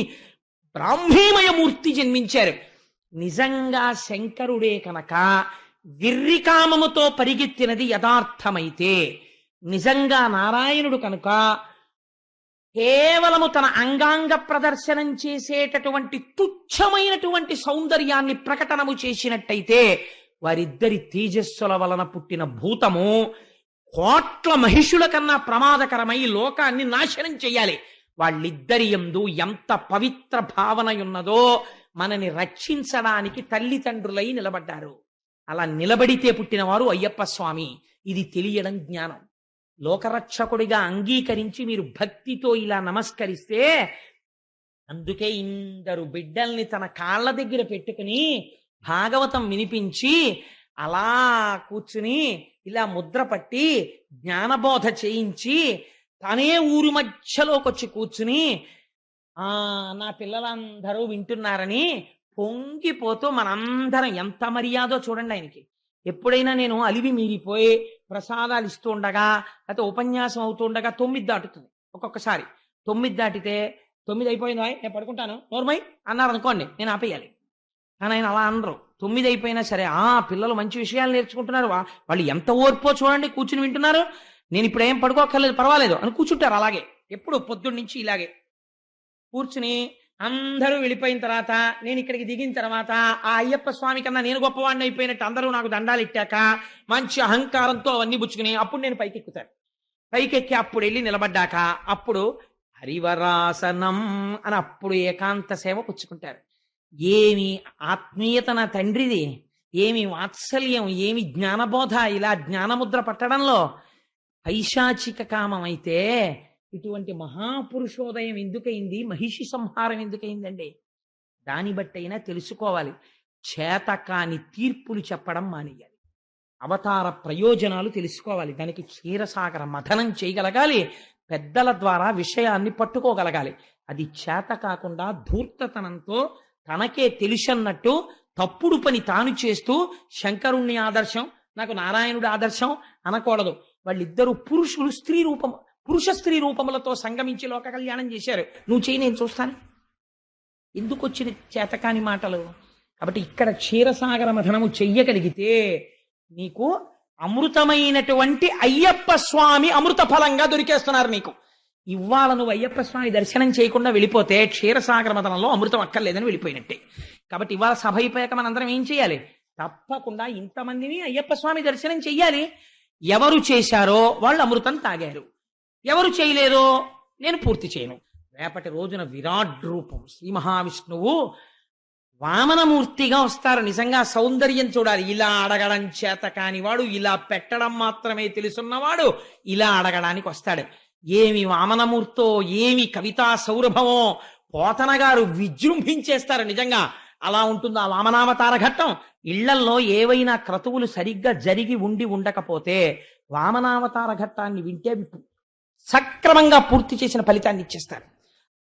బ్రాహ్మీమయ మూర్తి జన్మించారు. నిజంగా శంకరుడే కనుక విర్రికామముతో పరిగెత్తినది యథార్థమైతే, నిజంగా నారాయణుడు కనుక కేవలము తన అంగాంగ ప్రదర్శనం చేసేటటువంటి తుచ్చమైనటువంటి సౌందర్యాన్ని ప్రకటనము చేసినట్టయితే, వారిద్దరి తేజస్సుల వలన పుట్టిన భూతము కోట్ల మహిషుల కన్నా ప్రమాదకరమై లోకాన్ని నాశనం చెయ్యాలి. వాళ్ళిద్దరి యందు ఎంత పవిత్ర భావన ఉన్నదో మనని రక్షించడానికి తల్లిదండ్రులై నిలబడ్డారు. అలా నిలబడితే పుట్టినవారు అయ్యప్ప స్వామి. ఇది తెలియడం జ్ఞానం. లోకరక్షకుడిగా అంగీకరించి మీరు భక్తితో ఇలా నమస్కరిస్తే, అందుకే ఇందరు బిడ్డల్ని తన కాళ్ళ దగ్గర పెట్టుకుని భాగవతం వినిపించి అలా కూర్చుని ఇలా ముద్ర పట్టి జ్ఞానబోధ చేయించి తనే ఊరి మధ్యలోకి వచ్చి కూర్చుని నా పిల్లలందరూ వింటున్నారని పొంగిపోతూ మనందరం ఎంత మర్యాదో చూడండి ఆయనకి. ఎప్పుడైనా నేను అలివి మీరిపోయి ప్రసాదాలు ఇస్తూ ఉండగా లేకపోతే ఉపన్యాసం అవుతూ ఉండగా 9 దాటుతుంది. ఒక్కొక్కసారి 9 దాటితే 9 అయిపోయిందా నేను పడుకుంటాను నోర్మై అన్నారు అనుకోండి, నేను ఆపేయాలి. కానీ ఆయన అలా అనరు. 9 అయిపోయినా సరే పిల్లలు మంచి విషయాలు నేర్చుకుంటున్నారు, వాళ్ళు ఎంత ఓర్పో చూడండి, కూర్చుని వింటున్నారు, నేను ఇప్పుడు ఏం పడుకోక్కర్లేదు పర్వాలేదు అని కూర్చుంటారు. అలాగే ఎప్పుడు పొద్దున్న నుంచి ఇలాగే కూర్చుని అందరూ వెళ్ళిపోయిన తర్వాత నేను ఇక్కడికి దిగిన తర్వాత ఆ అయ్యప్ప స్వామి కన్నా నేను గొప్పవాడిని అయిపోయినట్టు అందరూ నాకు దండాలు ఇట్టాక మంచి అహంకారంతో అవన్నీ పుచ్చుకుని అప్పుడు నేను పైకెక్కుతాను. పైకెక్కి అప్పుడు వెళ్ళి నిలబడ్డాక అప్పుడు హరివరాసనం అని అప్పుడు ఏకాంత సేవ పుచ్చుకుంటారు. ఏమి ఆత్మీయత నా తండ్రిది, ఏమి వాత్సల్యం, ఏమి జ్ఞానబోధ. ఇలా జ్ఞానముద్ర పట్టడంలో పైశాచిక కామం అయితే ఇటువంటి మహాపురుషోదయం ఎందుకైంది, మహిషి సంహారం ఎందుకైందండి? దాన్ని బట్టైనా తెలుసుకోవాలి. చేతకాని తీర్పులు చెప్పడం మానేయాలి. అవతార ప్రయోజనాలు తెలుసుకోవాలి. దానికి క్షీరసాగర మథనం చేయగలగాలి. పెద్దల ద్వారా విషయాన్ని పట్టుకోగలగాలి. అది చేత కాకుండా ధూర్తతనంతో తనకే తెలుసన్నట్టు తప్పుడు పని తాను చేస్తూ శంకరుణ్ణి ఆదర్శం, నాకు నారాయణుడి ఆదర్శం అనకూడదు. వాళ్ళిద్దరూ పురుషులు పురుష స్త్రీ రూపములతో సంగమించి లోక కళ్యాణం చేశారు. నువ్వు చేయి, నేను చూస్తాను. ఎందుకు వచ్చిన చేతకాని మాటలు? కాబట్టి ఇక్కడ క్షీరసాగర మథనము చెయ్యగలిగితే నీకు అమృతమైనటువంటి అయ్యప్ప స్వామి అమృత ఫలంగా దొరికేస్తున్నారు నీకు. ఇవాళ నువ్వు అయ్యప్ప స్వామి దర్శనం చేయకుండా వెళ్ళిపోతే క్షీరసాగర మథనంలో అమృతం అక్కర్లేదని వెళ్ళిపోయినట్టే. కాబట్టి ఇవాళ సభ అయిపోయాక మనందరం ఏం చేయాలి? తప్పకుండా ఇంతమందిని అయ్యప్ప స్వామి దర్శనం చెయ్యాలి. ఎవరు చేశారో వాళ్ళు అమృతం తాగారు, ఎవరు చేయలేదో నేను పూర్తి చేయను. రేపటి రోజున విరాట్ రూపం శ్రీ మహావిష్ణువు వామనమూర్తిగా వస్తారు. నిజంగా సౌందర్యం చూడాలి. ఇలా అడగడం చేత కానివాడు, ఇలా పెట్టడం మాత్రమే తెలుసున్నవాడు ఇలా అడగడానికి వస్తాడు. ఏమి వామనమూర్తో, ఏమి కవితా సౌరభమో పోతన గారు విజృంభించేస్తారు. నిజంగా అలా ఉంటుంది ఆ వామనావతార ఘట్టం. ఇళ్లల్లో ఏవైనా క్రతువులు సరిగ్గా జరిగి ఉండకపోతే వామనావతార ఘట్టాన్ని వింటే సక్రమంగా పూర్తి చేసిన ఫలితాన్ని ఇచ్చేస్తారు.